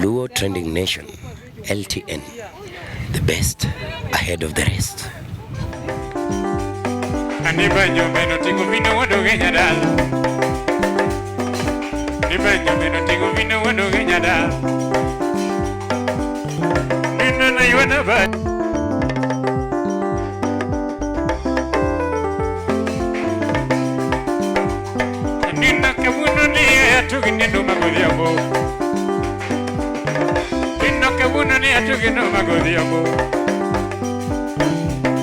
Luo Trending Nation, LTN, the best ahead of the rest. Anibanyo meno tingo vino wado genyada. Anibanyo meno tingo vino wado genyada. Nina na ywana ba. Nina kabuno ni atugine no magodiamo. Nina kabuno ni atugine no magodiamo.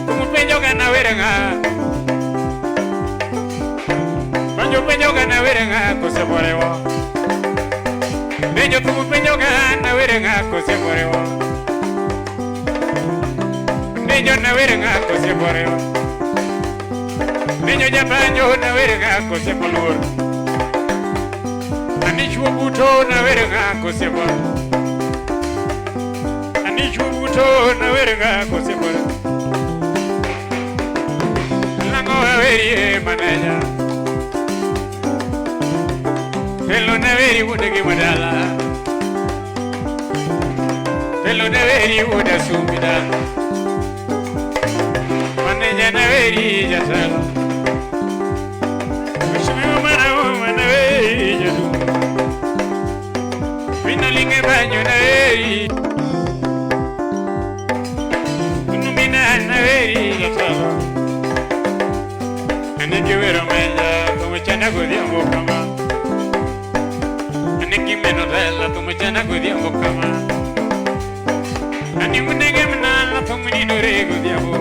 Como peño gana verenga. Yo peño gana verenga cosa porewa. Bello como peño gana verenga cosa porewa. Bello na verenga cosa porewa. Bello ya baño na verenga cosa polur. Ani chubuto na verenga cosa por. Ani chubuto na verenga cosa por. Lango averie manaya. Hello neveri wudagi madala. Hello neveri wudasumida. Maneja neveri jasala. Mishnu mara neveri jadu. Vinalinge banyo neveri. Numina neveri jasala. Anike vero meja come chana godiamo kama. Niki menodella tu mchana godiamo kama. Ani munenge mnala tu menino rego diamo.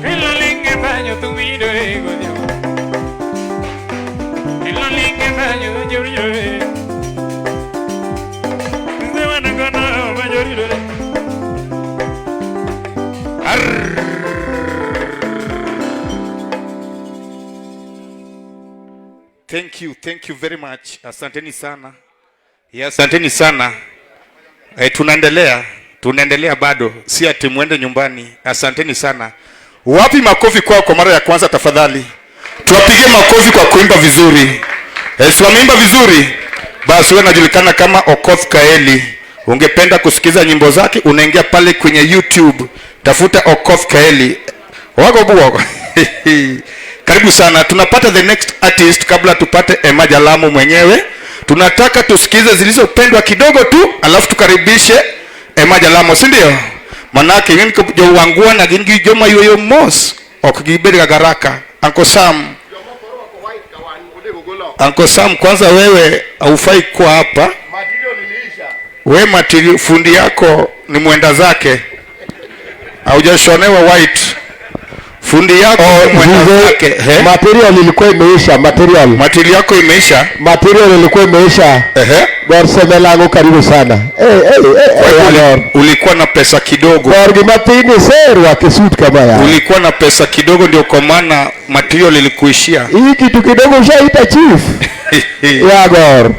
Elo linge baño tu menino rego diamo. Elo linge baño llore. Se van a ganar mayoría. Thank you very much. Asanteni sana. Asanteni sana. Tunaendelea bado. Si ati muende nyumbani. Asanteni sana. Wapi makofi kwa mara ya kwanza tafadhali? Tuwapige makofi kwa kuimba vizuri. Si wameimba vizuri? Basi wewe unajulikana kama Okoth Kaeli. Ungependa kusikiza nyimbo zake, unaingia pale kwenye YouTube. Tafuta Okoth Kaeli. Wako buwako. Karibu sana. Tunapata the next artist kabla tupate Jalamo mwenyewe. Tunataka tusikize zilizopendwa kidogo tu, alafu tukaribishe Jalamo, si ndio? Manake ngeni jo wangua na gingi jo mayoyo mos okigibere garaka. Uncle Sam kwanza wewe haufai kwa hapa. Material nilisha. Wewe material fundi yako ni mwenda zake. Haujashonewa white. Fundi yako mwenda zake. Material ilikuwa imeisha. Material yako imeisha. Material ilikuwa imeisha. Gorseme langu karibu sana. Ulikuwa na pesa kidogo. Gorgi matini seru akisuit kama ya. Ulikuwa na pesa kidogo ndio kwa maana material ilikuishia. Hii kitu kidogo ushaita chief. Ya gor.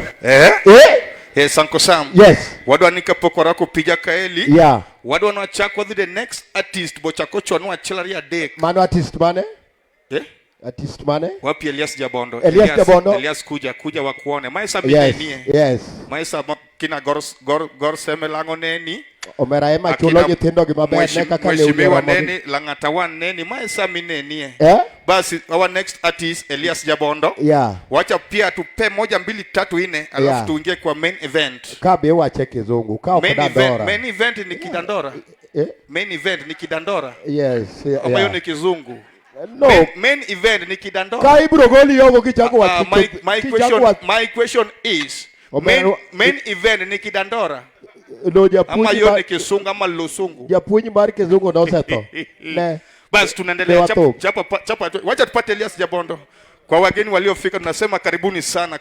Uncle Sam. Yes. Wadu anika pokora kupiga Kaeli. Yeah. Wadu wanachakwa the next artist bochakocho anu achelaria dek. Mano artist mane? Artist mane? Wapi Elias Jabondo. Elias kuja wakuone. Maisa minenie. Yes. Maisa kina gor semelango neni. Omeraema chulo nyithindo gimaber neka kale mheshimiwa neni langatawan neni maisa minenie. Basi our next artist Elias Jabondo. Yeah. Wacha pia tupe 1 2 3 4 alafu tuingie kwa main event. Kabe wache kizungu. Kao kidandora. Main event ni kidandora. Main event ni kidandora. Yes. Ama hiyo ni kizungu. No. Main event ni kidandora. Kai brogoli yogo kichagua. My question is main event ni kidandora. No japunyi. Ama hiyo ni kisungu ama lusungu. Japunyi mari kizungu na useto. Ne. Basi tunaendelea chapa. Wacha tupate Elias Jabondo. Kwa wageni waliofika tunasema karibuni sana.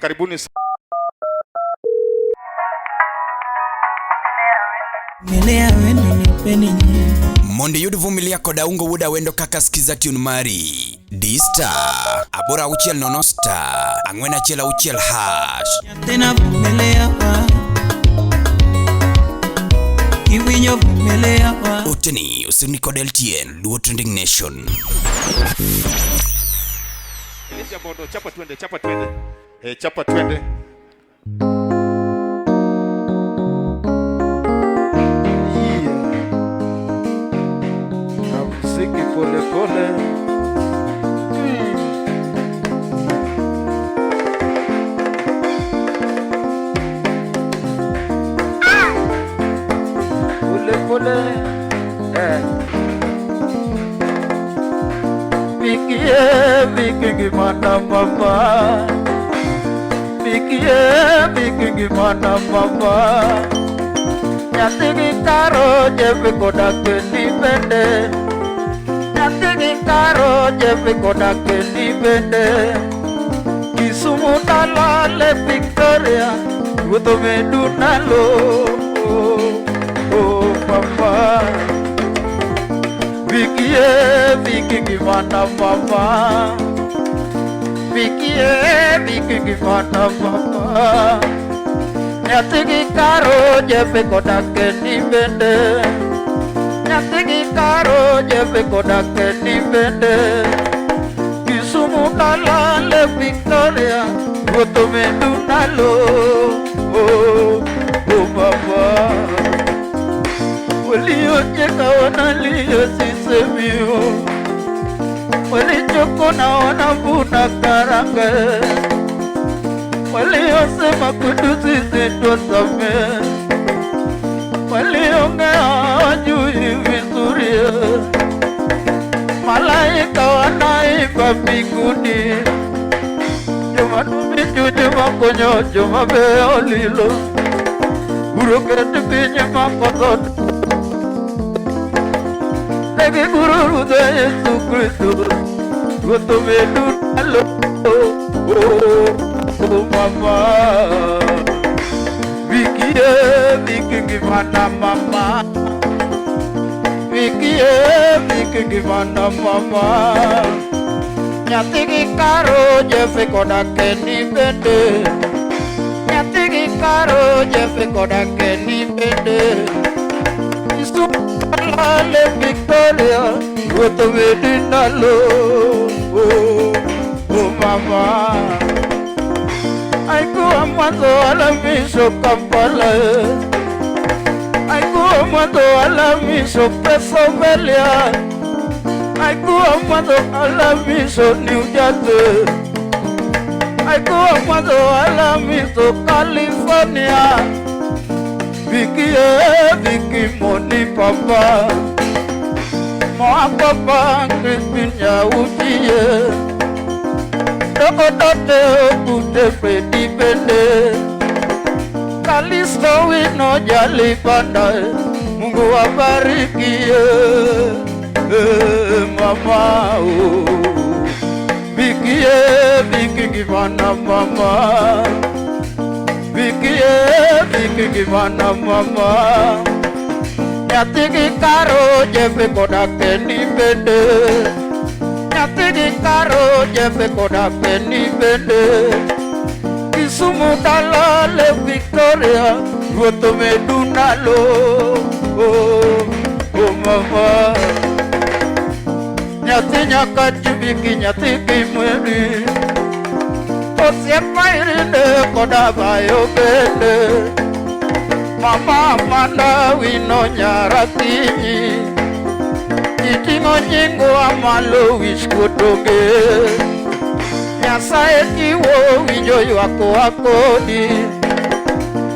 Melea wendo nipeni nyi Monde yudu vumilia koda ungo wuda wendo kaka skiza tune mari Dista Abora uchiel nonosta Angwena chela uchiel hash Tena vumelea wa Kiwinyo vumelea wa Uteni usini kode LTN Luo Trending Nation Elias Jabondo chapa twende pole. Pole pole. Vicky gimana mama? Vicky gimana mama? Nyatigi karo jefe koda keni bende. Nyatigi karo jefe koda keni bende. Kisumu dalale Victoria, wuto medunalo. Oh mama. Vicky gimana mama? Vicky gimana mama? Nyatigi karo jefe koda keni bende. Nyatigi karo jefe koda keni bende. Kisumu dalale Victoria, wuto medunalo. Oh mama. Walio cheka wanalia sisemio, walichoko na wanavuna karanga, waliosema kwetu sisi twasame, waliongea hawajui vizuri, malaika wanaimba mbinguni, Jumatumi juma konyo juma beo lilo, uroketi pinye makototo. Negi guru de Yesu Kristo, wuto medunalo. Oh mama, Vicky gimana mama? Vicky gimana mama? Nyatigi karo jefe koda keni bende. Nyatigi karo jefe koda keni bende. Alale Victoria, wuto medunalo. Oh mama. Aiku amado alamiso Kampala. Aiku amado alamiso Pennsylvania. Aiku amado alamiso New Jersey. Aiku amado alamiso California. Vicky money papa. Moa papa Christine ya ujiye. Doko dote okute fredi bende. Kalisto wino jali panda. Mungu wabariki mama. Vicky gimana mama? Vicky gimana mama? Nyatigi karo jefe koda keni bende. Nyatigi karo jefe koda keni bende. Kisumu dalale Victoria, wuto medunalo. Oh mama. Nyati nyakati Vicky nyatigi mweri. Osiepa irinde koda bayo bende. Mama Amanda wino nyaratinyi. Itingo nyingo amalo wiskotoge. Nyasaye jiwo winjo ywako akodi.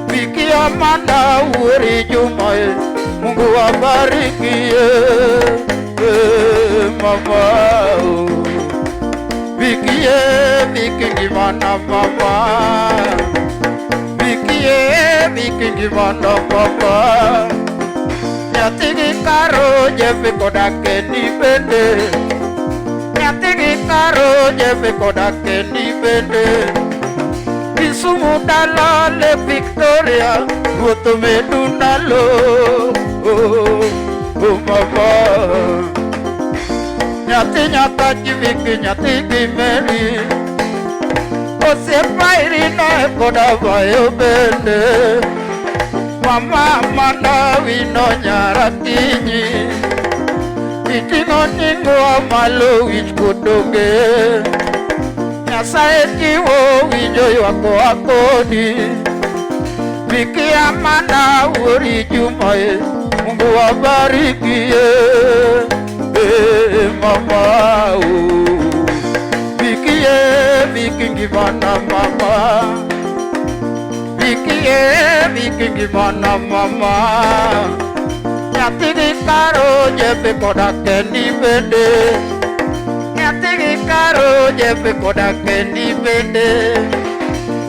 Vicky Amanda uweri jumae. Mungu wabariki mama. Vicky gimana mama? Vicky gimana mama? Nyatigi karo jefe koda keni bende. Nyatigi karo jefe koda keni bende. Kisumu dalale Victoria, wuto medunalo. Oh mama. Nyati nyakati Vicky nyatigi Mary. Osiepa irino koda bayo bende. Mama Amanda wino nyaratinyi. Itingo nyingo amalo wiskotoge. Nyasaye jiwo winjo ywako akodi. Vicky Amanda uweri jumae. Mungu wabariki mama bikiye bikingi mana mama bikiye bikingi mana mama nyatigi karo jepe kodake ni bende nyatigi karo jepe kodake ni bende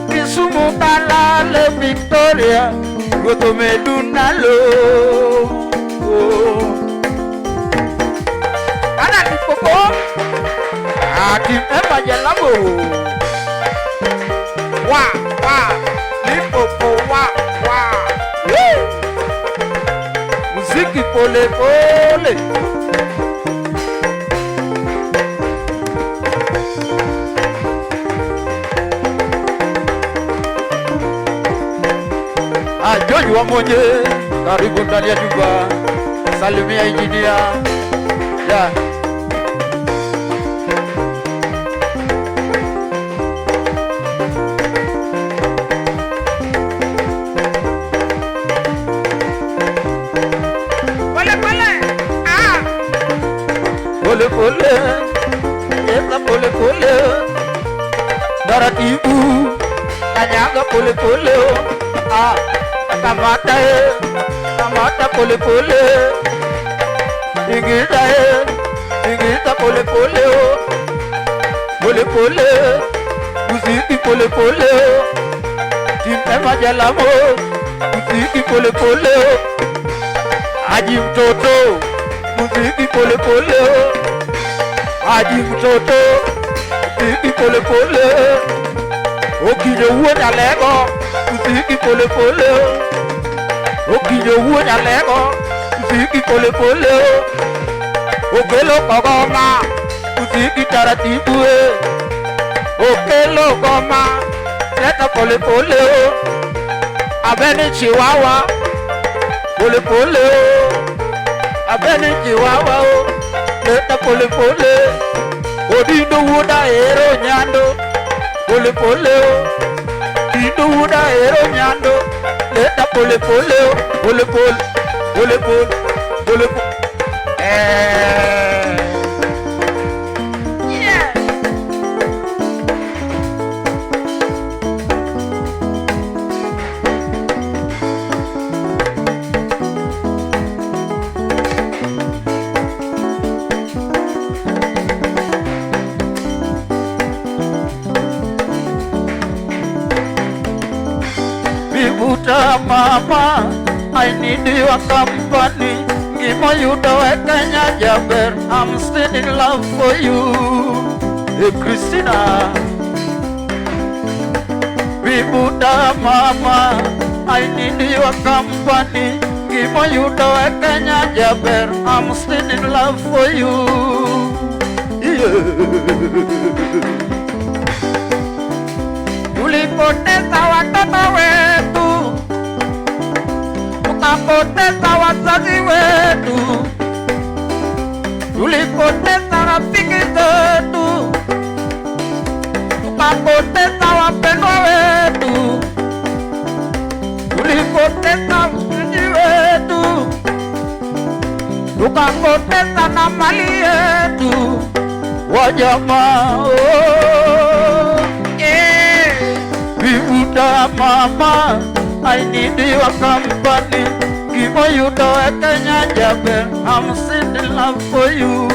Kisumu kalale Victoria goto medunalo Ana Limpopo Adi Emma Jalamo Wa Limpopo wa Muziki pole pole Joji wa Monye karibu ndani ya nyumba salimia injinia ya pole pole esa pole pole daratibu kanyaga pole pole kamata pole pole ingita pole pole pole pole muziki pole pole Timema Jalamo muziki pole pole Haji mtoto muziki pole pole Haji mtoto muziki pole pole Okijo uona lego muziki pole pole Okijo uona lego muziki pole pole Okelo kogoma muziki taratibu Okelo goma leta pole pole Abeni chihuahua pole pole Abeni chihuahua leta pole pole Odindo wuda ero nyando pole pole Dindo wuda ero nyando leta pole pole pole pole pole pole pole pole Mama, I need your company. Give me you do a Kenya jabber. I'm still in love for you, hey Christina. Bibuta mama, I need your company. Give me you do a Kenya jabber. I'm still in love for you. Tulipoteza watoto wetu, tukapoteza wazazi wetu, tulipoteza rafiki zetu, tukapoteza wapendwa wetu, tulipoteza mji wetu, tukapoteza na mali yetu. Wajamaa Bibuta mama, I need your company. Give me you do a Kenya jabber. I'm still in love for you.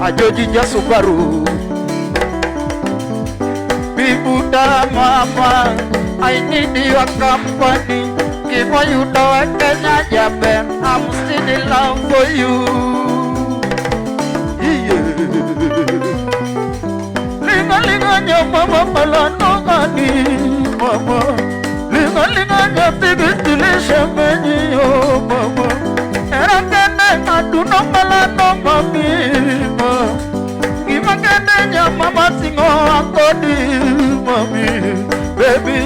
Ajoji Jasubaru. Bibuta mama, I need your company. Give me you do a Kenya jabber. I'm still in love for you. Linga nya mama malano gani mama linga nya bibitile shemeni yo mama era kene aduna malano mami ma imagene nya mama singo akodi mami baby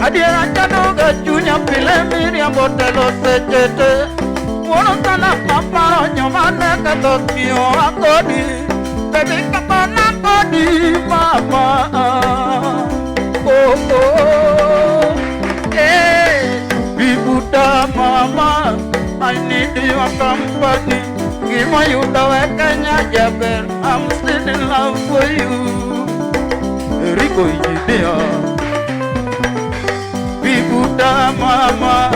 adiera chano ga junya pile miri ambotelo sejete wono kana papa nyomane katotio akodi baby kapana akodi mama Bibuta mama, I need your company. Gima yudo e Kenya jaber, I'm still in love for you. Rico engineer, Bibuda mama,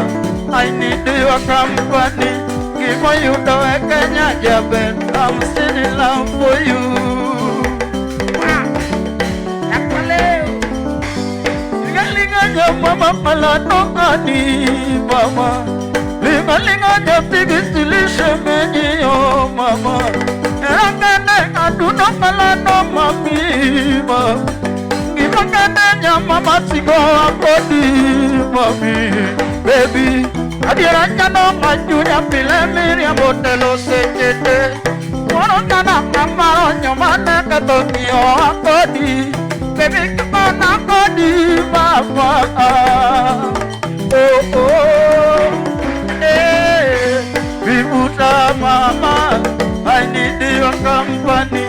I need your company. Gima yudo e Kenya jaber, I'm still in love for you. Mama malano ani mama linga jati stilishe menyi oh mama erangane aduno malano mami ma ngibangane nyama masigo akodi mami baby adiranja no majunya pile miri abotelo sechete wano kana amaro nyamane katokio akodi baby kona akodi mama oh oh eh Bibuda mama I need your company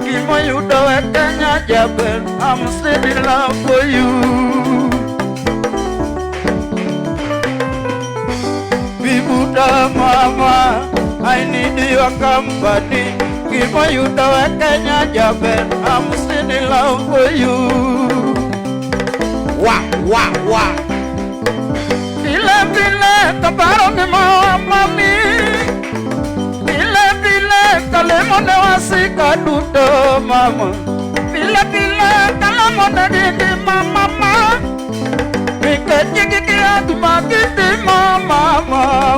Gima yudo e Kenya jaber I'm still in love for you Bibuda mama I need your company Gima yudo e Kenya jaber I'm still in love for you Wah Bile kabaro ni mami Bile kalemone wasika dudo mama Bile kalemone didi mama Mike jiki atumagiti mama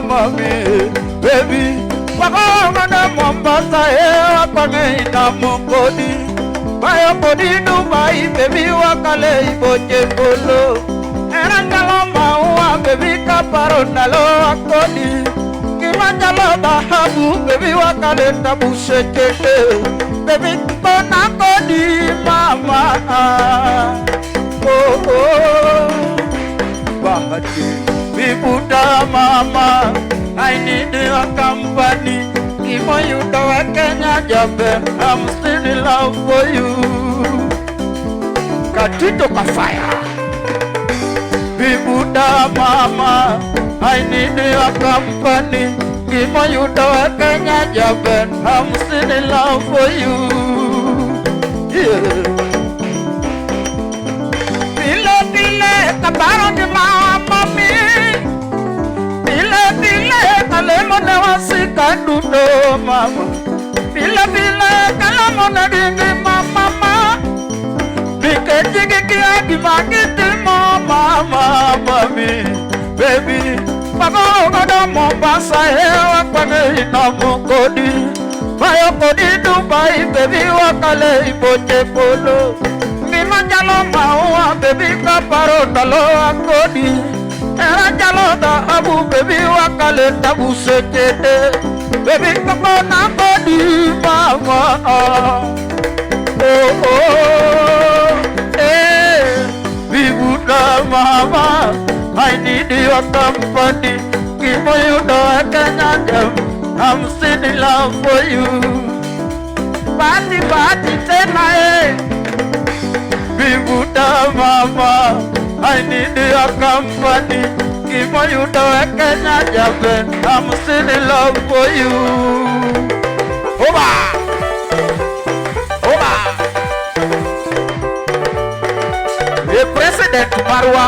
mami Baby wakona Mombasa wakone ina mungodi Bayo kodi Dubai baby wakale iboche polo Erangalo maua baby kaparo nalo akodi Kimanjalo dahabu baby wakale tabu sekete Baby kona kodi mama Oh oh Bahati Bibuda mama I need your company Gima yudo e Kenya jaber I'm still in love for you Katito ka fire Bibuda mama I need your company Gima yudo e Kenya jaber I'm still in love for you yeah. Bile kabaro ni mami Bile kalemone wasika dudo mama Bile kalemone dingi mama Bike jiki agimagiti mama mami Baby Pagoda Mombasa wakwane ina mungodi Bayo kodi Dubai baby wakale iboche polo Mimanjalo maua baby kaparo talo akodi Era jalo da abu baby wakale tabu sekete Baby kakona kodi mama Oh oh eh Bibuda mama I need your company Give you the Kenya I'm still in love for you Party tena Bibuda mama I need your company Give you the Kenya I'm still in love for you Oba The President Marwa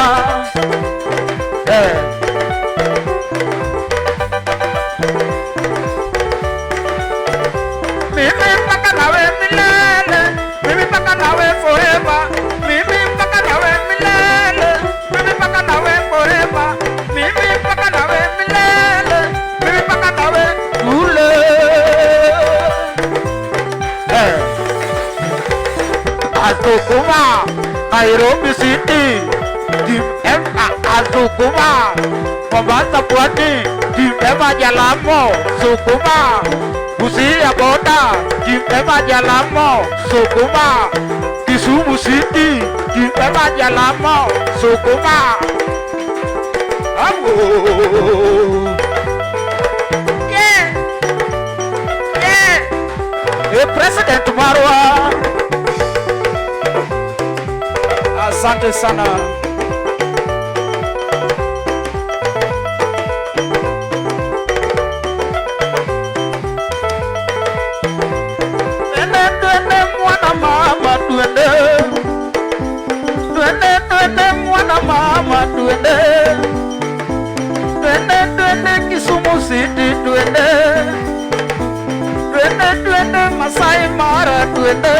Mimi mpaka nawe milele Mimi mpaka nawe forever Mimi mpaka nawe milele Mimi mpaka nawe forever Mimi mpaka nawe milele Mimi mpaka nawe ule Azukuma Nairobi City Team M Azukuma Mombasa Pwani Team M Jalamo Sukuma Busia Boda Team M Jalamo Sukuma Kisumu City Team M Jalamo Sukuma Amo Yeah Hey President Marwa Asante sana twende twende twende mwana mama twende twende twende Kisumu City twende twende twende Masai Mara twende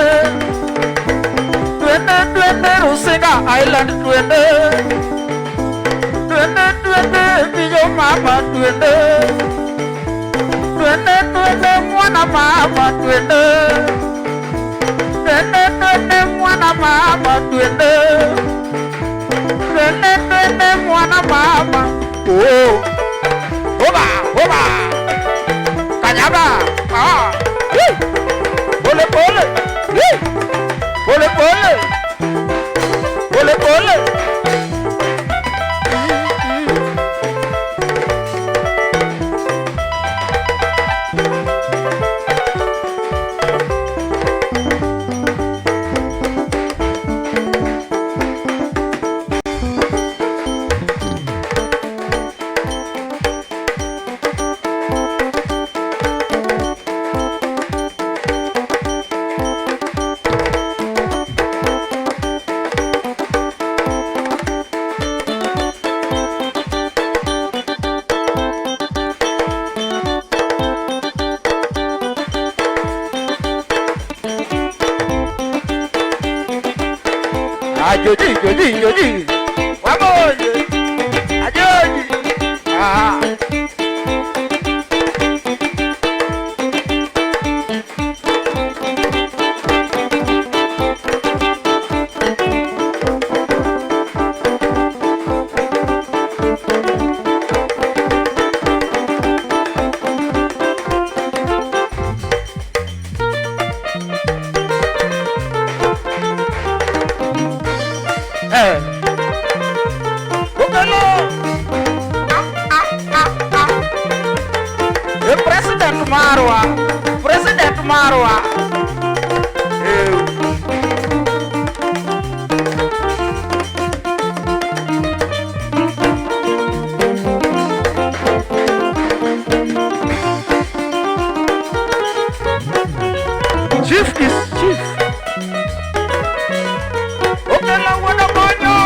twende twende Rusinga Island twende twende twende Bijo mama twende twende twende mwana mama twende twende twende mwana mama twende twende twende mwana mama. Oh hoba hoba kanyaba pole pole pole pole pole pole. Joji, vamos, Joji, President Marwa. Chief is chief. Okay, lang wala konyo.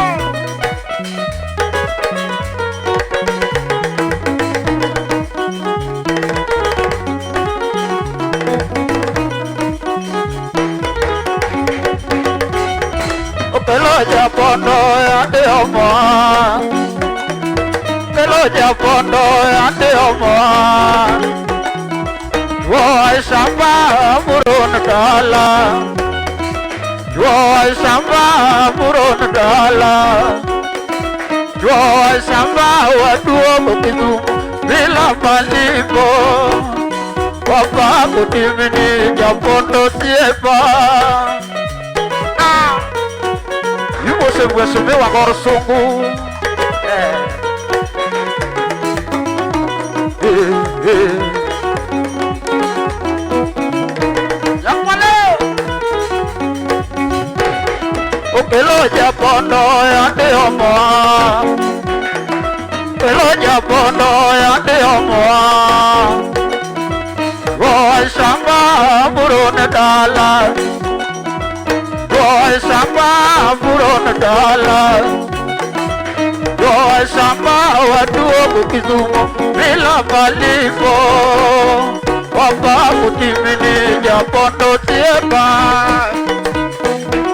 Kelo japondo ande omo, kelo japondo ande omo. Woi samba burun dala, woi samba burun dala, woi samba waduo begitu bila malipo. Papa kutimini japondo siapa. Você meu agora songo já falei o pelo japono ande omo pelo japono ande omo oi samba burone dala oi samba burone dala oi samba waduo Kisumu bila malipo Papa kutimini japondo tieba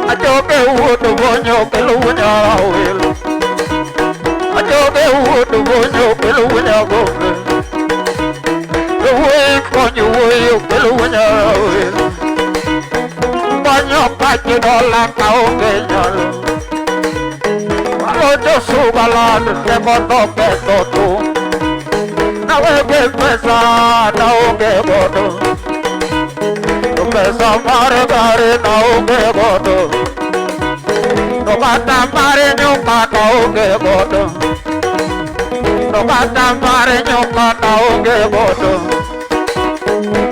ajoke uodo bonyo kelu nyara welo ajoke uodo bonyo kelu nyara gombe uwe konyo uwe kelu nyara welo banyo kachi dola kaonge nyalo alojo sugalado tekoto petoto nawege pesa naonge godo pesa mare gare naonge godo no bata mare nyoka naonge godo no bata mare nyoka naonge godo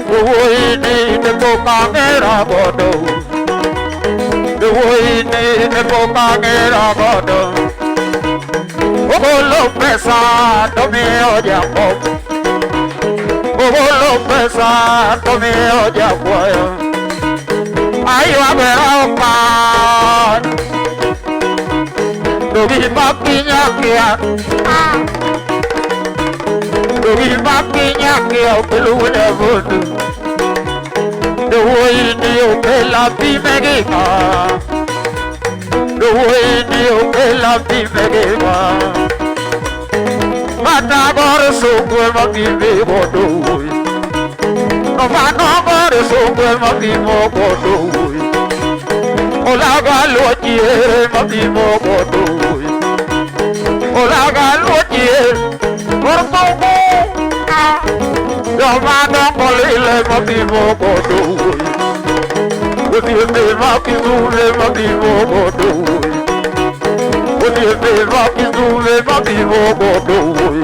uoini nekoka ngera godo uoini nekoka ngera godo Ogolo pesa tomi oja pop Ogolo pesa tomi oja boyo ayo aberokan dogi bakinya kia dogi bakinya kia pelunya bodu doi dio bela bimegika doi dio bela bimegika mata gor sungwe magime bodoi mata gor sungwe magime bodoi olaga lotie magime bodoi olaga lotie gortogo Yamada kolile magime bodoi Udiye magizule magime bodoi Udiye magizule magime bodoi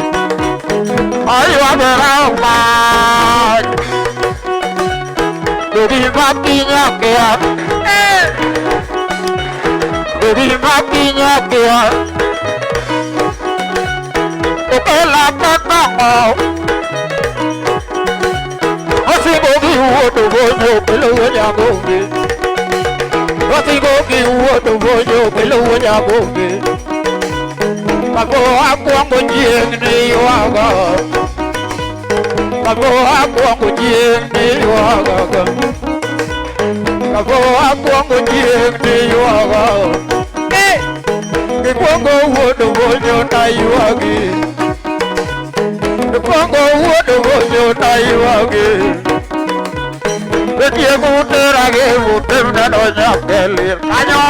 Ayo aberama Dogi makinya kya Dogi makinya kya Okela patako Asigogi uoto bojo peluwa nyagoge Asigogi uoto bojo peluwa nyagoge Mago aku jieng ni waga Mago aku jieng ni waga Mago aku jieng ni waga Kikuango uoto bojo taiwagi Kikuango uoto bojo taiwagi Dia muterage mutem nanonya kelir Kanyo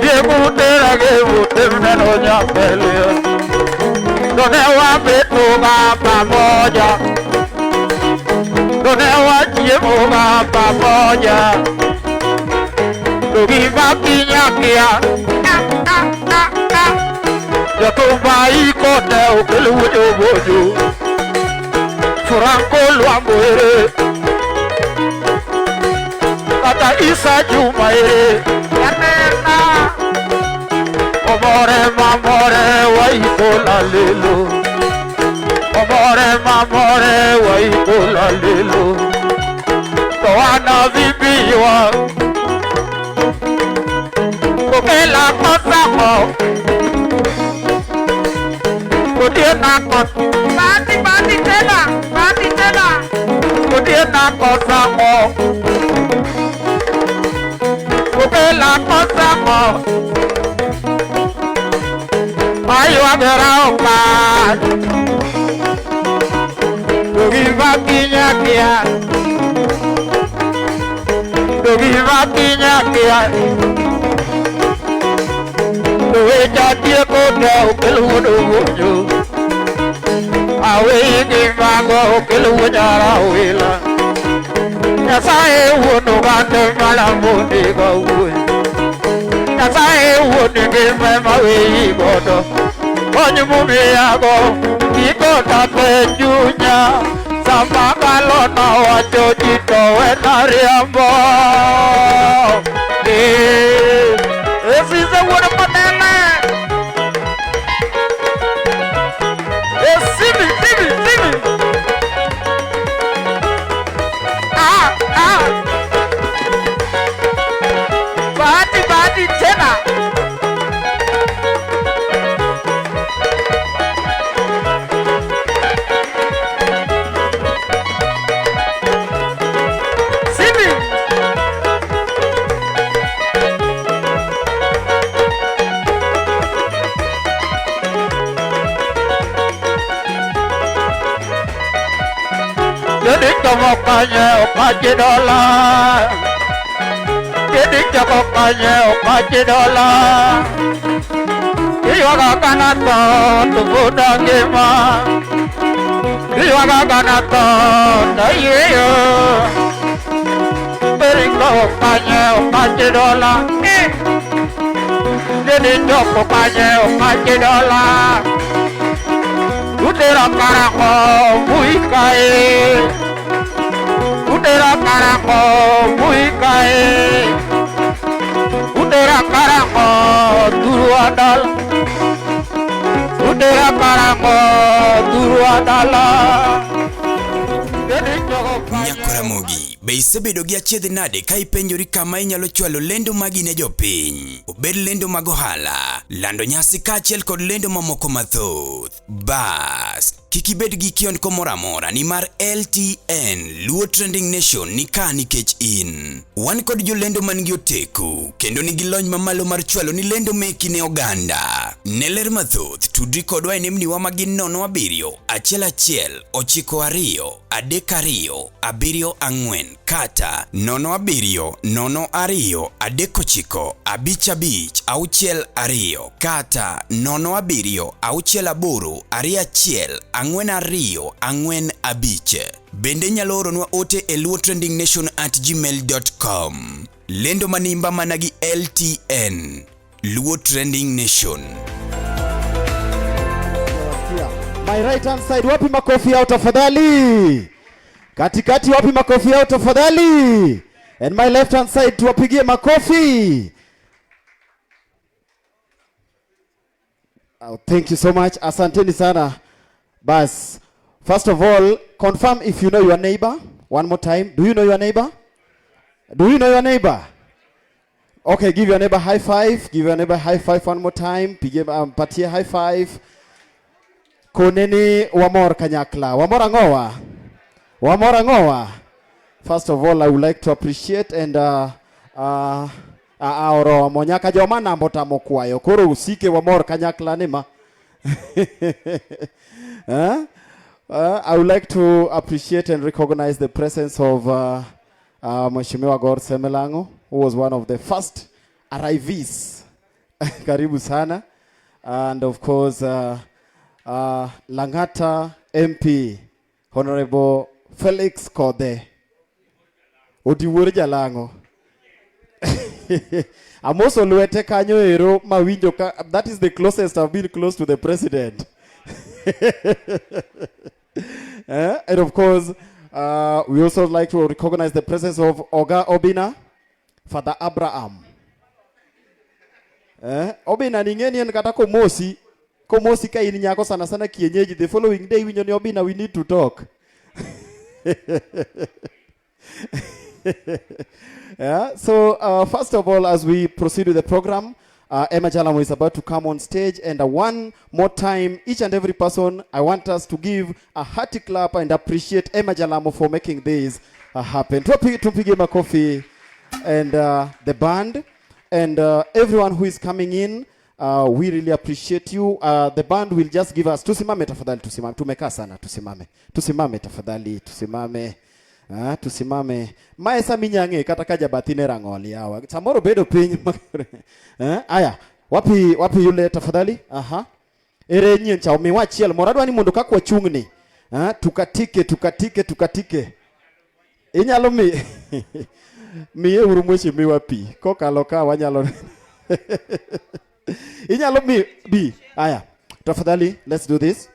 Dia muterage mutem nanonya kelir Donewa betu ngapa moja Donewa ciemu ngapa moja Dogi makinya kia Jatuh bayi kote ukelujo bojo Furangko luambuere Kata Isa Jumaire Yanena Omore mamore waikola lelo Omore mamore waikola lelo Toana vibiwa Kokela kosako Kodia nakot Bati tena Kodia nakosako Kokela kosako Ayo aberaukan Dogi bakinya kia Dogi bakinya kia Dogi jadi koda ukeludo bojo Awe ini mago ukeludo rawila Nyasaye wono gande malamundi gawe Nyasaye wono gime mawe igodo Onye mumi yago Iko tapejunya Sama kalona wajo jito wenari ambo Esize wono paneme Esimi Bati tena Simi Jadi kemokanya okaji dola Jadi kemokanya okaji dola Iwaga kanato tubuda gema Iwaga kanato daiyo Jadi kemokanya okaji dola Jadi kemokanya okaji dola Udera karako muikai Udera karako muikai Udera karako duru adal Udera karako duru adala Nyakora Mogi Be isebedo gi achiedh nade ka ipenjori kama inyalo chwalo lendo magi ne jopiny. Obed lendo mag ohala, lando nyasi kaachiel kod lendo mamoko mathoth. Bas, kik ibed gi kionko moro amora nimar LTN Luo Trending Nation ni ka nikech in. Wan kod jolendo man gi oteku kendo nigi lony mamalo mar chwalo ni lendo meki ne oganda. Ne ler mathoth tudri kodwa e nembniwa magin 07 11 92 32 74 kata 07 02 39 55 62 kata 07 68 21 42 45. Bende nyalo oronwa ote e luotrendingnation@gmail.com. Lendo manimba managi LTN Luo Trending Nation. My right hand side, wapi makofi yao tafadhali? Katikati wapi makofi yao tafadhali? And my left hand side, tuwapigie makofi. Oh, thank you so much. Asanteni sana. Bas, first of all, confirm if you know your neighbor. One more time. Do you know your neighbor? Do you know your neighbor? Okay, give your neighbor high five. Give your neighbor high five one more time. Patie high five. Koneni wamor kanyakla. Wamor angowa. Wamor angowa. First of all, I would like to appreciate and oro monyaka joma nambota mokwayo. Koro usike wamor kanyakla nima. I would like to appreciate and recognize the presence of Mheshimiwa Gor Semelango, who was one of the first arrivees. Karibu sana. And of course, Langata MP, Honorable Felix Kode. Odiwuor Jalango. I'm also luete kanyo ero mawinjo ka, that is the closest I've been close to the president. And of course, we also like to recognize the presence of Oga Obina, Father Abraham. Obina ningeni nkata komosi ka ininyako sana sana kienyeji. The following day when you're Obina, we need to talk. Yeah. So first of all, as we proceed with the program, Emma Jalamo is about to come on stage, and one more time, each and every person, I want us to give a hearty clap and appreciate Emma Jalamo for making this happen. Tupige makofi and the band and everyone who is coming in. We really appreciate you. The band will just give us tusimame tafadhali, tusimame. Tumekaa sana, tusimame. Tusimame tafadhali, tusimame. Tusimame. Maesa minyange katakaja batine rangoli hawa. Samoro bedo pinyi. Aya, wapi yule tafadhali? Aha. Ere nyencha umewachiel moradwa ni mundu kakwa chungni. Tukatike. Inyalo mi miye urumweche mi wapi. Koka loka wanyalo. Inyalo mi bi. Aya, tafadhali, let's do this.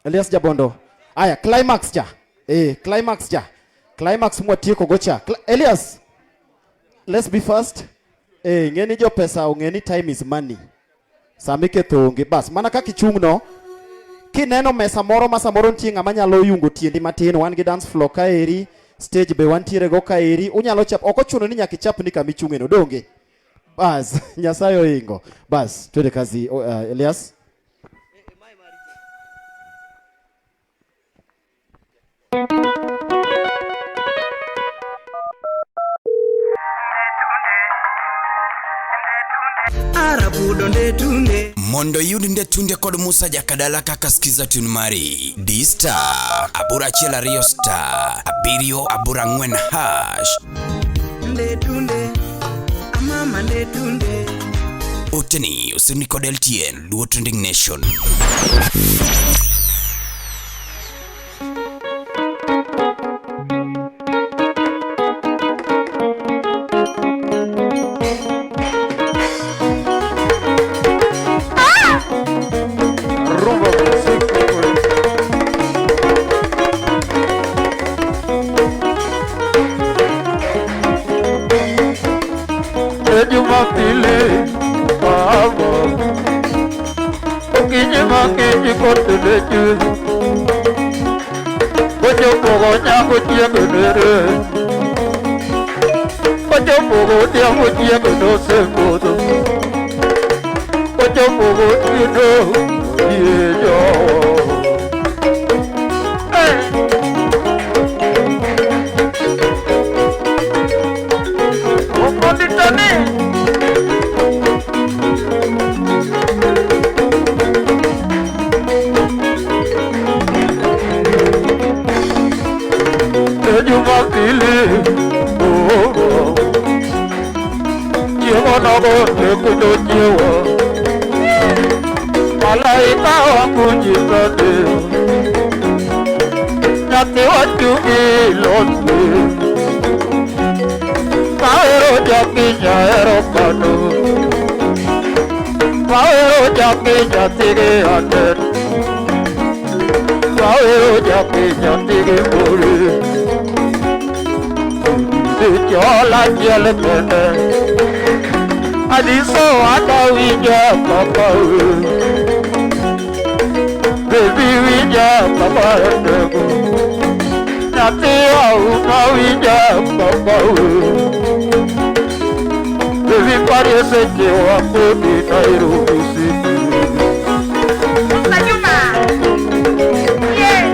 Elias Jabondo. Aya, climax cha. Climax cha. Climax mwatieko gocha. Elias, let's be first. Ngeni jo pesa ungeni time is money. Samike thonge bas. Mana kaki chungno. Kineno mesa moro masamoro ntinga manyalo yungo tiendi matin. Wan gi dance floor kaeri. Stage be wantiere go kaeri. Unyalo chap. Oko chuno ni nyaki chap ni kami chungeno. Donge. Bas. Nyasayo ingo. Bas. Tuende kazi. Elias. Mondo yudi ndetunde kod Musa Jakadala kaka skiza tune mari D-Star abura chela Rio Star abirio abura ngwen hash ndetunde amama ndetunde Oteni usini kod LTN Luo Trending Nation. Ojo pogo nyango tiego nere Ojo pogo nyango tiego no se modo Ojo pogo tiego tiego Ojo ditane Ejuma pili Oh Jewa nago nekudo jewa Malaika wangu jisade Nyate wajugi lote Kaero jaki nyaero kano Kaero jaki nyatige anen Kaero jaki nyatige mori Chola jel kene Adiso ada wija papa Baby wija papa nego Nati au na wija papa Baby parece que eu acordei na Nairobi City Sayuma Yeah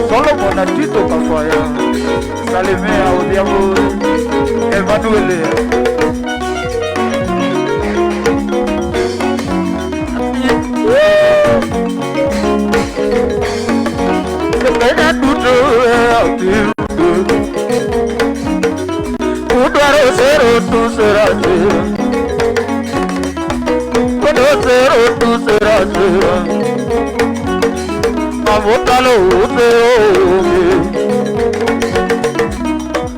Solo monatito kafaya Salimia odiamo Emanuele Kena tutu Udaro zero tu serate Kudo zero tu serate Avotalo uzeo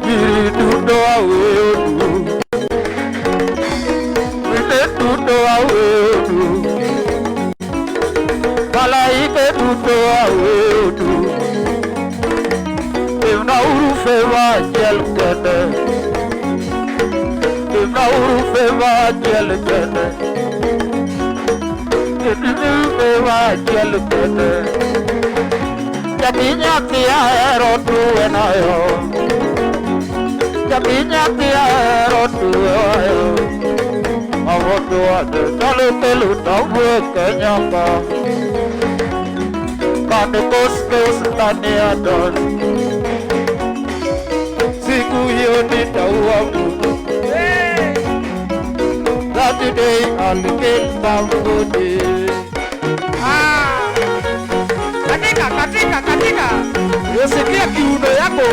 Giri tuto awe odu Mite tuto awe odu Malaike tuto awe odu Imna urufe wa jel kene Imna urufe wa jel kene Imna urufe wa jel kene Jabinya tia ero tu enayo Jabinya tia ero tu enayo Avotu ade talo telu tawe kenyamba Kane koske ustani adon Siku hiyo nitauamu That day I'll kill somebody Katika Yosikia kiuno yako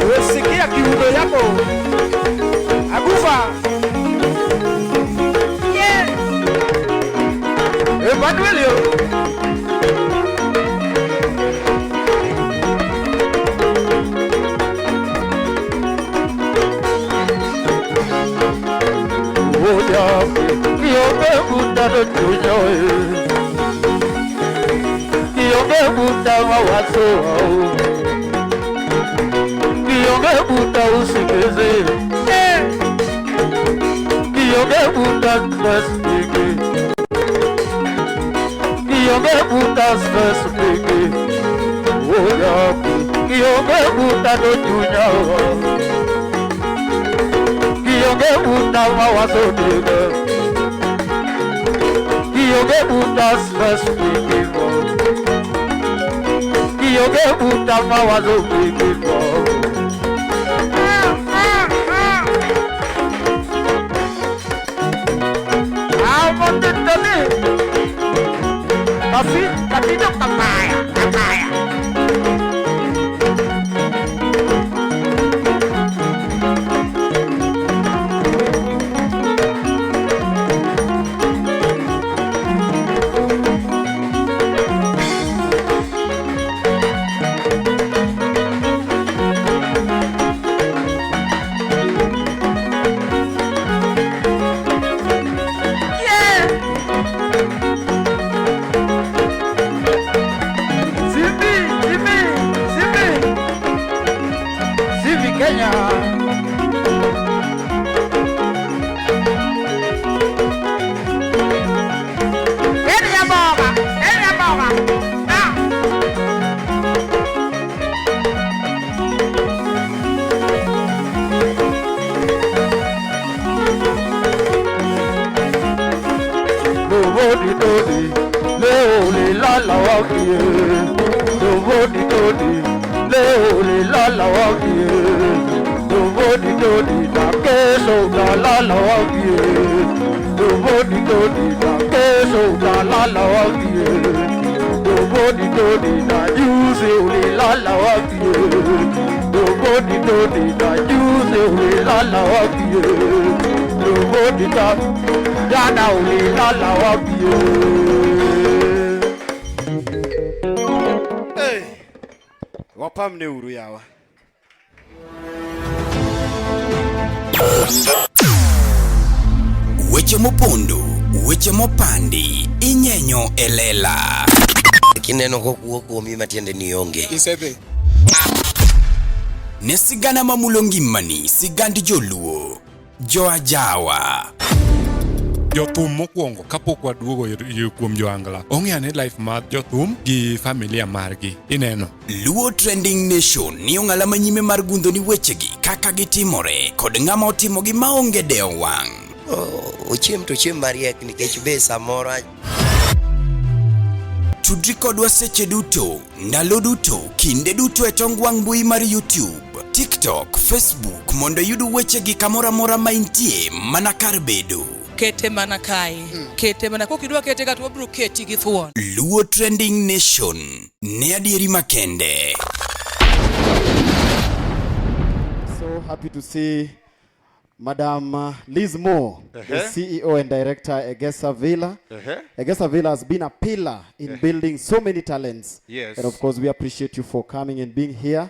Yosikia kiuno yako Agufa Yeah Emanuelio Oja Kiyobe mutano chunyoe Kiyoge buta mawazo Kiyoge buta usikeze Kiyoge buta stress bigi Kiyoge buta stress bigi Oya Kiyoge buta no junya Kiyoge buta mawazo bigi Kiyoge buta stress bigi Kiyoge buta mawazo bigi Tapi dok papaya bodi dodi leo le lala wakie do bodi dodi leo le lala wakie do bodi dodi na keso la lala wakie do bodi dodi na keso la lala wakie do bodi dodi na juice le lala wakie do bodi dodi na juice le lala wakie do bodi dodi Dada ulilala wapie. Hey, wapamne uru yawa. Weche mopondo, weche mopandi, inyenyo elela. Kineno kokuo kuomi matiende ni onge. Isebe. Ne sigana mamulongi mani, sigandi joluo, joajawa. Jothum mokwongo kapok waduogo kuom joangla ong'eane life mar jothum gi familia margi ineno Luo Trending Nation ni ong'ala manyime mar gundho ni wechegi kaka gitimore kod ng'ama otimogi maonge deo wang'. Ochiem to chiem mariek nikech be samoro Tudri kodwa seche duto, ndalo duto, kinde duto e tong wang' mbui mar YouTube, TikTok, Facebook mondo yud wechegi kamora mora maintie mana kar bedo. Kete mana kai kete mana kokidwa kete gato wabro keti gi thuon. Luo Trending Nation ne adieri makende. So happy to see Madam Liz Moore, the CEO and Director at Egesa Villa. Egesa Villa has been a pillar in building so many talents. Yes. And of course, we appreciate you for coming and being here.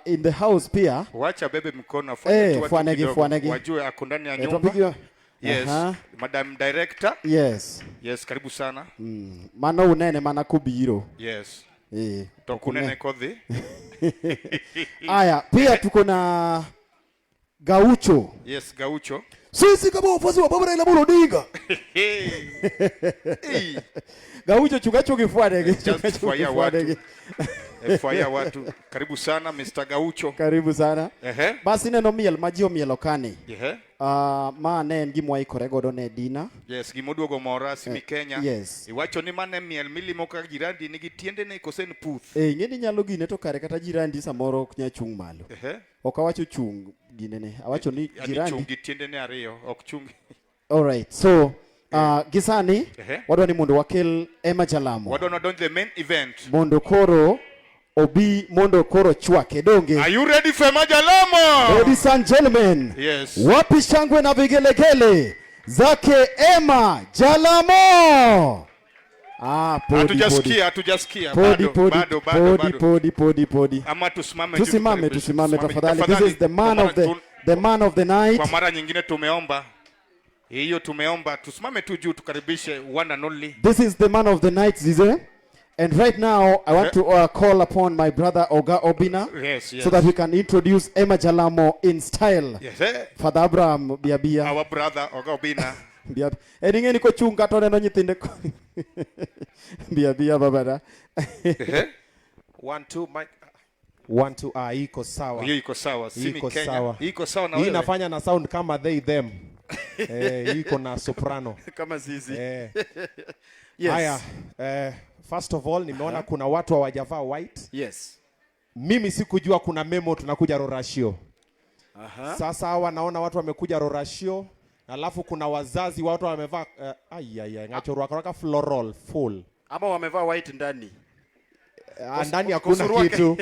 In the house pia. Wacha bebe mkono fuanegi. Wajue ako ndani ya nyumba. Yes. Madam Director. Yes. Yes, karibu sana. Mano unene mana kubiro. Yes. Tokunene kodhi. Aya, pia tuko na Gaucho. Yes, Gaucho. Sisi kama wafuasi wa Baba Raila Amolo Odinga. Gaucho chungacho kifuadege. Faya watu. Karibu sana Mr. Gaucho. Karibu sana. Basi neno miel majio mielokani. Ma ne en gimwa ikore godo ne dina. Yes, gimoduogo mora simi Kenya. Yes. Iwacho ni mane miel milimo ka jirandi nigi tiende ne kosen puth. Ngeni nyalo gine to kare kata jirandi samoro ok nya chung malo. Ok awacho chung gine ne. Awacho ni jirandi. Chung gi tiende ne ariyo, ok chung. All right. So gisani wadwa ni mondo wakel Emma Jalamo. Wadwa no donjo the main event. Mondo koro obi mondo koro chwake donge. Are you ready for Emma Jalamo? Ladies and gentlemen. Yes. Wapi shangwe na vigelegele zake Emma Jalamo. Hatujasikia podi. Ama tusimame tafadhali. This is the man of the night. Kwa mara nyingine tumeomba. Hiyo tumeomba tusimame tu juu tukaribishe one and only. This is the man of the night, Zize. And right now, I want to call upon my brother Oga Obina, so that we can introduce Emma Jalamo in style. Yes, Father Abraham Biabia. Our brother Oga Obina. Biabia. Niko chunga to neno nyithinde. Biabia babada. 1 2 mic 1 2 iko sawa. Hiyo iko sawa. Simi Kenya. Sawa. Iko sawa na wewe. Hii inafanya na sound kama they them. Iko na soprano. Kama zizi. Yes. Haya, first of all nimeona kuna watu hawajavaa white. Yes. Mimi sikujua kuna memo tunakuja Rorashio. Sasa hawa naona watu wamekuja Rorashio, alafu kuna wazazi watu wamevaa ngachorwa karaka floral full. Ama wamevaa white ndani. Ndani hakuna kitu.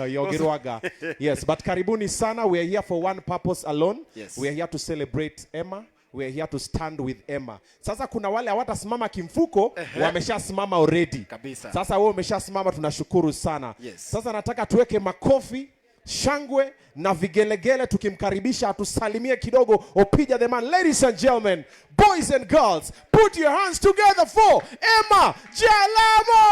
Yogirwaga. Yes, but karibuni sana. We are here for one purpose alone. Yes. We are here to celebrate Emma. We are here to stand with Emma. Sasa kuna wale hawatasimama kimfuko, wameshasimama already. Kabisa. Sasa wewe umeshasimama, tunashukuru sana. Yes. Sasa nataka tuweke makofi, shangwe na vigelegele tukimkaribisha atusalimie kidogo Opija the man. Ladies and gentlemen, boys and girls, put your hands together for Emma Jalamo!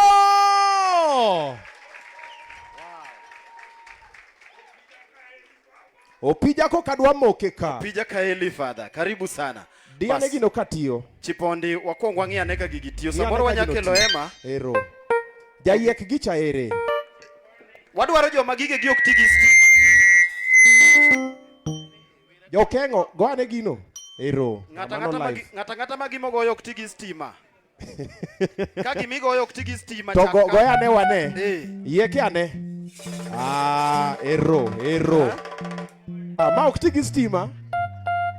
Opija ko kadwa mokeka. Opija kaeli father. Karibu sana. Dia negino katiyo. Chipondi wakwongwa ng'ia nega gigitiyo. Samoro wanyakelo Emma. Ero. Jayek gicha ere. Wadwaro joma gige gi ok tigi stima. Yo kengo, go ane gino. Ero. Ngata magimogo yok tigi stima. Kagi migo yok tigi stima. To goya ne wane. Yeke ane. Ero. Ma ok tigi stima.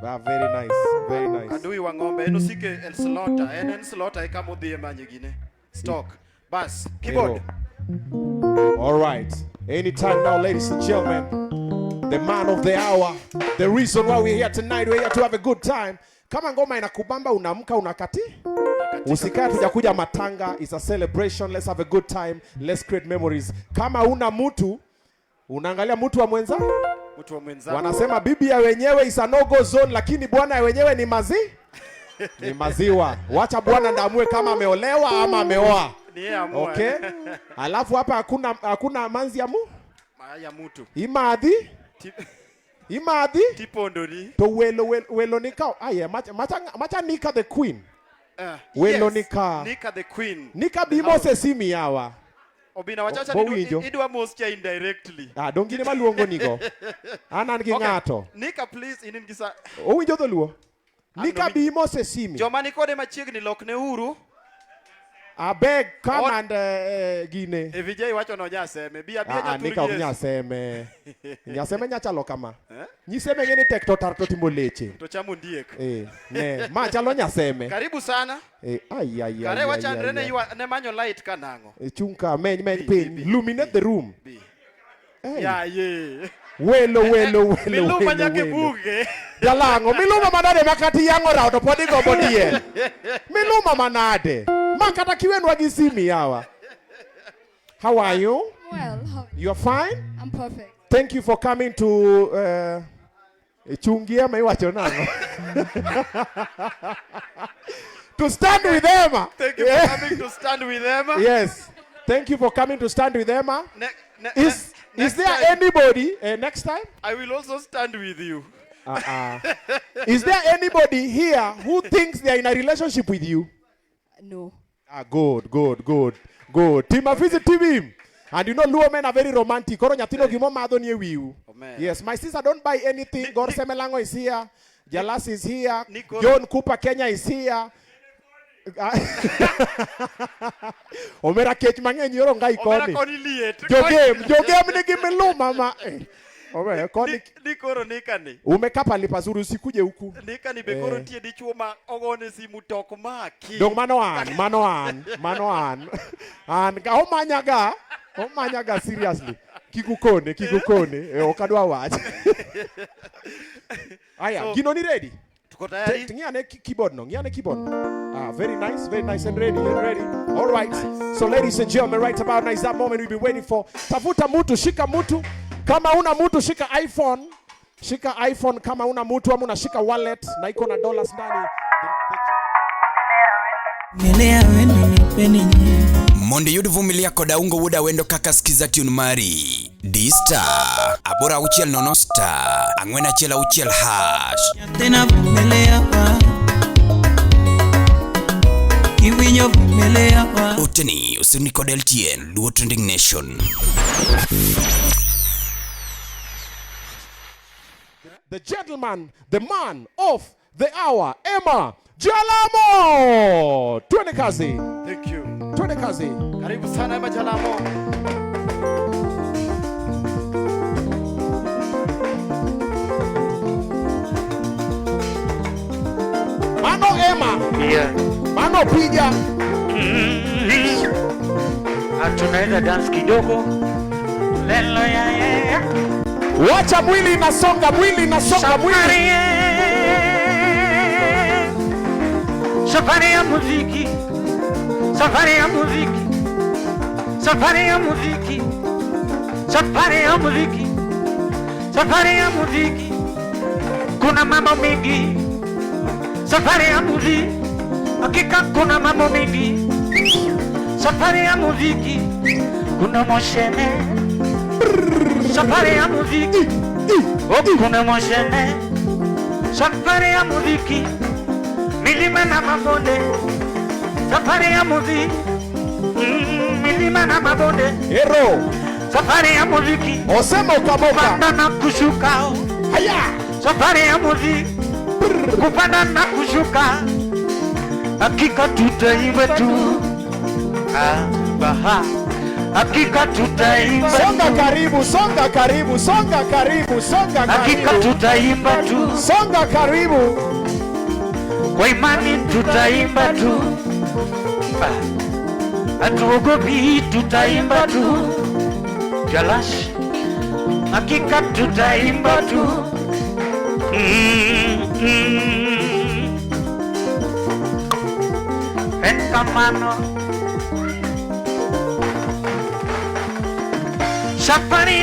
Very nice. Very nice. Adui wa ng'ombe eno sike el slaughter. En slaughter e kama odhi manye gine. Stock. Bas, keyboard. All right. Anytime now, ladies and gentlemen, the man of the hour, the reason why we're here tonight, we're here to have a good time. Kama ngoma inakubamba unamka unakati? Usikae tujakuja matanga, it's a celebration, let's have a good time, let's create memories. Kama una mtu, unaangalia mtu wa mwenza? Mtu wa mwenza. Wanasema bibi ya wenyewe is a no-go zone, lakini bwana ya wenyewe ni ni maziwa. Wacha bwana ndaamue kama ameolewa ama ameoa. Okay? Alafu hapa hakuna manzi ya ya mtu. Imadhi? Tipondo ni. To welo nika. Aye, macha Nika the queen. Welo nika. Nika the queen. Nika bimo se simi yawa. Obina wachacha idwa mostia indirectly. Dongine maluongo nigo. Anan gi ngato. Nika please inin gisa. Owinjo dholuo. Nika bimo se simi. Joma ni kode machiegni lokne uru. Abeg come and gine. Vijay wacho no nyaseme. Bia Nika nyaseme. Nyaseme nyachalo kama. Nyiseme ngene tek to tar to timo leche. To chamo ndiek. Ne, ma chalo nyaseme. Karibu sana. Ai. Kare wachandre ne manyo light kanango. Chunka meny pin. Illuminate the room. Ya ye. Welo. Miluma nyake buge. Jalango, miluma manade makati yango rao to podi go bodie. Miluma manade. Makata kiwenwa gisimi yawa. How are you? Well, you're fine? I'm perfect. Thank you for coming to chungia maiwacho nango. To stand with Emma. Thank you for coming to stand with Emma. Yes. Thank you for coming to stand with Emma. Is there anybody next time? I will also stand with you. Is there anybody here who thinks they are in a relationship with you? No. Good. Team visit team. And you know Luo men are very romantic. Koro nyatino gimo madho nie wiu. Yes, my sister don't buy anything. Gor Semelango is here. Jalas is here. John Cooper Kenya is here. Omera kech mang'eny yoro ngai koni. Omera koni liet. Jogem ni gimelu mama. Omera koni. Nikoro nikani. Umekapa lipazuri usikuje huku. Nikani bekoro tie dichuo ma ogone simu tok maki. Dong mano an. An ka omanyaga seriously. Kikukone. Okadwa wach. Aya, gino ni ready? Tuko tayari? Ngiane keyboard no. Very nice and ready. All right. So ladies and gentlemen, right about now is that moment we've been waiting for. Tafuta mutu, shika mutu. Kama una mutu, shika iPhone. Kama una mutu, ama unashika wallet na iko na dollars ndani. Melea wendo nipeni nyingi. Monde yudu vumilia koda ungo wuda wendo kaka skiza tune mari. D-Star, abora uchiel nono star, angwena chela uchiel hash. Tena melea wa. Kiwinyo melea wa. Uteni, usuni kodel tien, luo trending nation. The gentleman, the man of the hour, Emma Jalamo. Twende kazi. Thank you. Twende kazi. Karibu sana Emma Jalamo. Mano Emma. Yeah. Mano pija. Tunaweza dance kidogo. Lelo ya. Wacha mwili inasonga mwili. Safari ya muziki. Kuna mambo mengi. Safari ya muziki. Hakika kuna mambo mengi. Safari ya muziki. Kuna moshene. Safari ya muziki. Kuna moshene. Safari ya muziki. Milima na mabonde. Safari ya muziki. Milima na mabonde. Hero. Safari ya muziki. Osema ukamoka. Panda na kushuka. Haya. Safari ya muziki. kupanda na kushuka, hakika tutaimba tu. Baha, hakika tutaimba. Songa karibu, songa karibu, songa karibu, songa karibu. Hakika tutaimba tu. Songa karibu. Kwa imani tutaimba tu. Hatuogopi, tutaimba tu. Jalash, hakika tutaimba tu. Enkamano safari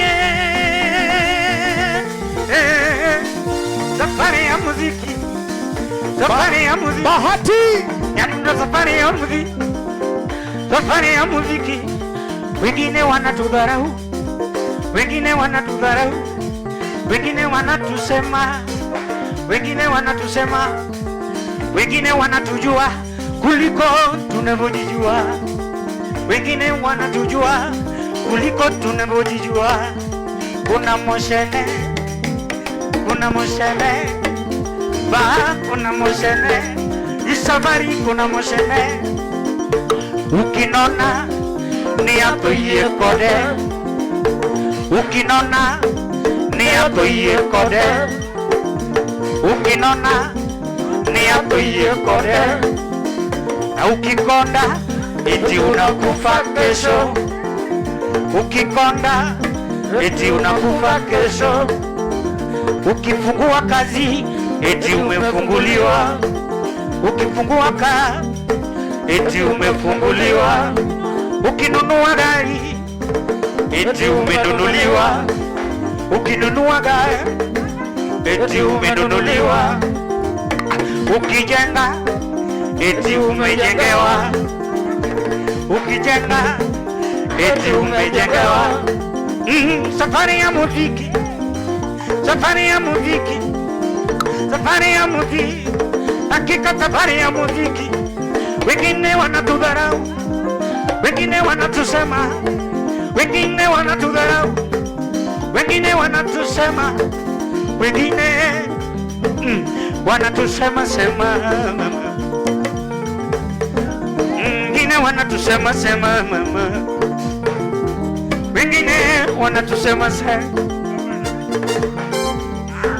ya muziki, safari ya muziki, Bahati ndio safari ya muziki, safari ya muziki. Wengine wanatudharau, wengine wanatudharau, wengine wanatusema, wengine wanatusema, wengine wanatujua kuliko tunavyojijua, wengine wanatujua kuliko tunavyojijua. Kuna moshene, kuna moshene, kuna moshene, isafari kuna moshene. Ukinona ni yako iye kode, ukinona ni yako iye kode, ukinona ni yako iye kode. Na ukikonda eti unakufa kesho, ukikonda eti unakufa kesho. Ukifungua kazi eti umefunguliwa, ukifungua kazi eti umefunguliwa. Ukinunua gari eti umenunuliwa, ukinunua gari eti umenunuliwa. Ukijenga eti umejengewa, ukijenga eti umejengewa. Safari ya muziki, safari ya muziki, safari ya muziki, hakika safari ya muziki. Wengine wanatudharau, wengine wanatusema, wengine wanatudharau, wengine wanatusema, wengine wanatusema sema, wengine wanatusema sema mama, wengine wanatusema sema,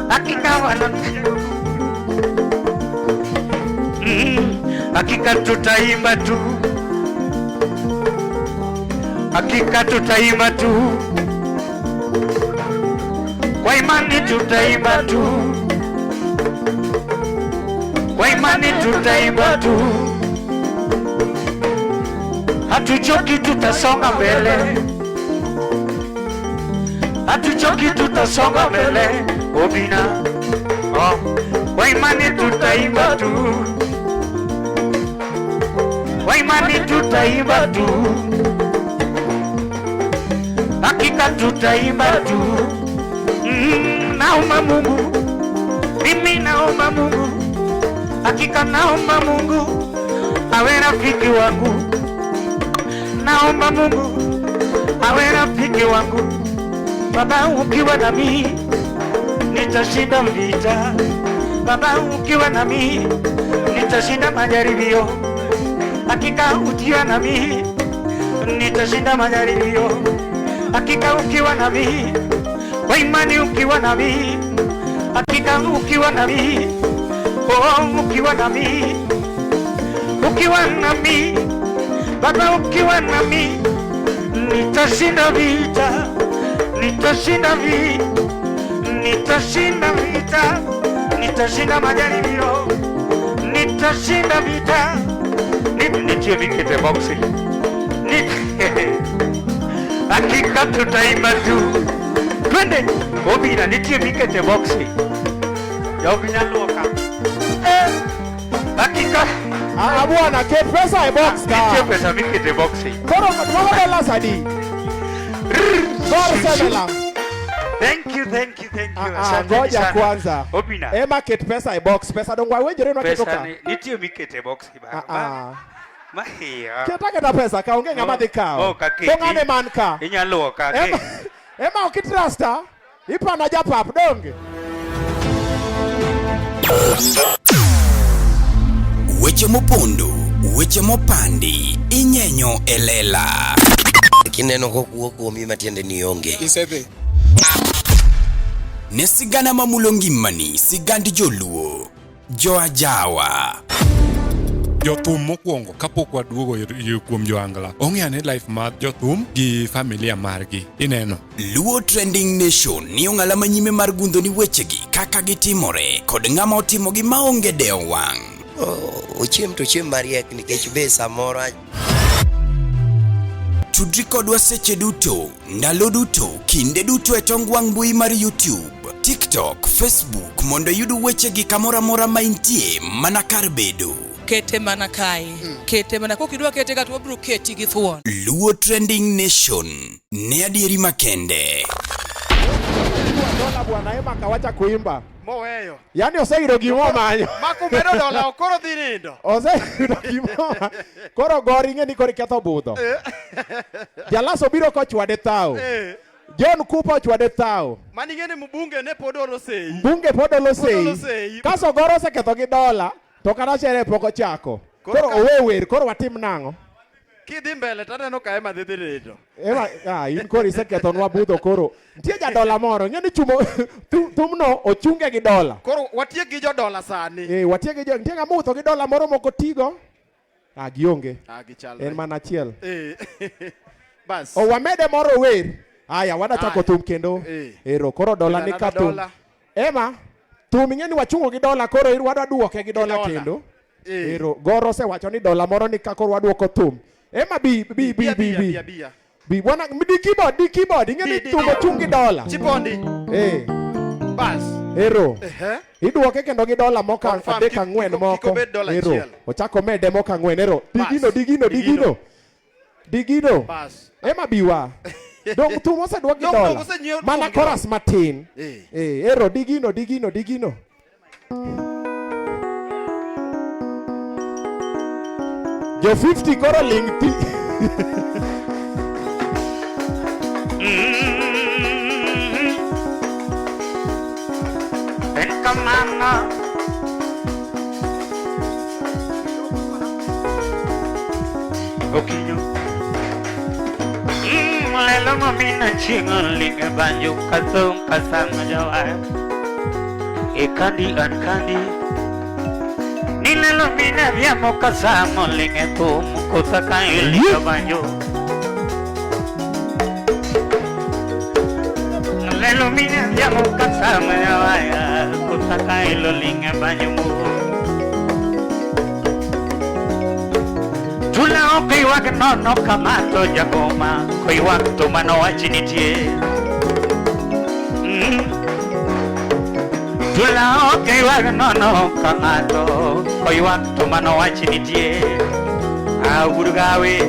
hakika wanatusema, hakika tutaimba tu, hakika tutaimba tu, kwa imani tutaimba tu, kwa imani tutaimba tu. Hatuchoki, tutasonga mbele, hatuchoki, tutasonga mbele. Obina, kwa imani tutaimba tu, kwa imani tutaimba tu, hakika tutaimba tu. Naomba Mungu, mimi naomba Mungu, hakika naomba Mungu awe rafiki wangu, naomba Mungu awe rafiki wangu. Baba, ukiwa nami nitashinda vita, Baba, ukiwa nami nitashinda majaribio, hakika ukiwa nami nitashinda majaribio, hakika ukiwa nami, kwa imani ukiwa nami, hakika ukiwa nami, ukiwa nami, ukiwa nami, Baba, ukiwa nami nitashinda vita, nitashinda vita, nitashinda vita, nitashinda majaribio, nitashinda vita. Nitie mikete boxi, hakika tutaimba tu. Twende Obina, nitie mikete boxi ya Obina loka. Hakika bwana ke pesa e box ka. Nitie pesa mikete boxi. Koro la sadi. Koro sebela. Thank you, thank you, thank you. Ngoja kwanza. Obina. Market pesa e box. Pesa dongwa wenjere no kitoka. Pesa nitie mikete boxi ba. Mahia. Ketaka na pesa kaonge ngamadhi kao. Kaketi. Tongane man ka. Inyalo ka ke. Ema ukitrasta ipa na japap donge. Weche mopondo, weche mopandi, inyenyo elela. Kineno kokuo kuomi matiende ni onge. Isedhi. Ne sigana mamulo ngimani, sigand joluo, joajawa. Jothum mokwongo kapok waduogo kuom joangla. Ong'e life mar jothum gi familia margi. Ineno. Luo Trending Nation ni ong'ala manyime mar gundo ni wechegi kaka gitimore kod ng'ama otimogi maonge deo wang'. Ochiem to chiem mariek nikech be samoro. Tudri kodwa seche duto, ndalo duto, kinde duto e tong wang' mbui mar YouTube, TikTok, Facebook mondo yud wechegi kamora mora ma intie mana kar bedo. Kete mana kae. Kete mana kokidwa kete ka to wabro keti gi thuon. Luo Trending Nation ne adieri makende. Dola bwana Ema kawacha kuimba. Moweyo. Yani oseiro gimo manyo. Makumedo dola okoro dhi nindo. Oseiro gimo. Koro gori ng'eni kori ketho budho. Jalaso biro kochwade tao. John Cooper chwade tao. Mani ng'eni mbunge ne podolo sei. Mbunge podolo sei. Kaso goro oseketho gi dola. To kana chere poko chako. Koro owewer, koro watim nang'o? Kidhi mbele taneno ka Ema dhi nindo. Ema, in koro iseketho nwa budho koro. Nitie ja dola moro, ng'eni chumo thumno ochunge gi dola. Koro watiek gi jo dola sani. Watiek gi jo, nitie ng'ama utho gi dola moro moko tigo. Gionge. Gichalre. En mana achiel. Bas. Wamede moro wer. Aya, wada chako thum kendo. Ero, koro dola ni ka thum. Ema, thum ing'eni wachungo gi dola koro wadwa duoke gi dola kendo. Ero, goro osewacho ni dola moro ni ka koro waduoko thum. Ema bi. Bi bwana di keyboard ing'eni thum ochungi dola. Chipondi. Bas. Ero. Iduoke kendo gi dola moko 3-4 moko. Ero. Ochako mede moko 4. Ero. Digino. Bas. Ema biwa. Dong thum oseduok gi dola. Mana chorus matin. Ero digino. Jo 50 koro ling ti. En kamanga Okinyo Lelo mamina chingon linge banjo kasong kasang jawai Ekandi ankandi Nilelo mina viamo kasamo linge tomu kosaka ilinge banjo Lelo mina viamo kasamo jawai kosaka ilo linge banjo mu Tula oki wak no kamato jagoma Koi wak to mano wachinitie Tula oki wak no kamato Koi wak to mano wachinitie Awurgawe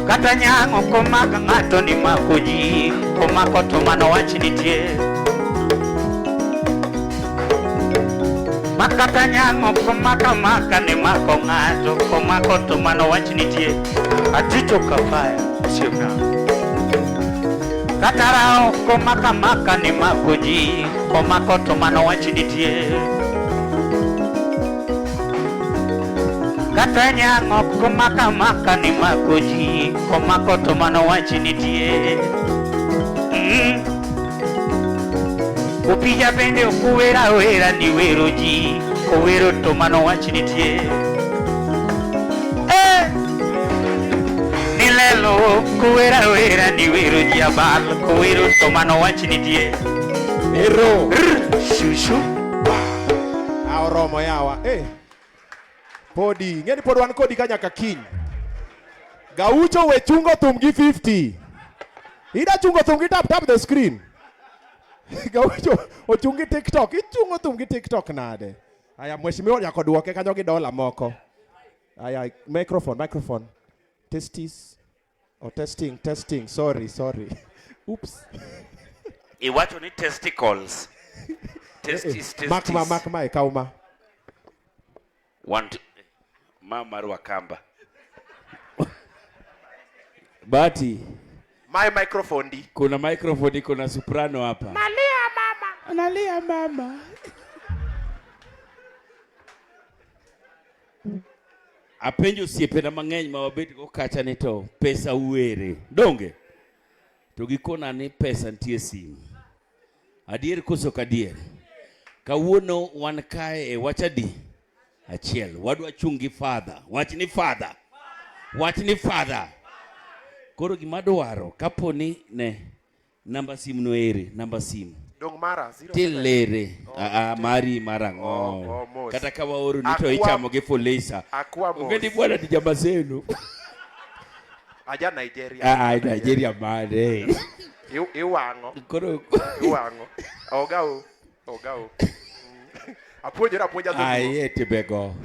Kata nyango komaka ngato ni makuji Komako to mano wachinitie Makata nyango komaka ni mako ngato Komako to mano wachinitie Atito kafaya siuna Katarao komaka ni makuji Komako to mano wachinitie Kata nyango komaka ni makuji Komako to mano wachinitie Upija bende ukuwera ni weroji Kowero to mano wachinitie Nilelo kuwera ni weroji abal Kowero to mano wachinitie Ero. Shushu Aoromo yawa. Podi. Ng'eni pod wan kodi ka nyaka kiny. Gaucho we chungo thum gi 50. Ida chungo thum gi tap the screen. Gaucho ochungi TikTok. Ichungo thum gi TikTok nade. Aya mheshimiwa yako duoke kanyo gi dola moko. Aya microphone. Testis. Testing. Sorry. Oops. Iwacho ni testicles. Testis. Makma kauma. Want mama Wakamba. Bati. My microphone di. Kuna microphone kuna soprano hapa. Nalia mama. apenjo siepena mang'eny ma wabet go kacha ni to pesa uwere donge to gikona ni pesa nitie simu adier koso kadier kawuono wan kae e wachadi achiel wadwa chungi father wach ni father koro gima dwaro kaponi ne namba simu no ere namba simu dong mara tilere mari marango kata kawa oro ni to ichamo gi folesa ngendi bwana ni jama zenu aja Nigeria Nigeria mare iwango koro iwango ogao apuonjora tibego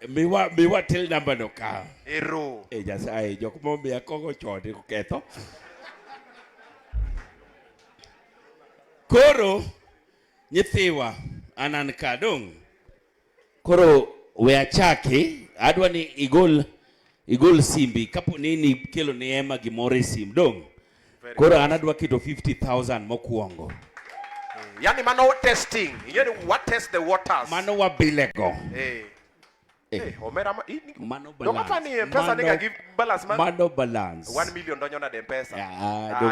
miwa tel number no ka ero Nyasaye jok momiya kongo chode ketho koro nyithiwa anan kadong koro we achaki adwa ni igol simbi kapo ni kelo ni ema gimore sim dong koro anadwa kito 50,000 mokuongo yani mano testing yani what test the waters mano wabilego omera mano balance pesa nigga give balance man mano balance 1 million donyo na pesa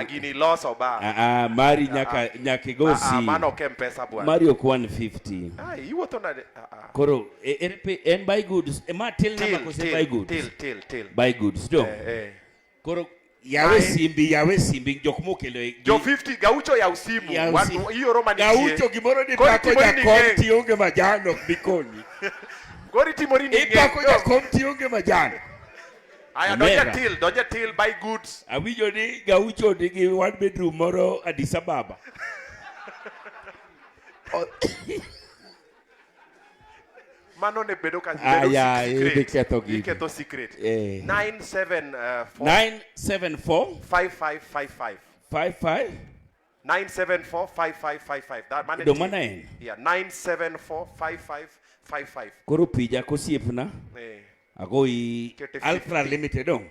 gini loss oba mari nyaka go si mano ke pesa bwana mari ok 150 iwuotho na koro en buy goods ma till na ko se buy goods till buy goods do koro yawe simbi jok mokelo jo 50 gaucho ya usimu hiyo Roma ni gaucho gimoro ni pako ya konti onge majano bikoni Gori timori ni ipako ya konti onge majano aya doja till buy goods awijo ni gaucho ni gi one bedroom moro Addis Ababa mano ne bedo ka keto secret 974 5555 974 that man do mana yeah 974 5555 koro pija kosiepna agoi ultra limited on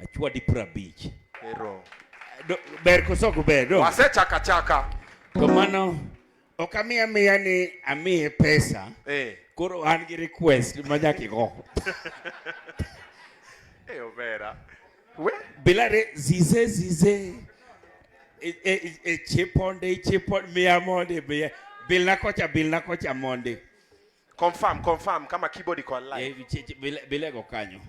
achwa di prabich ero ber kosoko ber do wase chaka to mano okamia mia ni amie pesa koro an gi request manyaki go overa we bilare zize chiponde mia monde bilna kocha monde confirm kama keyboard iko live bilego kanyo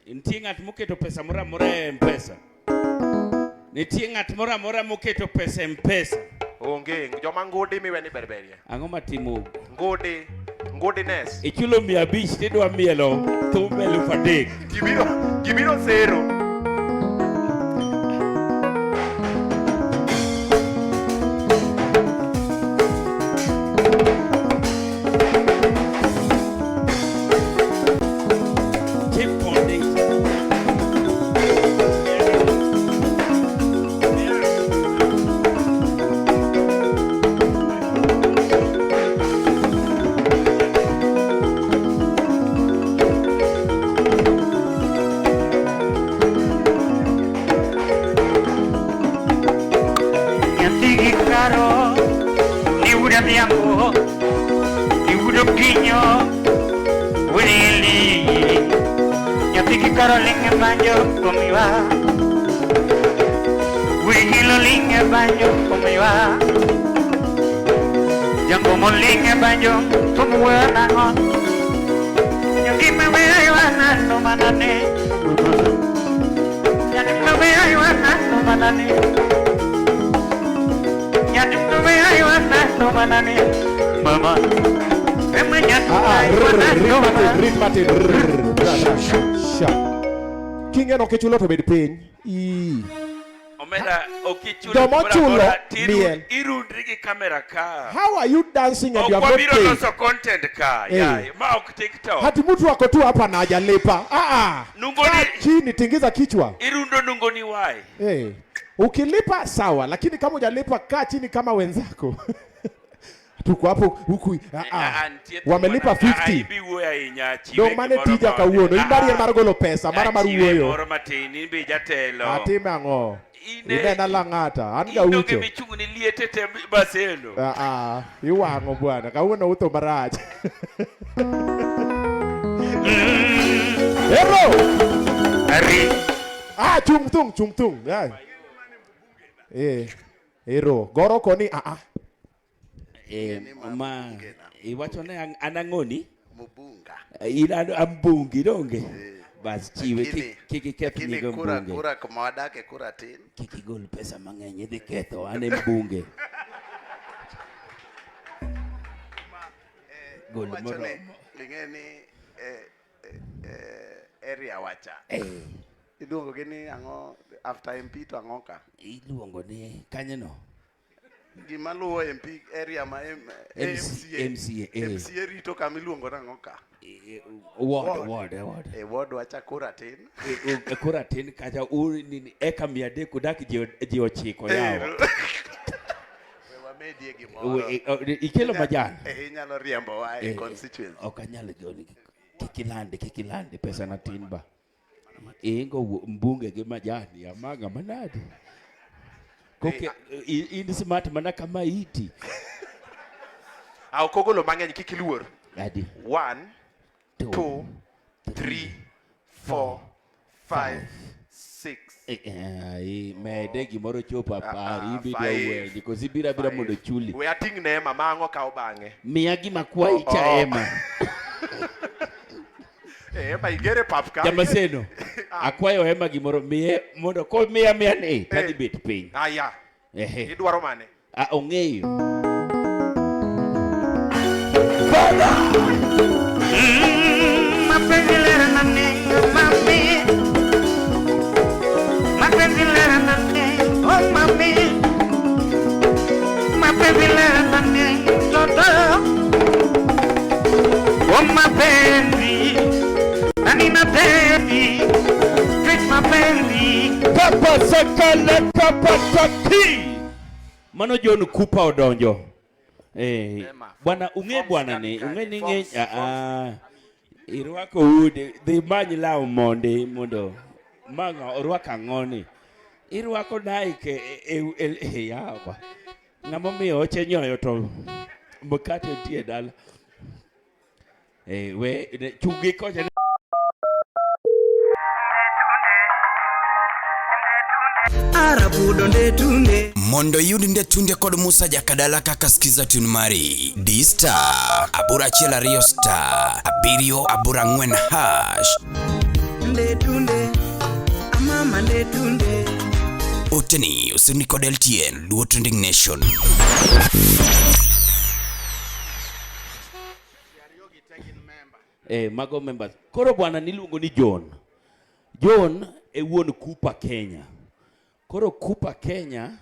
nitie ng'at moketo pesa mora M-Pesa nitie ng'at mora moketo pesa M-Pesa onge joma ngudi miweni berberia ang'o matimo ngudi nes ichulo 500 tidwa mielo thumbe 3,000 gibiro zero Kingeno kichulo to bed piny omera chulo miel irundri gi kamera ka how are you dancing and you have not paid loso content ka ma ok TikTok hati mtu wako tu hapa na hajalipa chini tingiza kichwa irundo nungoni wai ukilipa sawa lakini kama hujalipa kaa chini kama tuko hapo huku wamelipa 50 do mane tija kawuono imari mar golo pesa mara maruoyo moro matini be jatelo atime ang'o inena lang'ata an ga ucho michung ni liete te baseno iwang'o bwana kawuono utho marach Ero. Ari. Chung tung. Ero. Goro koni Ma iwacho ne anang'oni Mubunga. ina ambungi donge bas chiwe kiki kethni go mbunge Kura kumwadake kura tin. kiki gol pesa mang'eny idhi ketho ane mbunge gol moromo Lingeni area wacha. Iluongo gini ang'o after MP to ang'o ka? Iluongo ni kanyono Gima luwo MP area ma MCA rito kama iluongo nang'o ka? Ward wacha kura tin. Kura tin kacha nini eka 300 kudak ji 9 yawo. Wamedie gimoro. Ikelo majan. Inyalo riembo wa e constituency. Ok anyalo goni kikilande pesa na tin ba. Ingo mbunge gi majani amaga manade. Koke in smart mana kama iti. Au kogolo mang'eny kikiluor. Adi. 1 2 3 4 5 6 mede gimoro chopo apari ibidwa weji kosi bira mondo chuli. We ating ne mama ang'o ka obang'e. Miya gima kwai cha ema. Ema igere pap ka. Jamaseno. Akwayo ema gimoro miye mondo ko miya ne tadhi bet piny. Aya. Idwaro mane? Ong'eyo. Mapenzi lera nane, mami. Mapenzi lera nane, oh mami. Mapenzi lera nane, toto. Oh mapenzi, nani mapenzi, Kicc mapenzi. Kapa sekale kapa taki. Mano John Cooper odonjo. Bwana ung'e bwana ni ng'e irwako ude dhi many law monde mondo manga orwaka ng'oni irwako dai ke yawa ng'amo miyo oche nyoyo to mkate tie dala we chugi kocha Arabudo ndetunde mondo yudi ndetunde kod Musa Jakadala kaka skiza tune mari D-Star abura chiel ariyo star abiriyo abura ng'wen hash ndetunde amama ndetunde oteni usini kod LTN Luo Trending Nation. Mago members koro bwana niluongo ni John wuon Cooper Kenya. Koro Cooper Kenya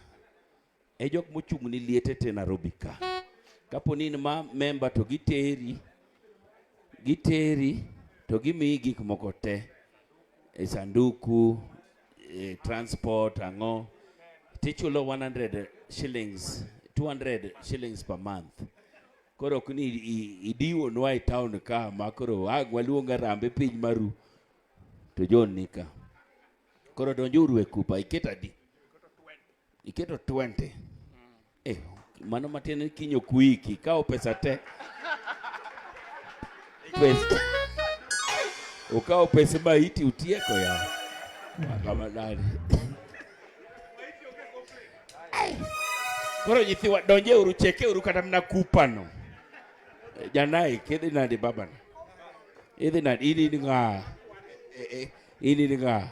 jok mochung' ni liete te Nairobi ka. Kapo ni ma member to giteri to gimiyi gik moko te. Sanduku, transport, ang'o. Tichulo 100 shillings, 200 shillings per month. Koro kuni idiwo nwa i town ka makoro waluonga rambe piny maru. To John nika. Koro donjuru e Cooper iketa di. Iketo 20. Mano matene kinyo kuiki kao pesa te. Pesa. Ukao pesa ma iti utieko ya. Kama dali. Koro nyithiwa donje uru cheke uru kata mna Cooper no. Janai kidhi nadi babana. Idhi nadi ini nga. Ini nga.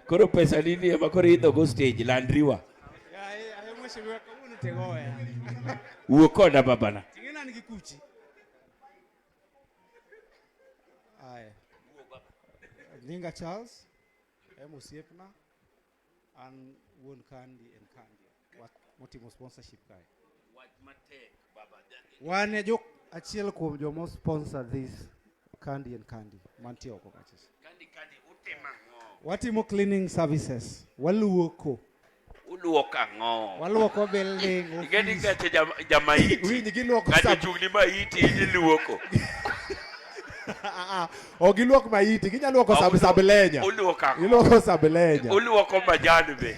Koro pesa nini ema koro idho go stage landriwa. Uokoda babana. Tingena nikikuchi. Aya. Ninga Charles, Musiepna, and Won Candy and Candy. What timo sponsorship kai? What mate baba. One joke achiel kuom jomo sponsor this Candy and Candy. Mantio ko kachis. Candy utema ngo. Watimo cleaning services. Waluoko. Uluoka ngo. Waluoko building. Igeni gache jamaiti. Winyi giluoko gache chugni maiti iluoko. Ogiluoko maiti, kinyaluoko sabilenya. Uluoka. Iluoko sabilenya. Uluoko majani be.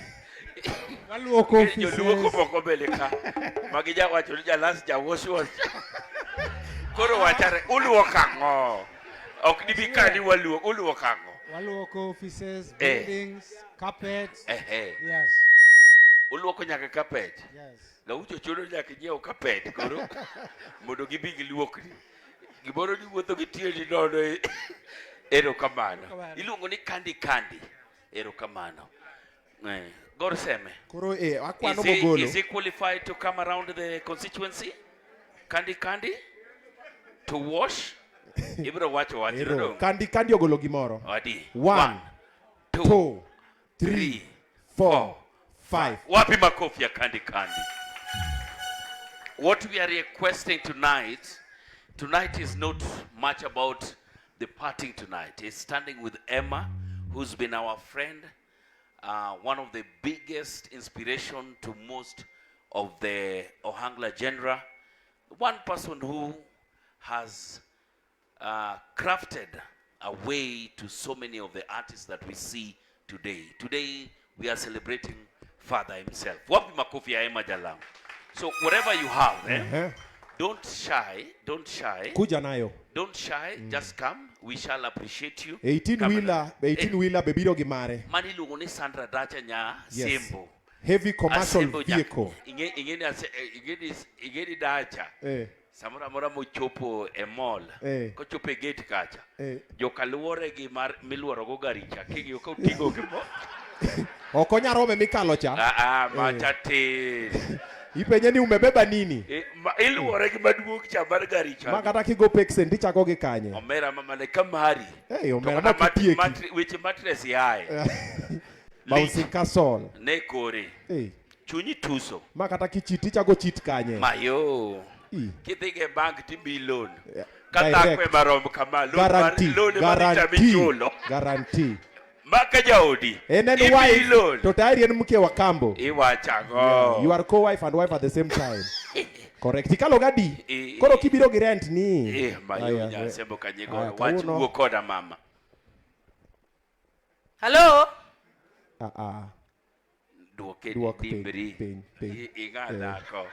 Waluoko offices. Uluoko moko beleka. Magija wacho ja last ja wash. Koro wachare uluoka ngo. Ok ni bikani waluok ango. Waluoko offices, buildings, carpets. Yes. Uluoko nyaka carpet. Yes. La ucho chulo nyaka nyiew carpet koro mondo gibi giluokni. Gimoro ni wuotho gi tieni nono erokamano. Iluongo ni kandi. Erokamano. Gor seme. Koro akwano mogolo. Is he qualified to come around the constituency? Kandi to wash? Ibro wacho wachiro. Kandi ogolo gimoro. Adi. 1 2 3 4 5. Wapi makofi ya kandi. What we are requesting tonight is not much about the parting tonight. It's standing with Emma, who's been our friend, one of the biggest inspiration to most of the Ohangla genre, one person who has crafted a way to so many of the artists that we see today. Today, we are celebrating Father himself. Wapi makofi ya Emma Jalamo. So whatever you have, don't shy. Kuja nayo. Don't shy, just come. We shall appreciate you. 18 wheeler bebiro gi mare. Mani luongo ni Sandra Dacha nya Sembo. Heavy commercial vehicle. Ingeni Dacha. Samora mora mochopo e mall. Kochopo e gate kacha. Jokaluore gi miluoro go gari cha. Kingi ko tigo ke mo. Okonya rome mikalo cha. Machate. Ipenye ni umebeba nini? Iluore gi maduong cha mar gari cha. Makata kigo peksen tichako gi kanye. Omera mama ne kamari. Omera matieki. Which mattress yae. Bouncing castle. Ne kore. Chunyi tuso. Makata kichiti chago chit kanye. Mayo. Kithige bank timbi loan. Kata kwe marom kama guarantee. Maka jaodi. And then wife. To tayari en mke wa kambo. Iwachago. You are co-wife and wife at the same time. Correct. Ikalo gadi. Koro kibiro gi rent ni. Mayo nya sembo kanyego. Wachi uokoda mama. Hello? Duoke dimbri. Igala ko.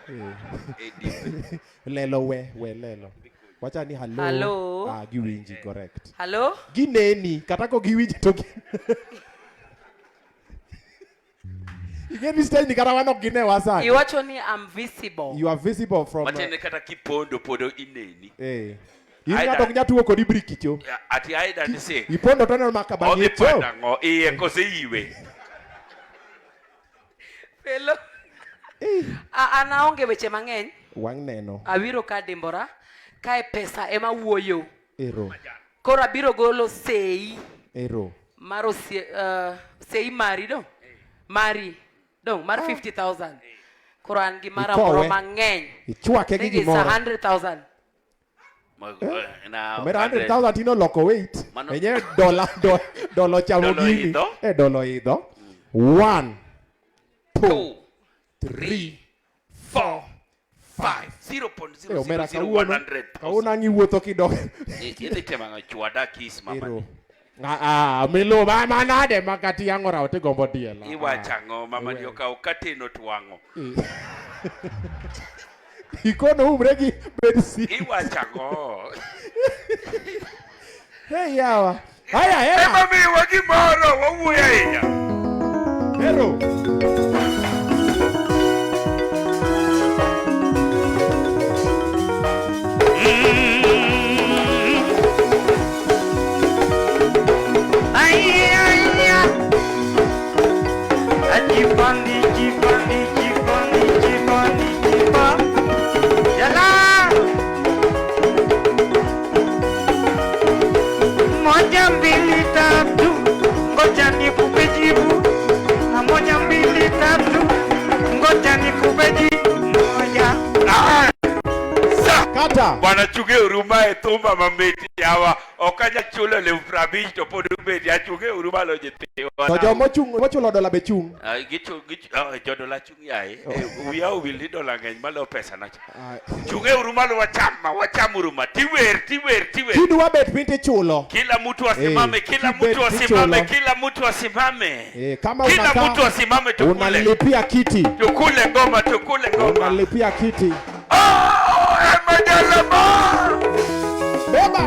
Lelo we lelo. Wacha ni hello. Hello. Giwinji, correct. Hello? Gineni, katako giwinji to Igeni stage ni karawano gine wasa. Iwacho ni I'm visible. You are visible from Matene kata kipondo podo ineni. Ina to kunya tuwo kodi brikicho. Ati aida ni se. Ipondo tono makabanyecho. Opandango kose iwe. Hello. Anaonge weche mang'eny. Wang neno. Awiro ka dimbora. Kae pesa ema wuoyo. Ero. Kora biro golo sei. Ero. Maro sei mari do. Mari. Dong, mar 50,000. Kora an gi mara moro mang'eny. Ichwake gi gimoro. It's 100,000. Mera 100,000 tino loko wait. Enye dola chamo gini. Dolo idho. 1 2 3 4 5 0.00100. Kauna ngi wuotho kidogo. Idhi tema chwada kiss mama. Milo mama nade makati yango raote gombo diela. Iwachango mama ni okaw kateno twango. Ikono umregi bedsi. Iwachango. Hey yawa. Haya. Ema mi wagimoro wawuya enya. Hero. Moja mbili tatu, ngoja nikupe jibu. Moja mbili tatu, ngoja nikupe jibu. Moja. Kata. Bwana chuge uruma e thumba mameti yawa. Okanya chulo le ufrabich to podu bedi ya chuge uruma lo jete. To jomo chulo dola be chung. Jodola chung yae. Uya uwili dola ngeny malo pesa nacha. Chuge uruma lo wacham uruma. Tiwer. Kidu wabet pinte chulo. Kila mtu asimame, kila mtu asimame. Kila mtu asimame tukule. Unalipia kiti. Tukule ngoma. Unalipia kiti. Emma Jalamo! Beba!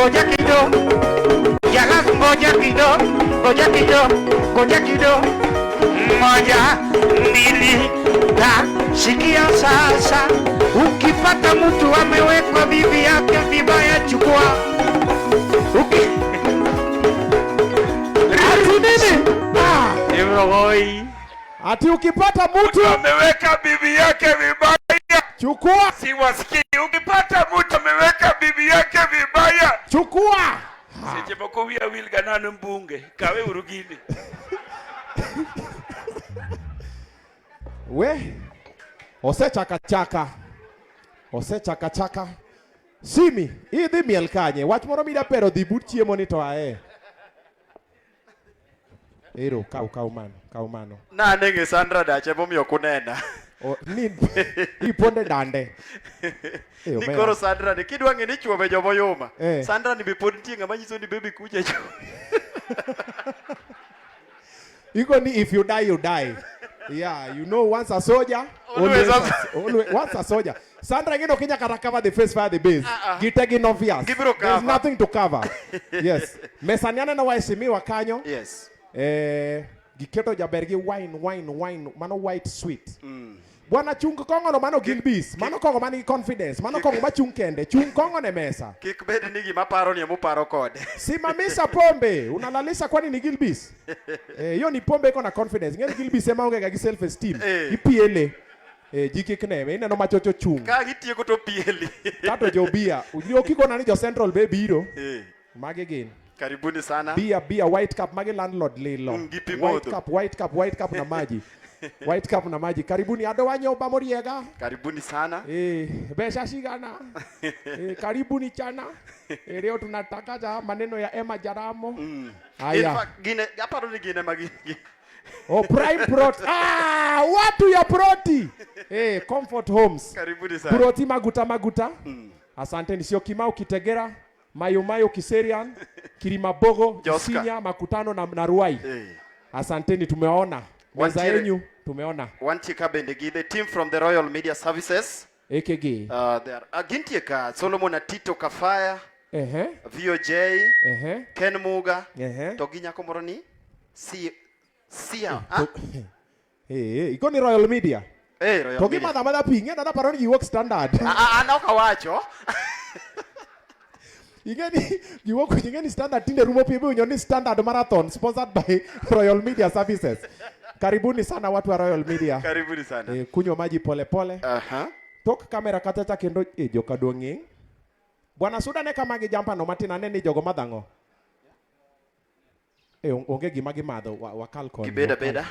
ngoja kidogo. Jala ngoja kidogo, ngoja kidogo, ngoja kidogo. Moja, mbili, sikia sasa. Ukipata mtu amewekwa bibi yake vibaya, chukua. Ati nini? Hoi. Ati ukipata mtu ameweka bibi yake vibaya, chukua. Siwasikii. Ukipata mtu ameweka bibi yake vibaya, chukua. Seche moko wiya wil ganano mbunge, kawe urugini. We, ose chaka chaka. Ose chaka chaka. Simi, idhi miel kanye. Wach moro mida pero dhi but chiemo ni to ae. Ero, kau mano. Na nenge Sandra dache momiyo kunena. Ni iponde dande. Ni koro Sandra ni kidwa ng'e ni chuo jomo yoma. Sandra ni bipod nitie ng'ama nyiso ni baby kuja cho. Iko ni if you die, you die. Yeah, you know once a soldier, always once a soldier. Sandra ngeno Kenya kata cover the face fire the base. Gitegi no obvious. There's nothing to cover. Yes. Mesaniana na waheshimiwa kanyo. Yes. Giketo jabergi wine, mano white sweet. Bwana chung kongo no mano gilbis, mano kongo mani confidence, mano kongo machung kende, chung kongo ne mesa. Kik bed ni gima paro ni muparo kode. Simamisha pombe, unalalisha kwani ni gilbis. Hiyo ni pombe iko na confidence. Ngeni gilbis ema onge ga self esteem. Ipiele. Jiki kneme, ina no machocho chung. Ka gitieko to pieli. Tato jo bia, ujio kiko nani jo central baby hiro. Mage again. Karibuni sana. Bia white cup mage landlord lilo. White cup na maji. White cup na maji. Karibuni ado wanyoba moriega. Karibuni sana. Besha shigana. Karibuni chana. Leo tunataka za maneno ya Emma Jalamo. Haya. Gine aparo ni gine magini. Prime Prot. Watu ya proti. Comfort Homes. Karibuni sana. Proti maguta. Asanteni sio Kimau Kitegera. Mayo Kiserian, Kirimabogo, Sinya, Makutano na Ruai. Asanteni tumeona. Meza yenu tumeona. Wanchika bendegi, the team from the Royal Media Services. AKG. There Agintieka, Solomon Atito Kafaya. VOJ. Ken Muga. Toginya Komoroni. Sia. Iko ni Royal Media. Royal Togi Media. mada pinge na paroni gi work standard. Anauka wacho. Igeni standard tinde rumo pibe unyoni standard marathon sponsored by Royal Media Services. Karibuni sana watu wa Royal Media. Karibuni sana. Kunywa maji pole pole. Tok kamera katata kendo joka duong'ing. Bwana Suda ne kama gi jampa no matina ne ni jogo madhango. Onge gima gimadho wakal kon. Gibeda.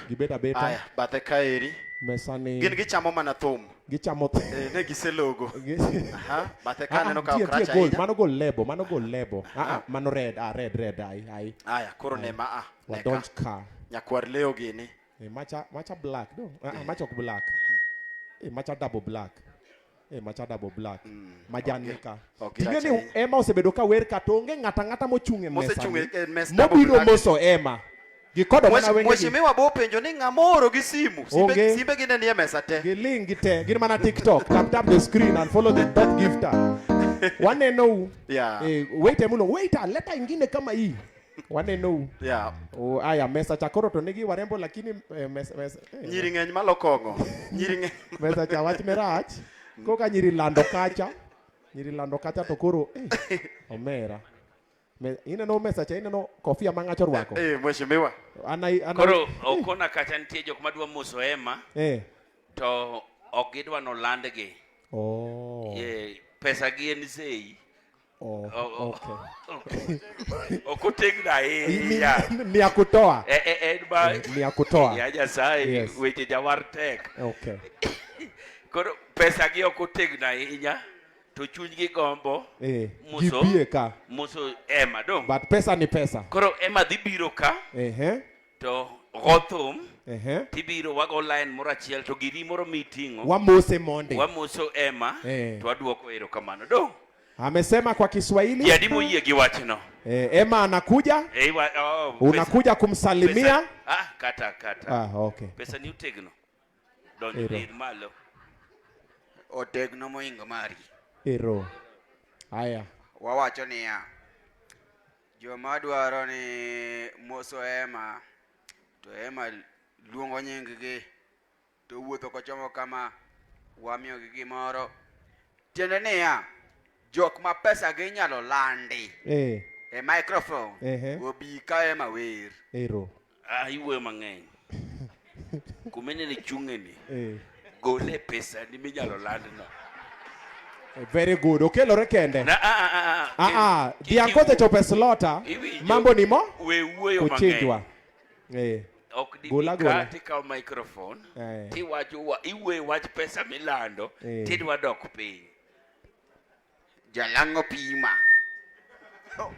Aya, bathe kaeri. Mesani. Gin gichamo mana thum. Gichamo. Ne giselogo. Bathe kane no ka okracha inya. Mano gol lebo. Mano red. Red. Ai. Aya, koro ne ma Wadonch ka. Nyakwar leo gini. Macha black do. Macha ok black. Macha double black. Macha double black. Majanika. Tingeni Emma osebedo ka wer ka tonge ngata mochunge mesa. Mobiro moso Emma. Gikodo mana wenge. Mheshimiwa bo penjo ni ngamoro gi simu. Simbe gine ni mesa te. Giling te. Gin mana TikTok. Tap the screen and follow the dot gifter. One know. Yeah. Wait leta ingine kama hii. One know. Yeah. Aya mesa chakoro to nigi warembo lakini mesa. Nyiri ng'eny malokongo. Nyiri ng'eny. Mesa cha wach merach. Koka nyiri lando kacha to koro omera. Ina no message ina no kofia mangacho rwako. Mheshimiwa. Koro okona kacha nitie jok madwa moso Emma. To ok gidwa no landgi. Pesa gi en sei. Okay. Okotegna ni akutoa. Ni akutoa. Ya jasai weche jawar tek. Okay. Koro pesa gi okotegna inya. To chuny gi gombo muso Emma dong. But pesa ni pesa. Koro Emma dhi biro ka. To gothum. Tibiro wago line moro achiel to giri moro meeting. Wamose monde. Wamoso Emma to waduoko erokamano dong. Amesema kwa Kiswahili. Jadi moyie gi wachno. Emma anakuja. Unakuja kumsalimia. Kata. Okay. Pesa ni utegno. Donjo ir malo. Otegno moingo mari. Ero. Haya. Wawacho niya. Joma dwaro ni moso Ema, to Ema luongo nying-gi, to wuotho kochomo kama, wamiyo gi gimoro. Tiende niya, jok ma pesa gi inyalo landi e microphone obi ka Ema wer. Ero. Iwe mang'eny. Kumene ni chung'eni. Gole pesa ni minyalo landno. Very good. Okelore kende. Dianko chope slota. Mambo ni mo? We wuoyo mang'eny. Ok di tika microphone. Ti wacho iwe wach pesa milando. Tidwa dok piny. Jalang'o pima.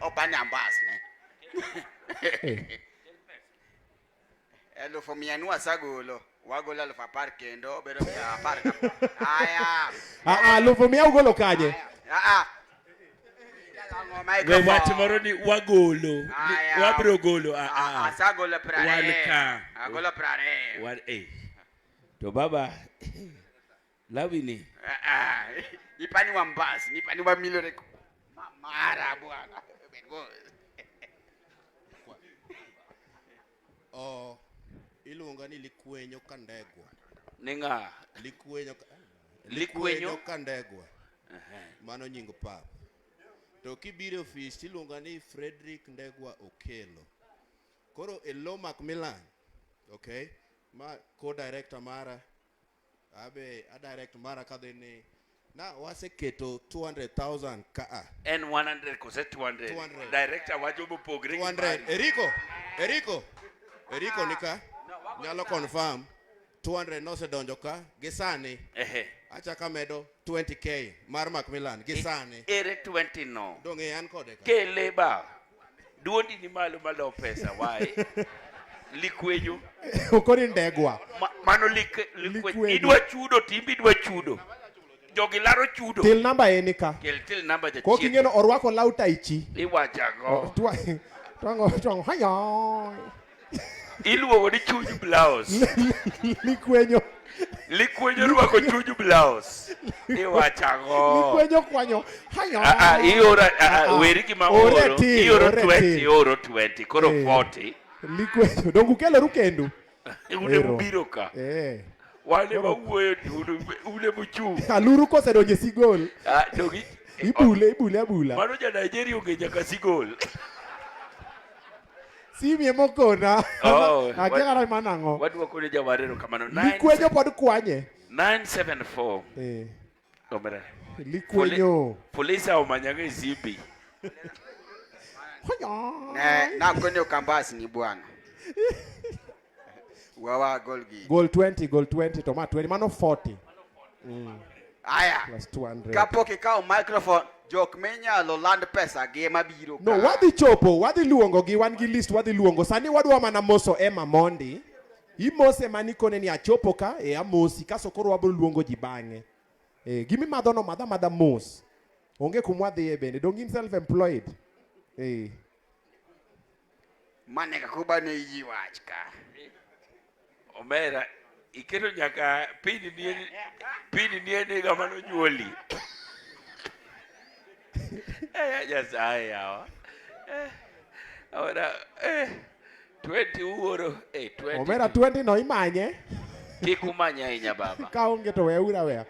Opanya mbas ne. Elufu mia nuasagolo. Wagolo 10,000 kendo. Bedo 10,000. Aya. Elufu mia ugolo kanye? We wach moro ni wagolo. Wabro golo. Asagolo 30. Walka. Agolo 30. To baba. Lawini. Ipani wa mbasi. Nipani wa milioni. Mara bwana. Iluonga ni Likwenyo Kandegwa. Ninga. Likwenyo Kandegwa. Mano nying pap. To kibiro office tiluonga ni Frederick Ndegwa Okelo. Koro elo Macmillan. Okay? Ma co-director mara. Abe a director mara kadhini. Na waseketo 200,000 ka. And 100 kose 200. Director wacho mopogre. 200. Eriko nika. Nyalo confirm 200 nose donjo ka gisani. Achaka medo 20k mar Macmillan gisani. Ere 20 no. Donge an kode ka. Kele ba. Duondi ni malo malo pesa why? Likwenyo. Okori Ndegwa. Mano likwenyo. Idwa chudo timbi idwa chudo. Jogi laro chudo. Till number enika. Till number ja. Ko kingeno orwako lauta ichi. Iwachago. Twango hayo. Iluwo ni chuju blouse. Likwenyo rwako chuju blouse. Iwachago. Likwenyo kwanyo. Hayo. Iora weri ki ma oro. Ioro 20 koro 40. Likwenyo dongu kelo rukendu. Une mubiro ka. Wale wawuoyo une muchu. Aluru kose donje sigol. Dogi. Ibule abula. Mano ja Nigeria onge nyaka sigol. Simi mokona. Akera manango. Wadwa kone jawarero kamano. Likwenyo pod kwanye. 974. Omera. Likwenyo. Polisi omanyanga izibi. Na kwenye kambasi ni bwana. Wawa golgi. Goal 20 toma 20 mano 40. Aya. Plus 200. Kapo kikao microphone jok menya lo land pesa ge mabiro. No, wadhi chopo, wadhi luongo gi wan gi list wadhi luongo. Sani wadwa mana moso Ema Mondi. Imose mani kone ni achopo ka amosi kaso koro wabro luongo ji bang'e. Gimi madho no madha mos. Onge kumwadhi e bende. Dong in self employed. Mane kakuba ne yiwach ka. Omera ikero nyaka pini niene kama no nyuoli. Just yawa. Ahora 20 uoro 20. Omera 20 no imanye. Tikumanya inya baba. Ka onge to weura.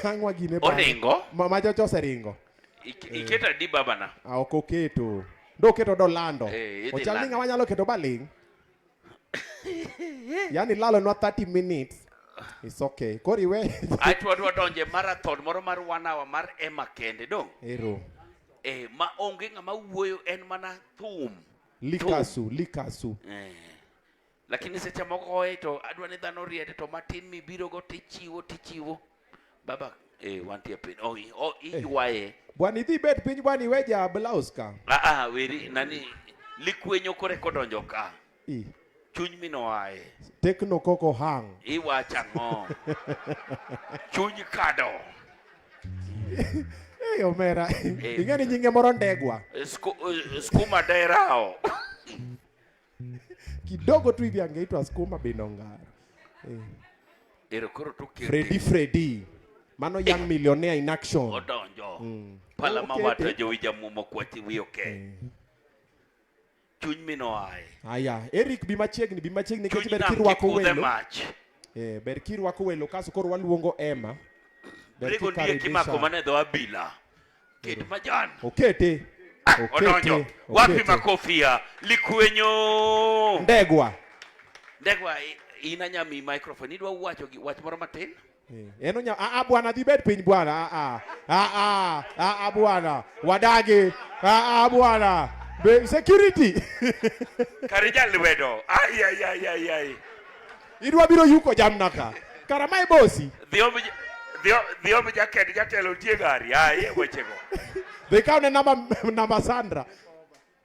Angwa gine ba. Oringo? Mama jocho seringo. Iketa di baba na. Ok keto. Do keto Dolando. Ochal ni ng'ama nyalo keto baling. Yani lalo no 30 minutes. It's okay. Kori we. Atwa donje marathon moro mar 1 hour mar Ema kende dong. Ero. Ma onge ng'ama wuoyo en mana thum. Likasu. Lakini seche moko to adwa ni dhano riede to matin mibiro go tichiwo. Baba wantie pin. Iwaye. Bwani dhi bet piny bwani weja blouse ka. Weri nani Likwenyo kore kodonjo ka. Chuny mino aye. Tekno koko hang. Iwacha ngo. Chuny kado. Omera. Ingeni nyinge moro Ndegwa. Skuma derao. Kidogo tu hivi angeitwa Skuma Binongara. Koro tu Freddy. Mano young millionaire in action. Odonjo. Pala mawata jo ija mumo kwa tiwi okay. chuny mino ai. Aya, Eric bi machiegni nikech ber kirwako welo. Ber kirwako welo kaso koro waluongo Emma. Brego ndiye kimako mane dho abila. Ket majan. Okete. Odonjo. Wapi makofia? Likwenyo. Ndegwa ina nyami microphone. Idwa wacho wach moro matin? Eno nya bwana dhi bet piny bwana. Bwana. Wadagi. Bwana. Security. Karija lwedo. Ai. Idwa biro yuko jamna ka. Kara mai bosi. Dhiomi jaket jatelo tie gari. Ai wechego. They count the number Sandra.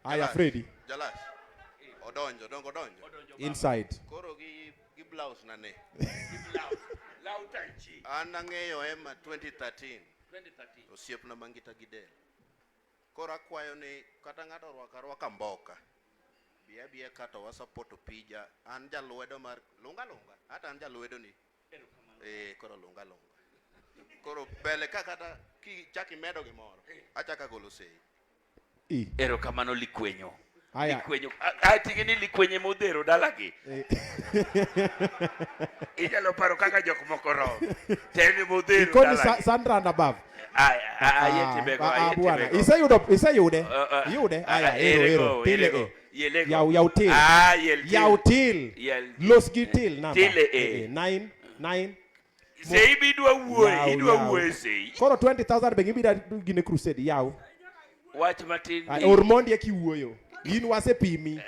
Aya Freddy. Jalash. Odonjo. Inside. Koro gi blouse na ne. Lautanchi. An ang'eyo Emma 2013. Osiepna mangita gidel. Koro akwayo ni kata ng'ato rwaka mboka. Biya kata wasapoto pija. An jalwedo mar lunga. Hata an jalwedo ni. Koro lunga. Koro bele kata ki chaki medo gimoro. Achaka golo sei. Erokamano Likwenyo. Aya. Likwenyo. Tingi ni Likwenye modhero dalagi. Inyalo paro kaka jok moko ro. Teni modhero dalagi. Ikoni Sandra and above. Ayetibego. Isayude. Yude. Aya, ero. Tile. Yautil. Yautil. Los gitil number. Tile. 9. Sei bidwa wuoye sei. Koro 20,000 be gibida gine crusade yaw. Wach matin. Ormondi eki wuoyo. In wase pimi.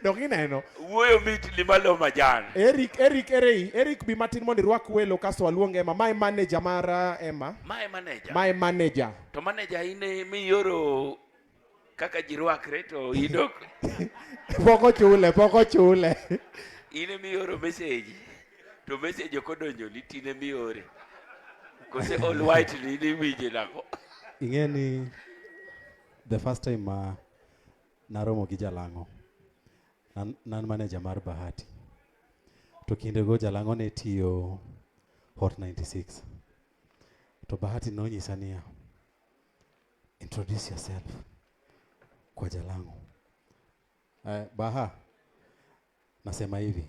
Dok ineno. Wuoyo mit limalo majan. Eric bi matin mondi rwak welo kaso waluong Emma. My manager mara Emma. My manager. To manager ine miyoro kaka jirwakre to idok. Poko chule. Ine miyoro message. To message kodonjo litine miore. Kose all white ni wije nako. Ingeni the first time naromo gi Jalamo. Nan manager mar Bahati. To kinde go Jalamo ne tiyo Hot 96. To Bahati nonyisa niya, introduce yourself kwa Jalamo. Baha, nasema hivi.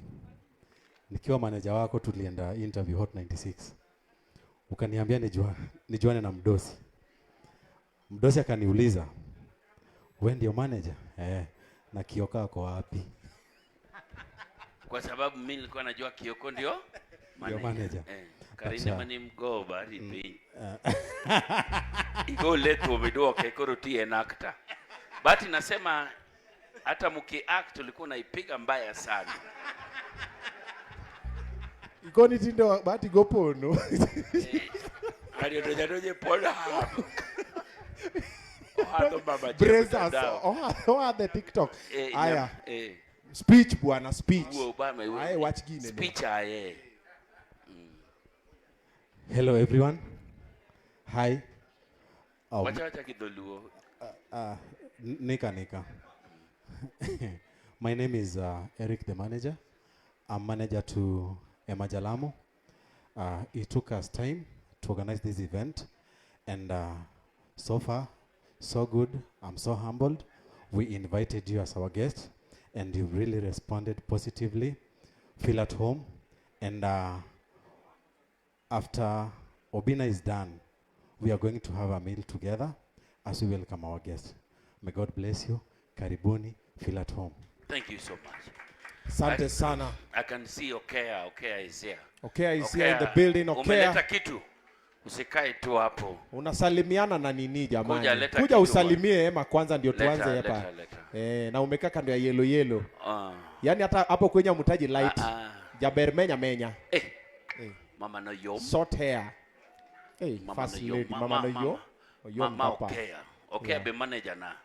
Nikiwa manager wako tulienda interview Hot 96. Ukaniambia nijuane na Mdosi. Mdosi akaniuliza, wewe ndio manager? Na Kioka ako wapi? Kwa sababu mimi nilikuwa najua Kioko ndio manager. Karine mani mgoba ripi. Igo letu omedoka ikoro tie nakta. But nasema hata mki act ulikuwa unaipiga mbaya sana. Ikoni tindo Bahati gopono. Mario doje pola. Brezas. Oh, the TikTok. Aya. Speech bwana, speech. Aye, watch gine. Speech aye. Hello everyone. Hi. Wacha kidoluo. Nika. My name is Eric the manager. I'm manager to Emma Jalamo. It took us time to organize this event, and so far, so good. I'm so humbled. We invited you as our guest, and you really responded positively. Feel at home, and after Obina is done, we are going to have a meal together as we welcome our guest. May God bless you. Karibuni. Feel at home. Thank you so much. Sante sana. I can see Okea is here. Okea is here in the building. Umeleta kitu. Usikae tu hapo. Unasalimiana na nini jamani? Kuja usalimie Emma kwanza ndio tuanze hapa. Na umekaa kando ya yellow. Yaani hata hapo kwenye mtaji light. Jaber menya. Mama no yom. Short hair. First lady. Mama no yo. Yom papa. Okea be manager na.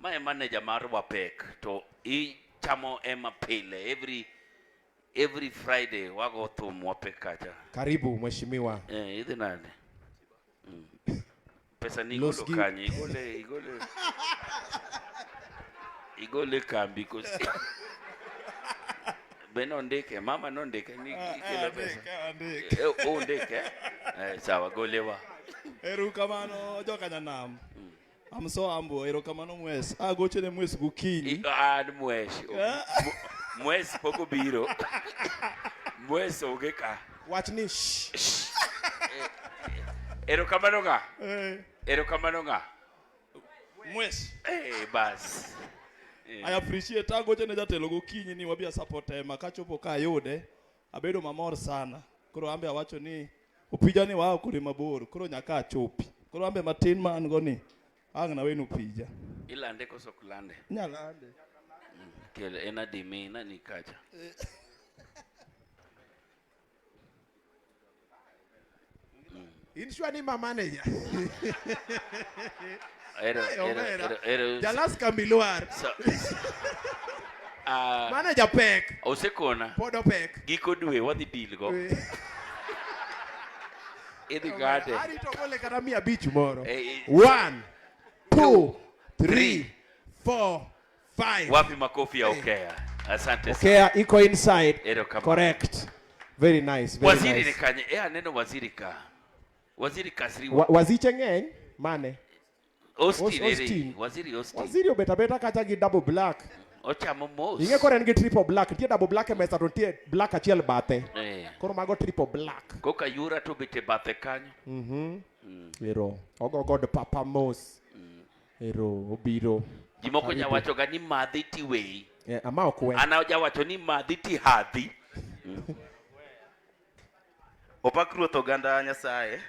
My manager marwa pek to chamo Emma pile every Friday wago thum wapekacha. Karibu mheshimiwa. Hizi nani? Pesa ni golo kanyi igole kambi kosi. Beno ndeke mama no ndeke ni kila pesa. Ndeke. Sawa golewa. Erukamano joka nyanam. I'm so humble. Erokamano mwes. Goche ne mwes gukinyi. Mwes. Mwes poko biro. Mwes ogeka. Watch ni. Erokamano nga. Erokamano nga. Mwes. Bas. I appreciate goche ne jatelo gokinyi ni wabia support Ema kachopo ka yude. Abedo mamor sana. Koro ambe awacho ni opija ni wao kule mabor. Koro nyaka achopi. Koro ambe matin man goni. Ang na wenu pija. Ilande koso kulande. Nyalande. Kele ena dimi na nikaja. Inshwa ni manager. Jalas Kamilwar. Manager Peck. Osekona. Podo Peck. Giko dwe wadhi deal go. Idhi gade. Ari to kole karamia beach moro. 1 2 3 4 5. Wapi makofi ya Okea? Asante sana. Okea iko inside. Correct. Very nice. Very waziri nice. Ni kanye. Neno waziri ka. Waziri kasri. Waziri ng'eny mane? Austin. Waziri Austin. Waziri obeta kata gi double black. Ochamo mos. Inge kore en gi triple black. Tie double black e mesa to tie black achiel bathe. Koro mago triple black. Koka yura to bete bathe kanyo. Ero. Ogo god papa mos. Ero obiro. Jimoko nya wacho ga ni madhi ti wei. Ama okwe. Ana ja wacho ni madhi ti hadhi. Opak ruoth oganda Nyasaye.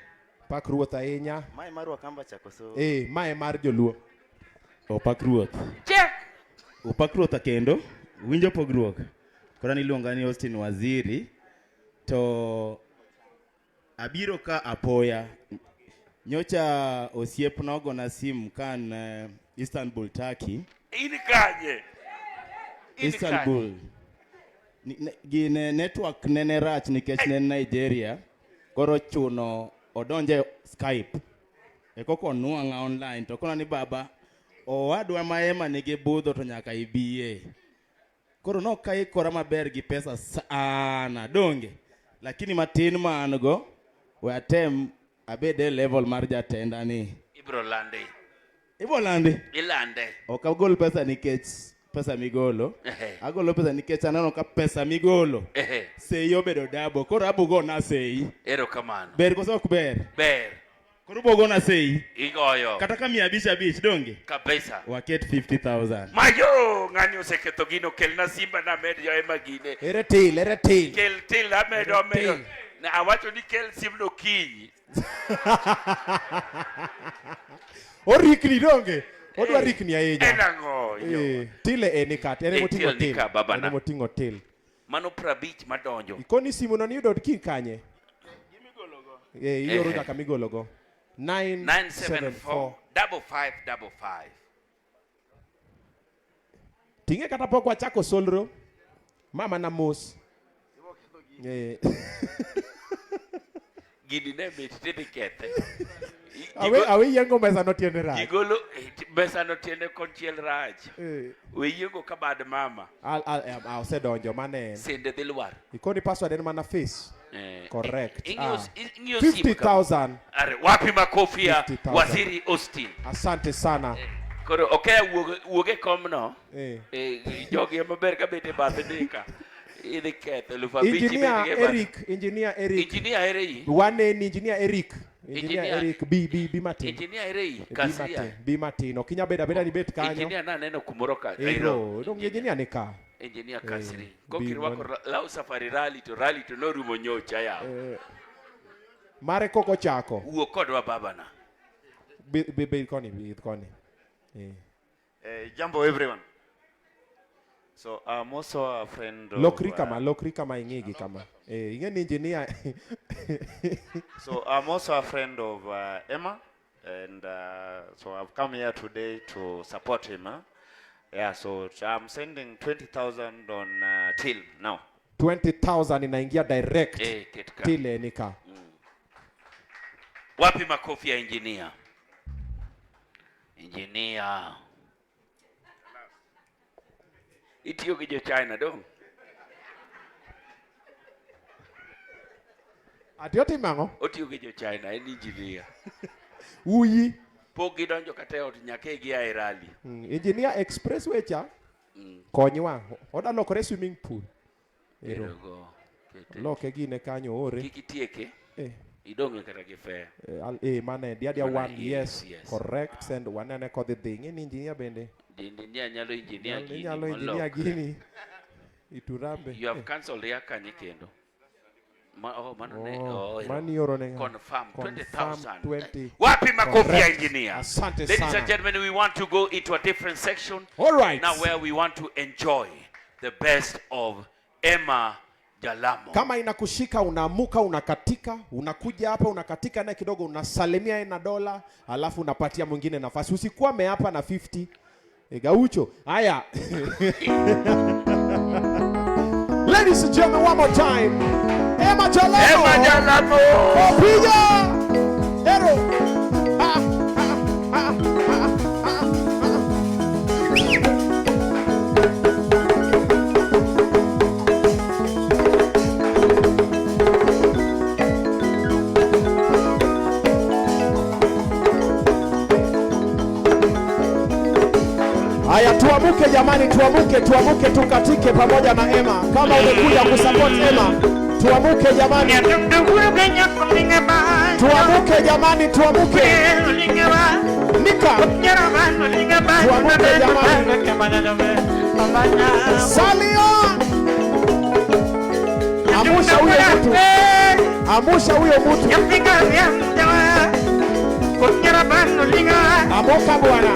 Pak ruoth ahinya. Mae mar Wakamba Chakoso. Mae mar Joluo. Opak ruoth. Check. Opak ruoth kendo. Winjo pogruok. Kora niluonga ni Austin Waziri. To abiro ka apoya. Nyocha osiep nogo na simu kan Istanbul, Turkey. Ini kanye. Istanbul. Gine network nene rach nikech ne Nigeria. Koro chuno odonje Skype. Koko nuanga online. To kona ni baba. Owadwa ma Ema nigi budho to nyaka ibiye. Koro no kai kora maber gi pesa sana. Donge. Lakini matin man go. We atem abede level mar jatenda ni. Ibro lande. Ilande. Okagol pesa nikech pesa migolo. Agolo pesa nikech anano ka pesa migolo. Sei obedo dabo. Koro abugo na sei. Erokamano. Ber koso ok ber? Ber. Koro bogo na sei. Igoyo. Kata ka 500 donge. Kabisa. Waket 50,000. Mayo ngani oseketo gino kelna simba na med yo Ema gine. Ere til. Kel til amedo. Na awacho ni kel simno kinyi. Orikni donge. Odwa rikni ahinya. Enango. Tile enikat. Ene motingo til. Ene motingo til. Mano 50 madonjo. Ikoni simu no niyudo ki kanye? Iyoro nyaka migologo. 974 5555. Tinge kata pok wachako solro. Mama na mos. Gini ne bet tede kete. Awe yengo mesa no tiende raj. Gigolo mesa no tiende konchiel raj. We yengo ka bad mama. I'll say donjo mane. Sende dilwar. Ikoni password en mana face. Correct. 50,000. Are wapi makofi ya Waziri Austin. Asante sana. Koro wuoge komno. Jogi maber ka bete bathe dika. Engineer Eric. One Engineer Eric. B Martin. Engineer Eric. Kasia. B Martin. Okinya beda ni bet kanyo. Engineer na neno kumoroka. Dong engineer nika. Engineer Kasri. Kokiri wako lau safari rally to no rumo nyocha ya. Mare koko chako. Uokodwa babana. Be koni. Jambo everyone. So I'm also a friend of... Lokri kama ingegi kama. Ingen engineer. So I'm also a friend of Emma. And so I've come here today to support him. Yeah, so I'm sending 20,000 on till now. 20,000 inaingia direct. Till nika. Wapi makofi ya engineer? Engineer. Itiyo kijo China dong. Atiyo timango? Otiyo kijo China, en engineer. Uyi. Pogi donjo kate od nyake gi ai rally. Engineer expressway cha. Konywa. Oda lokore swimming pool. Ero. Loke gine kanyo ore. Kikitieke. Idonge kata gi fair. Mane dia one yes. Correct send one ane kodhi thing. In engineer bende. Engineer nyalo engineer gini. Nyalo engineer gini. Iturambe. You have cancelled ya kanye kendo. Confirm 20,000. Wapi makofi ya engineer. Asante Ladies sana. and gentlemen, we want to go into a different section. All right. Now where we want to enjoy the best of Emma Jalamo. Kama inakushika unaamuka unakatika, unakuja hapa unakatika na kidogo unasalimia na dola, alafu unapatia mwingine nafasi. Usikwame hapa na 50. Gaucho. Haya. Ladies and gentlemen, one more time. Emma Jalamo. Emma Jalamo. Opija. Ero. Haya, tuamuke jamani, tuamuke tukatike pamoja na Emma. Kama umekuja kusupport Emma, tuamuke jamani. Tuamuke jamani, tuamuke. Nika. Tuamuke jamani. Salia. Amusha huyo mtu. Amusha huyo mtu. Amoka bwana.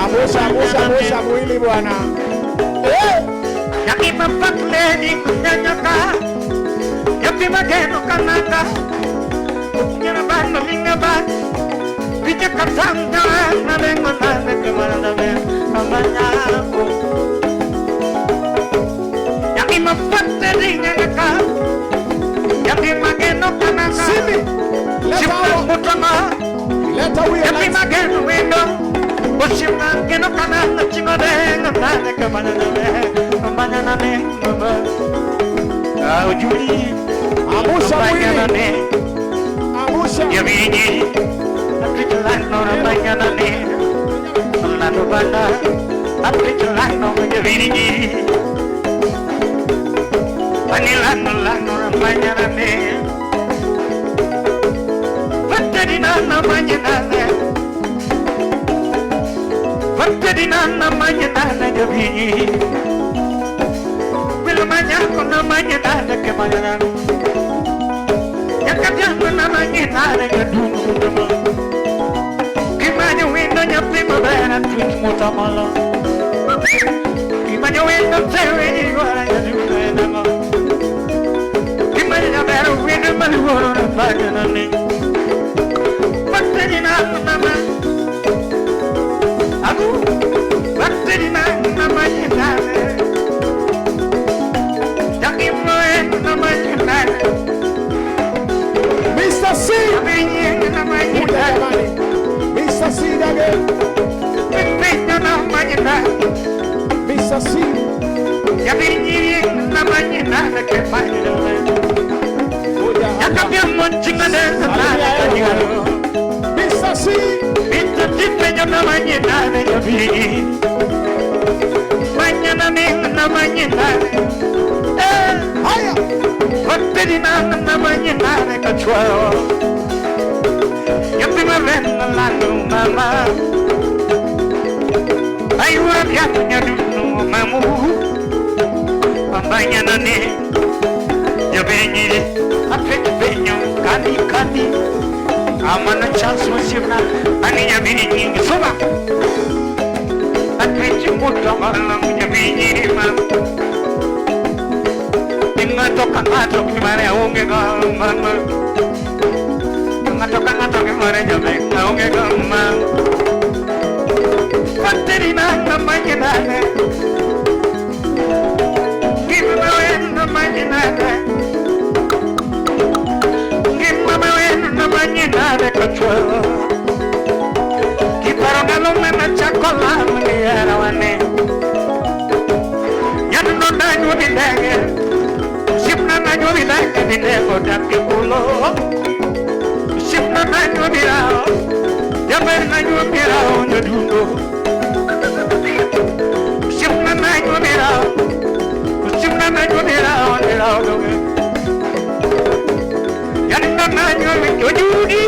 Amusha mwili bwana. Yakima pakleni kunyanyaka. Yakima geno kanaka. Kunyana bano linga ban. Vija katanga na lengo nane kemana name. Amanya ko. Yakima pakleni kunyanyaka. Yakima geno kanaka. Simi. Leta huyo. Yakima geno window. Oshima geno kanaka chingodenga nane kemana name. Amanya name mama. Ujuli. Amusha mwili. Amusha. Yabini. Apichulano ramanya nane. Lano bana. Apichulano yabini. Panilano ramanya nane. Vatadina namanya nane. Vatadina namanya nane yabini. Wilmanya namanya nane kemanya nane. Yakajana namanya nane yadungu. Kimanya window nya primavera twitch mutamala. Kimanya window tewe yigwara yadungu namo. Kimanya bera window malworo na bagana ni. Vatadina namanya. Agu. Vatadina namanya nane. Mr. C. Mr. C again. Mr. C. Mr. C. Haya. Vatadina namanya nane kachwao. Yapima vena lano mama. Ayura vyatunya dunu mamu. Pambanya nane. Yabenyi. Apet benyo kani. Amana chance musibna. Ani yabini nyingi soba. Atwechi muta malam yabini mam. Ngato kimare aunge mama. Ngato kimare jame aunge mama. Vatadina namanya nane. Giveaway namanya nane. Giveaway namanya nane kachwa. Kiparangalo mena chakola mniera wane. Yadu no danyo bidenge. Sipna na nyori dake dine kodak ke pulo. Shipna nanyo mirao, yaber nanyo mirao nyadundo. Shipna nanyo mirao, shipna nanyo mirao mirao doge. Yanna nanyo mirojudi.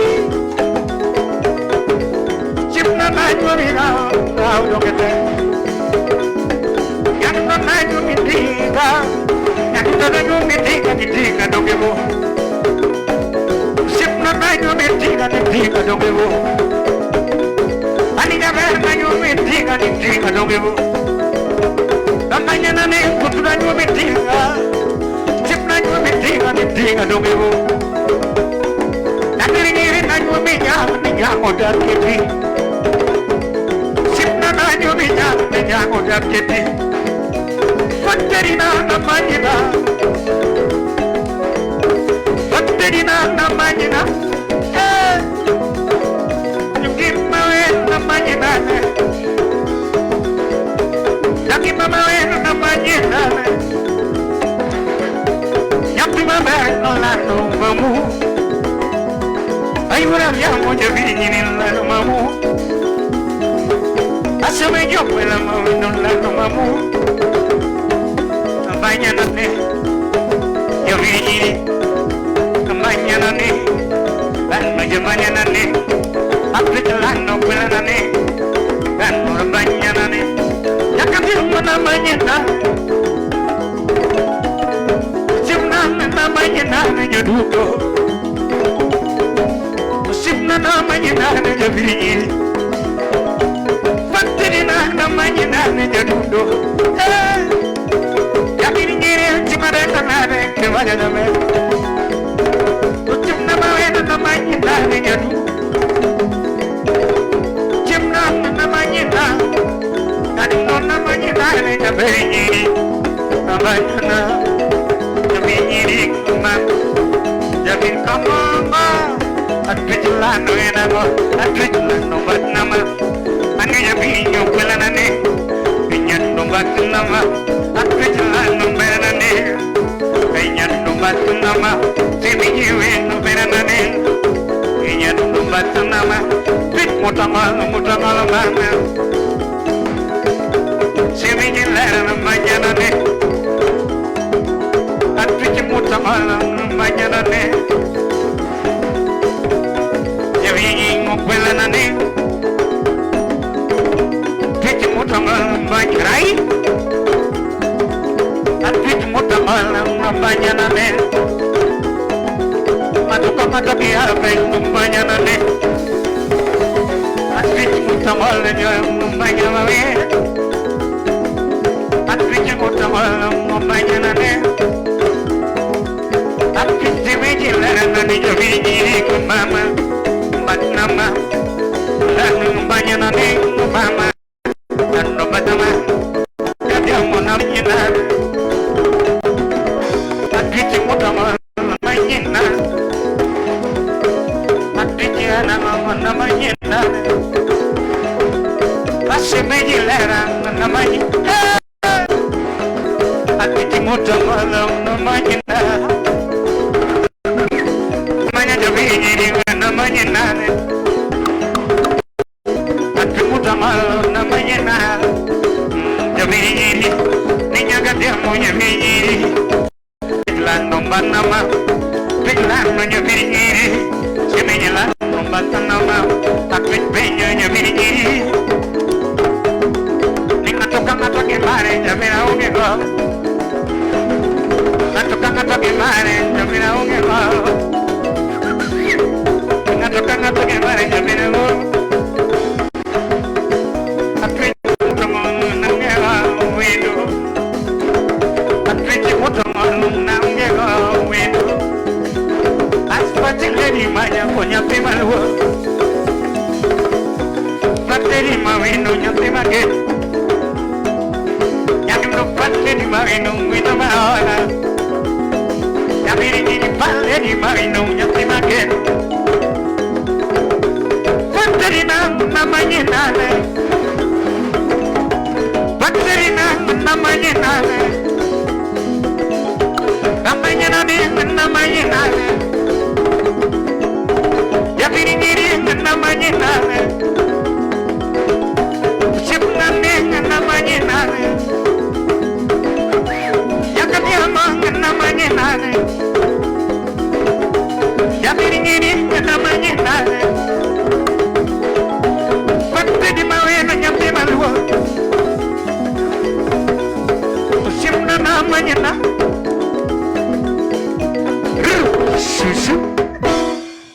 Shipna nanyo mirao mirao doge te. Yanna nanyo mitiga, yanna nanyo mitiga doge mo. Shipna nanyo mitiga doge mo. Ani yaber nanyo mitiga doge mo. Namanya nane kutura nanyo mitiga. Shipna nanyo mitiga doge mo. Nakiri nanyo minya odar kiti. Shipna nanyo minya odar kiti. Fakterina namanya. Fakterina namanya. You give my way namanya. You give my way namanya. Yapi mama no mamu. Ayura yamo javini la mamu. Asame yo pela mamu no la mamu. Mañana ne, yo vi, mañana ne, mañana ne, apretando mañana ne, mañana ne, ya cambió una mañana, si una mañana yo dudo, si una mañana yo vi, facturina mañana yo dudo. Que vaya a ver. Chimna mawena na manyina nyadu. Chimna na manyina. Nadi no na manyina na beyi. Na manyina. Jamini kuma. Jamin kamama. Atrijulano enamo. Atrijulano batnama. Anu jamin yo pelanane. Pinyan no batnama. Atrijulano pelanane. Nama, Timmy, no Veranane, Ian Batanama, Bit Mutamal, Mutamal, Timmy, Lara, Mayanane, and Pitch Mutamal, Mayanane, Yavi Mopelanane, Pitch Mutamal, Mayanai, and Pitch Mutamal, Mayanane. Matuka matakia mañana ne. Atwich mutamal mañana ne. Atwich mutamal mañana ne. Atwich meji lara ni javi kumama. Matnama. Lanu mañana ne mama. Lanu batama. Kadiamu namina. Atwich mutamal mañana. Namanya, masih menjelara namanya. Aku timur malam namanya. Namanya jadi ini namanya. Aku timur malam namanya. Jadi ini, ni jaga dia punya ini. Iklan nombor nama, iklan menjadi ini. Semenjak Batanama, aku penyonya bini. Ninga tukang atau kemana, jamina unge go. Tukang atau kemana, jamina unge go. Ninga tukang atau kemana, jamina go. Aku utama nange go windu. Aku utama nange go windu. Aspating lady maya punya pimalu. Bateri mawino nyati maget. Yang bateri mawino wina mahala. Yang ini bateri mawino nyati maget. Bateri namanya nane. Bateri namanya nane. Namanya nane. Yabiringiri na manyinane. Chipnane na manyinane. Yakadiama na manyinane. Yabiringiri na manyinane. Pati mawe na nyambe malwa. Chipna na manyinane.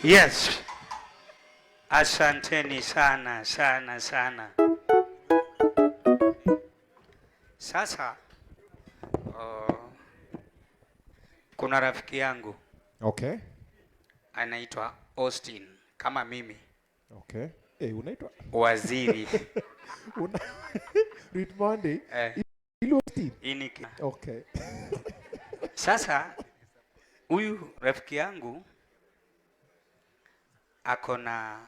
Yes. Asanteni sana sana sana. Sasa kuna rafiki yangu. Okay. Anaitwa Austin kama mimi. Okay. Unaitwa? Waziri. Read Monday. Austin. Iniki. Okay. Sasa huyu rafiki yangu akona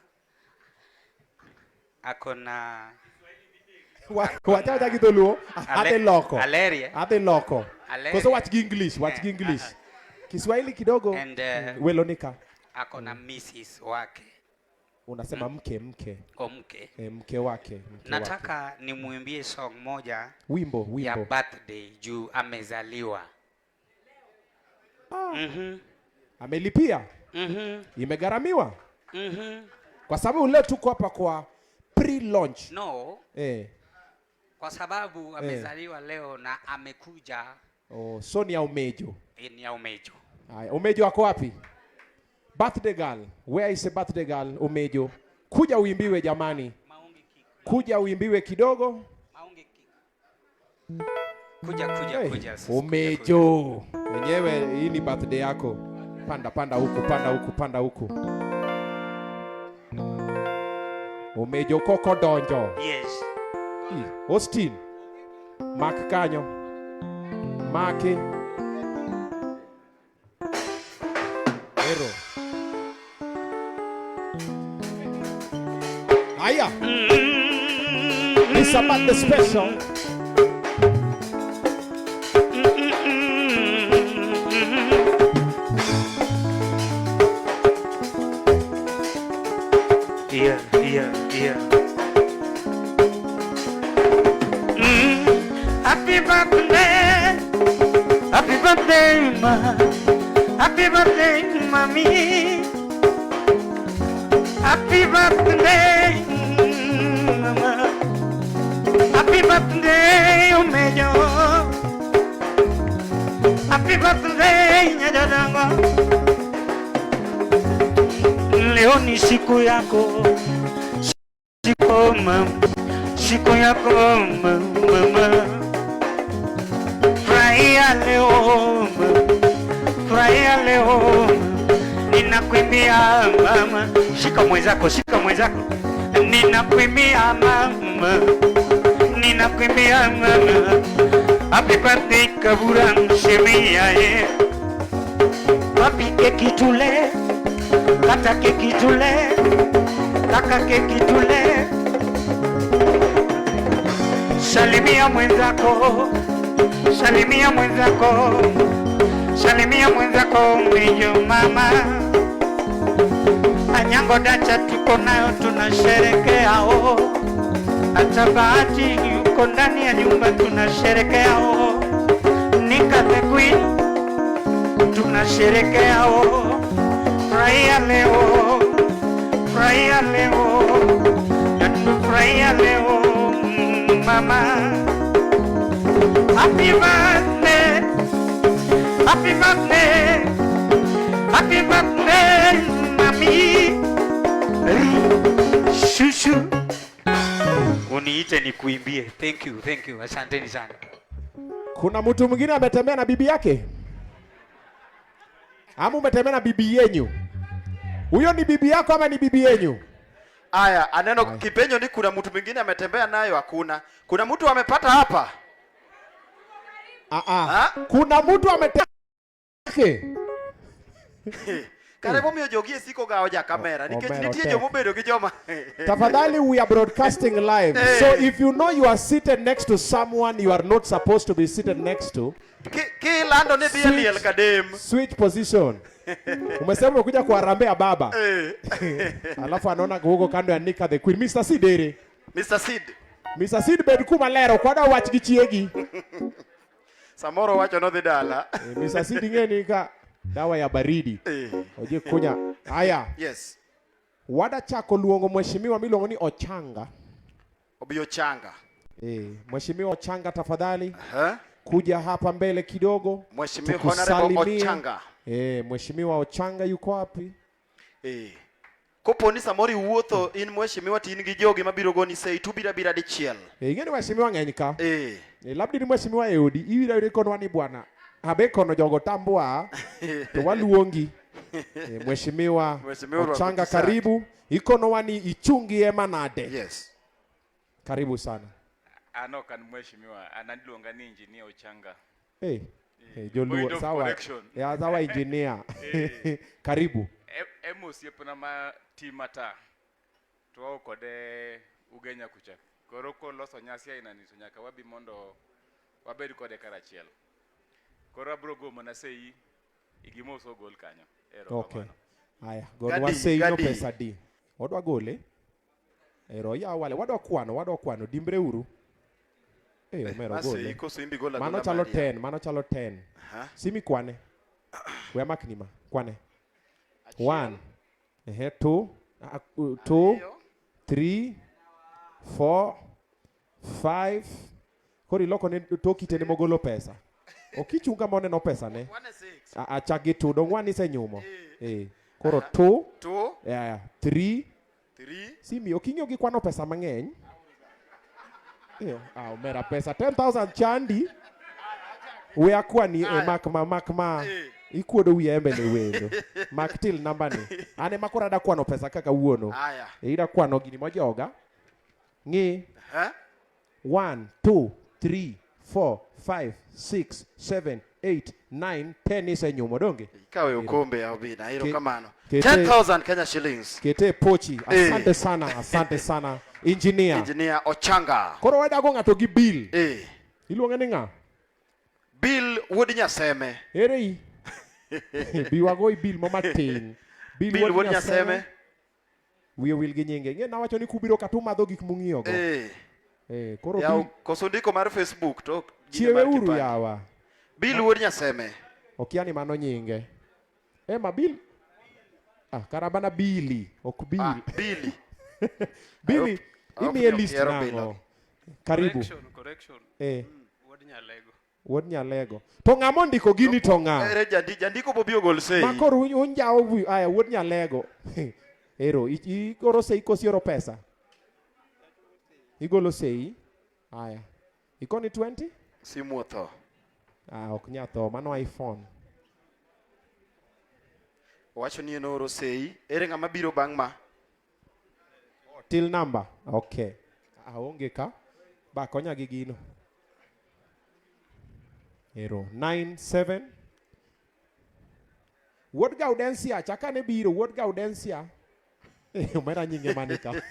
wacha kidoluo ate loko Aleria. ate loko Aleria. koso wach English Kiswahili kidogo. And Welonika akona Mrs. wake. Unasema mke mke wake. Nataka nimuimbie song moja wimbo ya birthday juu amezaliwa. Amelipia. Imegaramiwa. Kwa sababu leo tuko hapa kwa pre-launch. No. Kwa sababu amezaliwa leo na amekuja. Sonia Umejo. Ni ya Umejo. Umejo wako wapi? Birthday girl. Where is the birthday girl Umejo? Kuja uimbiwe jamani. Kuja uimbiwe kidogo. Kuja. Umejo. Wenyewe hii ni birthday yako. Panda huku. Umejo koko donjo. Yes. Austin. Mark kanyo. Mark. Ero. Aya. It's about the special. Yeah. Happy birthday, ma. Happy birthday, mommy. Happy birthday, mama. Happy birthday, Umejo. Happy birthday, Nyadango. Leo ni siku yako. Siku yako mama. Furahia leo. Ninakuimbia mama. Shika mwenzako. Ninakuimbia mama. Happy birthday Kabura mshemia ye. Papi keki tule. Kata keki tule. Kaka keki tule. Salimia mwenzako. Mwijo mama. Anyango dacha tuko nayo tunasherekea hata bahati yuko ndani ya nyumba tunasherekea Nika the Queen tunasherekea Furahia leo mama. Happy birthday, mami. Shushu. Uniite nikuimbie. Thank you. Asanteni sana. Kuna mtu mwingine ametembea na bibi yake? Ama umetembea na bibi yenyu? Huyo ni bibi yako ama ni bibi yenyu? Aya, aneno kipenyo ni kuna mtu mwingine ametembea nayo hakuna. Kuna mtu amepata hapa? Kuna mtu ametembea. Karibu mio jogie siko gaoja kamera. Nitie jomo bedo gi joma. Tafadhali, we are broadcasting live. So if you know you are seated next to someone you are not supposed to be seated next to, Ki lando ne bieliel kadem. Switch position. Umesema umekuja kuarambea baba. Alafu anaona huko kando ya Nika the Queen. Mr. Sidere. Mr. Sid. Mr. Sid bed kuma lero kwada wach gi chiegi. Samoro wacho no dhi dala. Mr. Sid ngeni ka dawa ya baridi. Oje kunya. Haya. Yes. Wada chako luongo mheshimiwa miluongo ni Ochanga. Obi Ochanga. Mheshimiwa Ochanga tafadhali. Kuja hapa mbele kidogo. Mheshimiwa Honorable Ochanga. Mheshimiwa Ochanga yuko wapi? Kopo ni samori wuotho in mheshimiwa tin gi jogi mabiro goni sei tu bira dichiel. Ngeni mheshimiwa ng'eny ka. Labda ni mheshimiwa Eodi iwira yure kono ni bwana. Habe kono jogo tambua. To waluongi. Mheshimiwa Ochanga karibu. Ikono wani ichungi ema nade. Yes. Karibu sana. Ano kan mheshimiwa ananiluonga ni engineer Ochanga. Joluo sawa. Ya sawa engineer. Karibu. Osiepna ma timata to kode ugenya kucha. Koro ko loso nyasi aina ni to nyaka wabi mondo wabed kode karachiel. Koro abro go mana sei igimo so gol kanyo. Okay. Haya, godwa sei no pesa di. Odwa gole. Ero ya wale wadwa kwano dimbre uru. Omero gole. Mano chalo 10. Simi kwane. We maknima kwane. 1 2 3 4 5 Kori loko ne toki tene mogolo pesa. Okichunga mone no pesa ne. Achagi tu dong wani se nyumo. Koro 2 3 Simi okingyo gi kwano pesa mang'eny. Omera pesa 10,000 chandi. We akwani makma. Ikuodo wiye mbele wendo. Maktil namba ni. Ane makora da kwano pesa kaka uono. Ida kwano gini mojoga. Ngi. 1 2 3 4 5 6 7 8 9 10 ise nyumo donge. Ikawe ukombe ya obina. Hilo kamano. 10,000 Kenya shillings. Kete pochi. Asante sana. Engineer Ochanga. Koro wada go ngato gi bill. Iluonge ni nga? Bill wuod Nyaseme. Erei. Biwago i bill matin. Bill wuod Nyaseme. Wiyo wil gi nyinge. Nge nawacho ni kubiro katumadho gik mung'iyo go. Koro ya koso ndiko mar Facebook to chiewe uru yawa. Bill wuod Nyaseme. Okiani mano nyinge. Ma Bill. Karabana Billy. Ok Bill. Billy. Billy. Imi list nango. Karibu. Correction. Wuod Nyalego. To ng'amo ndiko gini to ng'a? Jandiko bobio gol sei. Makoro unjao Wuod Nyalego. Ero, igoro sei kosioro pesa. Igolo sei. Aya. Ikoni 20? Simu tho. Ok nyatho, mano iPhone. Wacho ni enoro sei. Ere ng'ama biro bang' ma? Till number. Okay. Onge ka. Ba konya gi gino. Ero 97. Wuod Gaudensia chakane biro Wuod Gaudensia. Umera nyinge manika.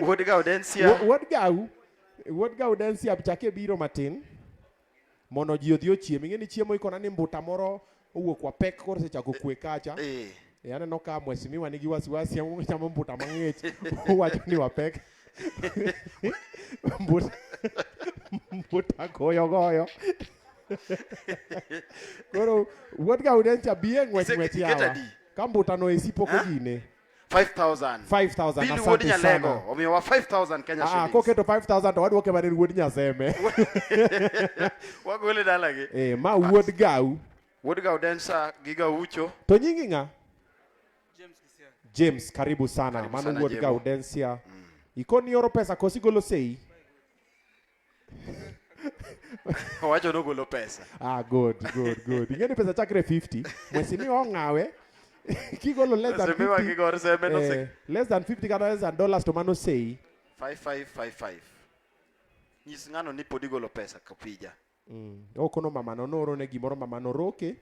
Wuod Gaudensia. Wuod Gaudensia chake biro matin. Mono ji odhi ochiemo. Ing'eni chiemo ikona ni mbuta moro owuok kwa pek koro sechako kwe kacha. Aneno ka mheshimiwa nigi wasiwasi chamo mbuta mang'ich. Wacho ni wapek. Mbuta goyo. Koro Wuod Gaudensia bie ng'wech yawa. Kambuta no esipo ko gine. 5,000. Bill wuod Nyalego. Omiwa 5,000 Kenya shillings. Koketo 5,000 to waduoke mane Wuod Nyaseme. Wagole dalagi. Ma Wuod Gau. Wuod Gaudensia gi Gaucho. To nyingi nga? James, karibu sana. Mano Wuod Gaudensia. Ikoni oro pesa kosi golo sei. Wacho no golo pesa. Good. Ingeni pesa chakre 50. Mheshimiwa ong'awe. Kigolo less than 50. Less than 50 kana less than dollars to mano sei. 5555. Nyis ng'ano ni podi golo pesa kapija. Okono mama no oro ne gimoro mama no roke.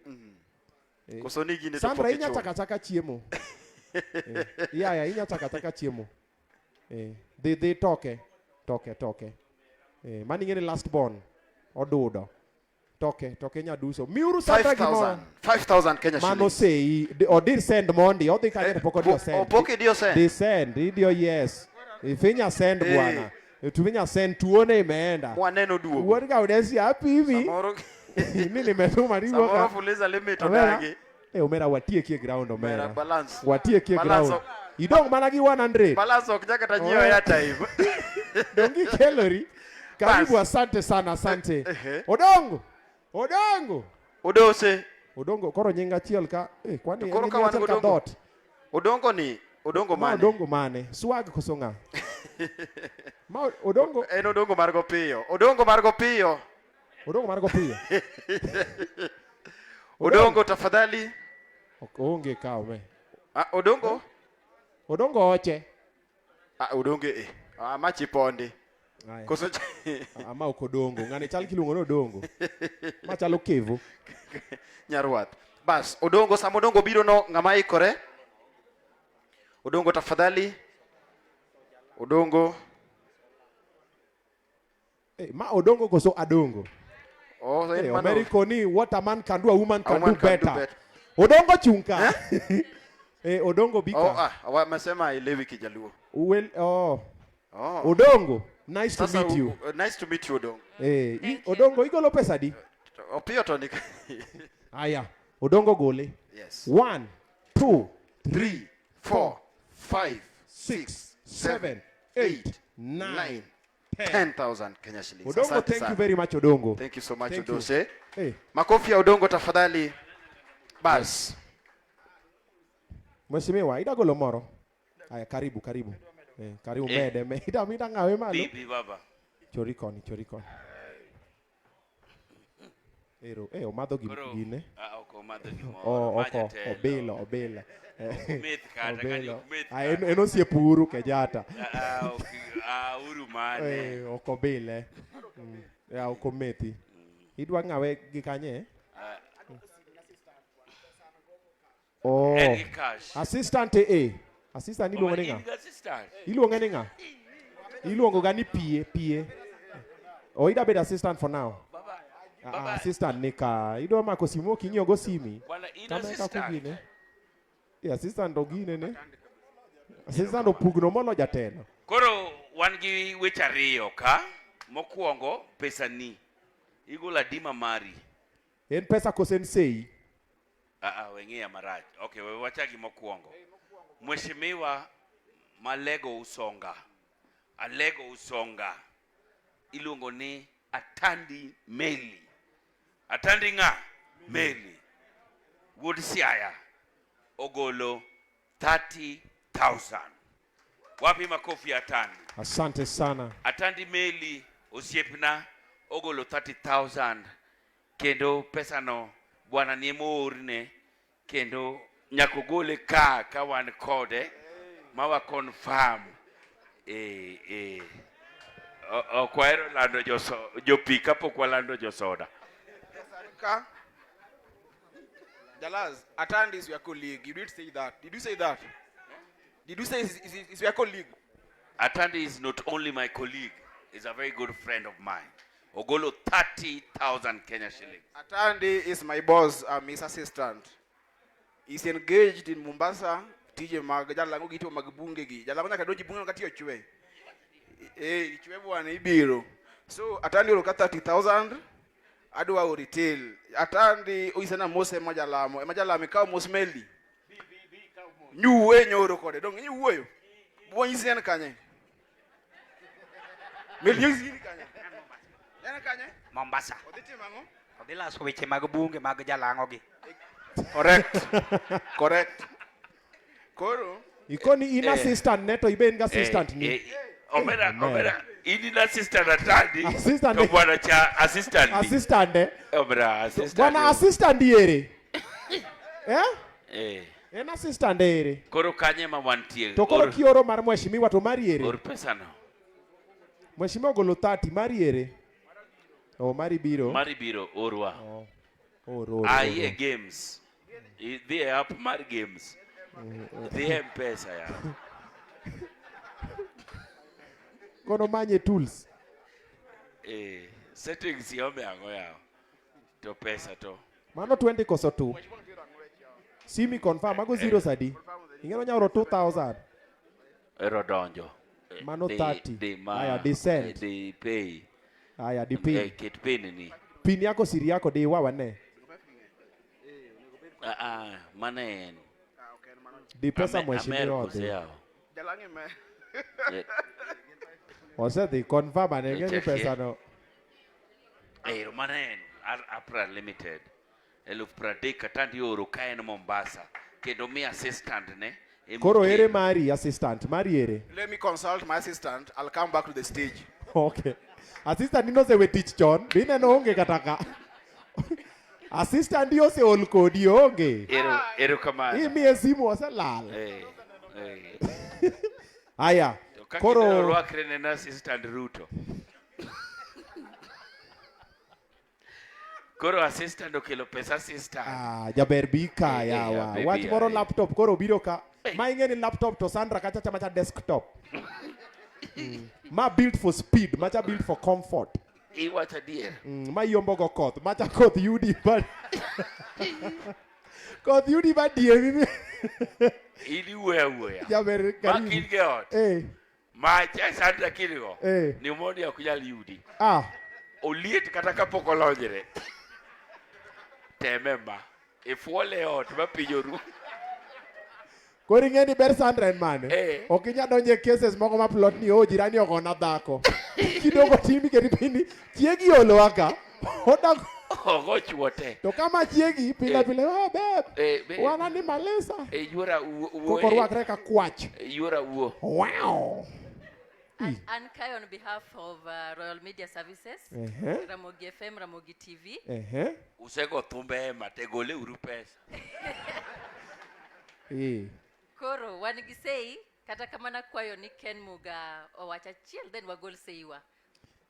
Koso ni gine to Sandra inya chaka chiemo. Inya chaka chiemo. They toke. Mani ngene last born. Odudo. Toke nyaduso. Miuru Sandra gimoro. 5,000 Kenya shillings. Mano sei, or did send Mondi, or they can't poko dio send. Opoke dio send. They send, idio yes. Ifinya send bwana. Tuminya send tuone imeenda. Mwaneno duo. Uwanga udesi happy hivi. Mimi nimetuma riwo. Samoro fuliza limit odagi. Omera watie kie ground omera. Balance. Watie kie ground. Idong managi 100. Balance okjaka tajio ya time. Dongi calorie. Karibu, asante sana, asante. Odongo. Odose. Odongo koro nyinga chiel ka kwani koro ka wan godongo. Odongo mane? Odongo mane? Swag kosonga. Odongo en odongo margo piyo. Odongo margo piyo. Odongo tafadhali. Onge kao me. Odongo? Odongo oche. Odongo machi pondi. Koso ama ukodongo. Ngane chal kilungo no odongo. Ma chalo kevo. Nyarwath. Bas, Odongo sama Odongo biro no ngama ikore. Odongo tafadhali. Odongo. Ma Odongo koso Adongo. America ni what a man can do, a woman can do better. Odongo chunka. Odongo bika. Wamesema ilewi Kijaluo. Odongo, nice to meet you. Nice to meet you, Odongo. Odongo, igolo pesa di? Opio tonika. Aya, Odongo gole. Yes. 1, 2, 3, 4, 5, 6, 7, 8, 9, 10,000 Kenya shillings. Odongo, thank you very much, Odongo. Thank you so much, Odose. Makofi ya Odongo tafadhali. Bas. Mheshimiwa, ida golo moro. Aya, karibu. Karibu mede. Ida ngawe malo. Bibi baba. Chorikoni. Omadho gine. Ok omadho gimoro. Obila. Kumeth kata kani kumeth. Eno siepuru kejata. Uru mane. Okobile. Okomethi. Idwa ngawe gikanye? Assistant Assistant iluongo ni nga? Iluongo ni nga? Iluongo gani pie. Ida bed assistant for now. Assistant nika. Idwa mako simo kinyo go simi. Kama assistant. Assistant ogine ne. Assistant opugno molo jatelo. Koro wan gi weche ariyo ka. Mokwongo pesa ni. Igola dima mari. En pesa kosensei. Wengine maraj. Okay, we wachagi mokwongo. Mheshimiwa Malego Usonga. Alego Usonga. Iluongo ni Atandi Meli. Atandi nga Meli. Wood Siaya. Ogolo 30,000. Wapi makofi Atandi? Asante sana. Atandi Meli osiepna ogolo 30,000. Kendo pesa no bwana ni morne kendo nyakogole ka wan kode mawa confirm okwero lando jopi kapok walando josoda. Jalaz, Atandi is your colleague. You did say that. Did you say that? Did you say is your colleague? Atandi is not only my colleague, he's a very good friend of mine. Ogolo 30,000 Kenya shillings. Atandi is my boss, his assistant. He's engaged in Mombasa. TJ mag Jalamo gitu magbunge gi. Jalamo nyaka doji bunge wakati ochwe. Ichwe bwana ibiro. So Atandi oloka 30,000. Adwa retail. Atandi uisana mose Jalamo. Jalamo ka mosmeli. Nyuwe nyoro kode. Dong nyuwe. Bwonyi sen kanye. Meli nyuwe kanye. Mombasa. Odila so weche mag bunge mag Jalamo gi. Correct. Koro ikoni in assistant neto iben assistant ni. Omera in assistant Atandi. To bwana cha assistant. Omera assistant. Bwana assistant yere. En assistant ere. Koro kanye ma wantie. To koro kioro mar mheshimiwa to mari ere. Or pesa no. Mheshimiwa golo 30 mari ere. Mari biro orwa. Aye games. They are up mari games. They have pesa ya. Kono manye tools. Settings yome ango yao. To pesa to. Mano 20 koso 2. Simi confirm mago zero sadi. Ingeno nyaro 2000. Ero donjo. Mano 30. Aya di send. Di pay. Aya di pin. Kit pin ni. Pin yako siri yako di wawane. Manen. Di pesa mheshimiwa wote. Jalangi me. Ose di confirm anenge ni pesa no. Manen. Apra limited. Eluf pradek katandi oro kaen Mombasa. Kendo mi assistant ne. Koro ere Mari assistant. Mari ere. Let me consult my assistant. I'll come back to the stage. Okay. Assistant ni no se we teach John. Bine no onge kataka. Assistant dio se ol kodi onge. Ero kama. Hii mi esimu wase lal. Aya. Koro ruakre ne na assistant Ruto. Koro assistant okelo pesa assistant. Jaber bika yawa. Wach moro laptop koro biro ka. Ma ingeni laptop to Sandra kacha chama cha desktop. Ma built for speed, macha built for comfort. Iwacha dier. Ma yombo go koth, macha koth yudi but koth yudi but dier. Ili wewe. Jaber karibu. Makin geot. Macha Sandra kiligo. Pneumonia kujali yudi. Oliet kata kapok olonyre. Temema. Ifuole ot mapijoru. Kori ngeni ber Sandra en mane. Okinya donje cases moko ma plot ni jirani ogona dhako. Kidogo timi ke pini chiegi olo waka. Odak ogo chuote. To kama chiegi pile babe. Wana ni malesa. Yura uo. Kokorwakre ka kwach. Yura uo. Wow. And Kai on behalf of Royal Media Services, Ramogi FM, Ramogi TV. Usego tumbe mategole uru pesa. Koro wanigisei kata kamana kwayo ni Ken Muga owacha chiel then wagol seiwa.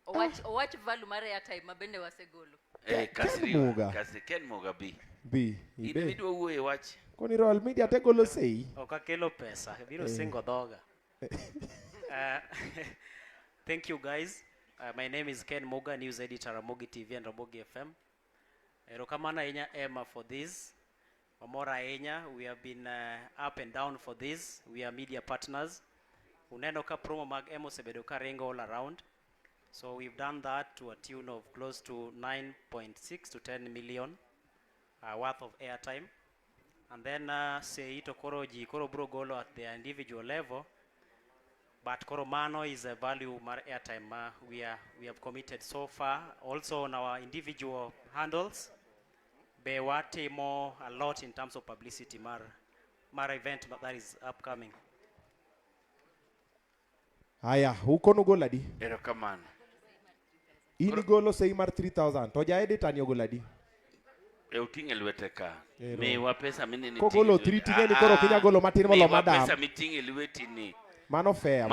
Owach value mare airtime mabende wasegolo. Kasi Ken Muga B. Idwa uwe wach. Koni Royal Media tegolo sei. Okakelo pesa, biro singo doga. Thank you guys. My name is Ken Muga, news editor Ramogi TV and Ramogi FM. Erokamana enya Emma for this. Mamora enya, we have been up and down for this. We are media partners. Uneno ka promo mag emo sebedo ka ringo all around. So we've done that to a tune of close to 9.6 to 10 million worth of airtime. And then say ito koro bro golo at the individual level. But Koromano is a value mar airtime we have committed so far. Also on our individual handles, Bewate more a lot in terms of publicity mar event that is upcoming. Aya, huko nugoladi. Erokamano. Ini golo sei mar 3000. Toja edit ani ogoladi. Utinge lwete ka. Me wa pesa mini ni. Kogolo 3 tingeni koro kinya golo matin molo madam. Pesa mitinge lweti ni. Mano fair.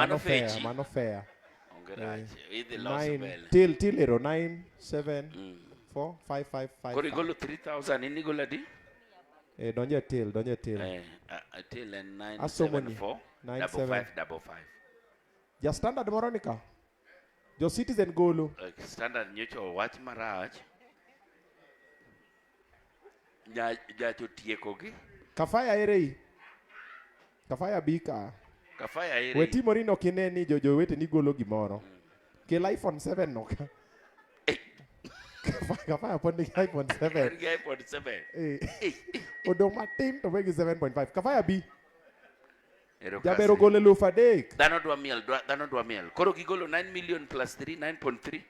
Till 9 7 4 5 5 5. Kori golo 3000 ini goladi? Donje till. Till and 974 555. Ja standard moronika. Jo citizen golo. Standard nyocho wach marach. Ja chotieko gi. Kafaya erei. Kafaya bika. Kafaya erei. Weti morino kineni jojo wete ni golo gimoro. Ke iPhone 7 noka. Kafaya pon iPhone 7. iPhone 7. Odo matin to wegi 7.5. Kafaya bi. Jabero gole lufa dek. Dano dwa miel. Koro gigolo 9 million plus 3, 9.3.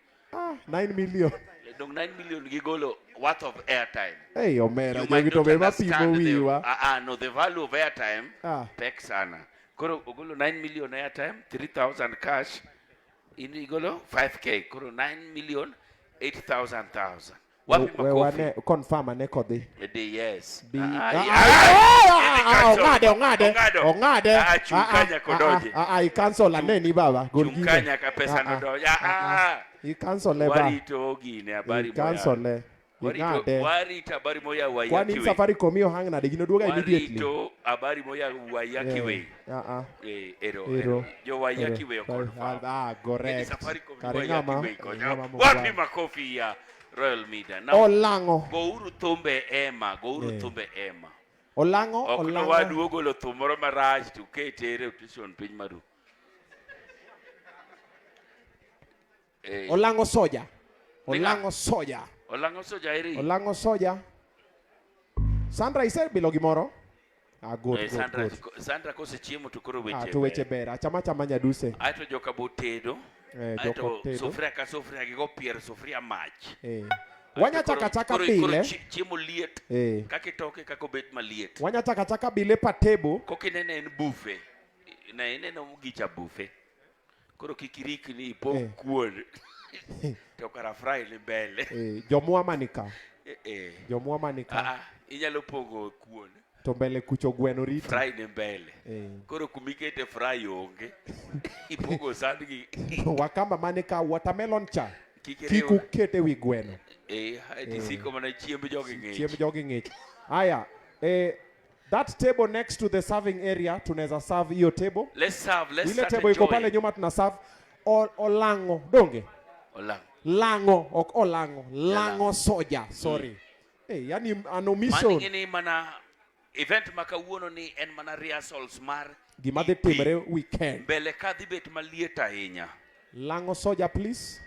9 million. Dong 9 million gigolo worth of airtime. Hey, Omera, jogi to beba people wiwa. No, the value of airtime, pek sana. Koro gigolo 9 million airtime, 3,000 cash. Ini gigolo 5K. Koro 9 million, 8,000. Wapi makofi? We confirm ane kodi. Yes. Ongade. Chunganya kodoje. I cancel aneni baba. Chunganya kapesa nodoje. I cancel le ba. Warito ogine habari moya. Cancel le. Warito habari moya wa yakiwe. Kwani safari komio hang na digino duoga immediately. Warito habari moya wa yakiwe. Ero. Yo wa yakiwe confirm. Correct. Safari komio wa yakiwe. Wapi makofi ya Royal Media. Now, Olango. Go uru thumbe Emma. Go uru Yeah. thumbe Emma. Olango. Okno waduogo lo thumoro marach to ketere utation piny maru. Olango soja. Olango soja. Olango soja eri. Olango soja. Sandra ise bilo gimoro? Ah, good, good, Sandra, good. Sandra kose chiemo to koro weche. To weche bera. Chama nyaduse. Aito joka botedo. Joko tedo. Sufria ka sufria gigo pier sufria mach. Wanya chaka bile. Chiemo liet. Kake toke kako bet maliet. Wanya chaka bile pa table. Kokinene en buffet. Na ineno gicha buffet. Koro kikirik ni pok kuon. To kara fry ni mbele. Jomwa manika. Jomwa manika. Inyalo pogo kuon. To mbele kucho gweno riti. Fry ni mbele. Koro kumikete fry onge. Ipogo sandgi. Wakamba manika watermelon cha. Kiku kete wi gweno. Disiko mana chiemb jogi ngich. Chiemb jogi ngich. Aya, that table next to the serving area tunaweza serve hiyo table. Let's serve, let's ile table iko pale nyuma tuna serve olango donge. Olango. Lango ok olango. Lango soja, sorry. Yani an omission. Mani mana event makawuono ni en mana rehearsals mar gima dhi timre weekend. Mbele ka dhi bet maliet ahinya. Lango soja please.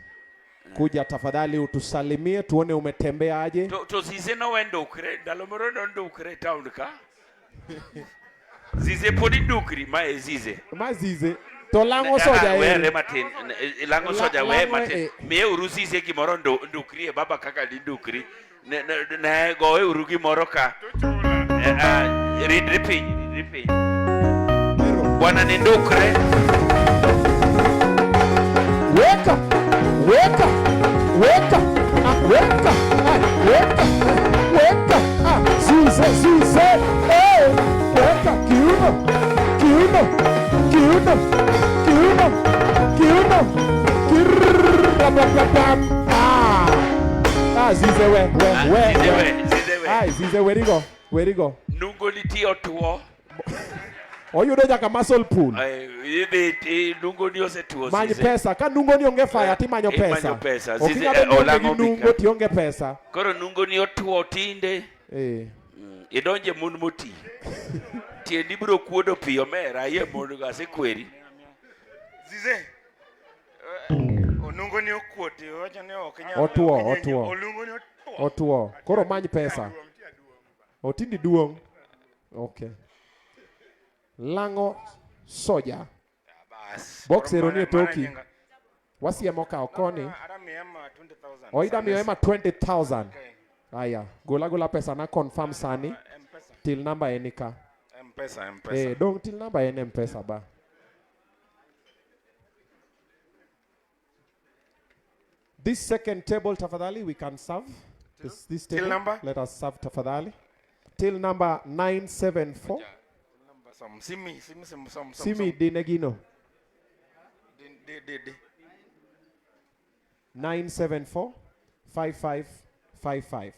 Kuja tafadhali utusalimie tuone umetembea aje. To Zize no wendo ukre ndalo moro no ndukre town ka. Zize podi ndukri ma Zize. Ma Zize. To lango soja were matin. Lango soja we matin. Me uru Zize gimoro ndukri e baba kaka di ndukri. Ne go e uru gimoro ka. Read. Bwana ni ndukre. Weka. Weka. Zize. Weka. Kiuno. Zize we. Zize where you go? Nungo liti otuo. Oyudo nyaka muscle pool. Nungo ni osetuo. Manyo pesa. Ka nungo ni onge fire ti manyo pesa. Manyo pesa. Zize olango nungo ti onge pesa. Koro nungo ni otuo tinde. Idonje mun moti. Tiendi biro kuodo piyo mera ye mon gase kweri. Zize. Onungo ni okuoti wacha ne okenya. Otuo. Koro manyo pesa. Otindi duong. Okay. Lango soja. Box eroni toki. Wasiemo ka okoni. Oida mi ema 20,000. Aya, gola pesa na confirm sani. Till number enika. M-Pesa. Don't till number en M-Pesa ba. This second table tafadhali we can serve. This table. Till number? Let us serve tafadhali. Till number 974. Simi dinegino. 974 5555.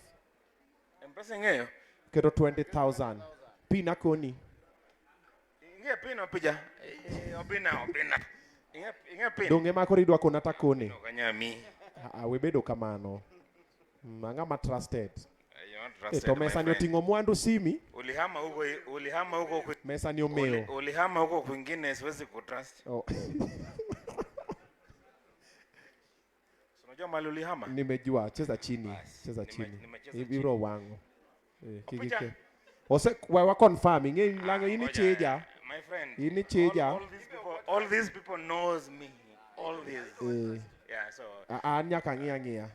M-Pesa ngeyo. Kero 20,000. Pina koni. Inge pina pija. Obina. Inge pina. Donge makoridwa kona takoni. Kanyami. Webedo kamano. Manga trusted. To mesa ni otingo mwandu simi. Ulihama huko mesa ni omeo. Ulihama huko kwingine siwezi kutrust. Unajua mali ulihama? Nimejua, cheza chini. Ibiro wangu. Kikike. Ose wa confirming lango ini cheja. My friend. Ini cheja. All these people knows me. All these. Yeah, so anya kangia.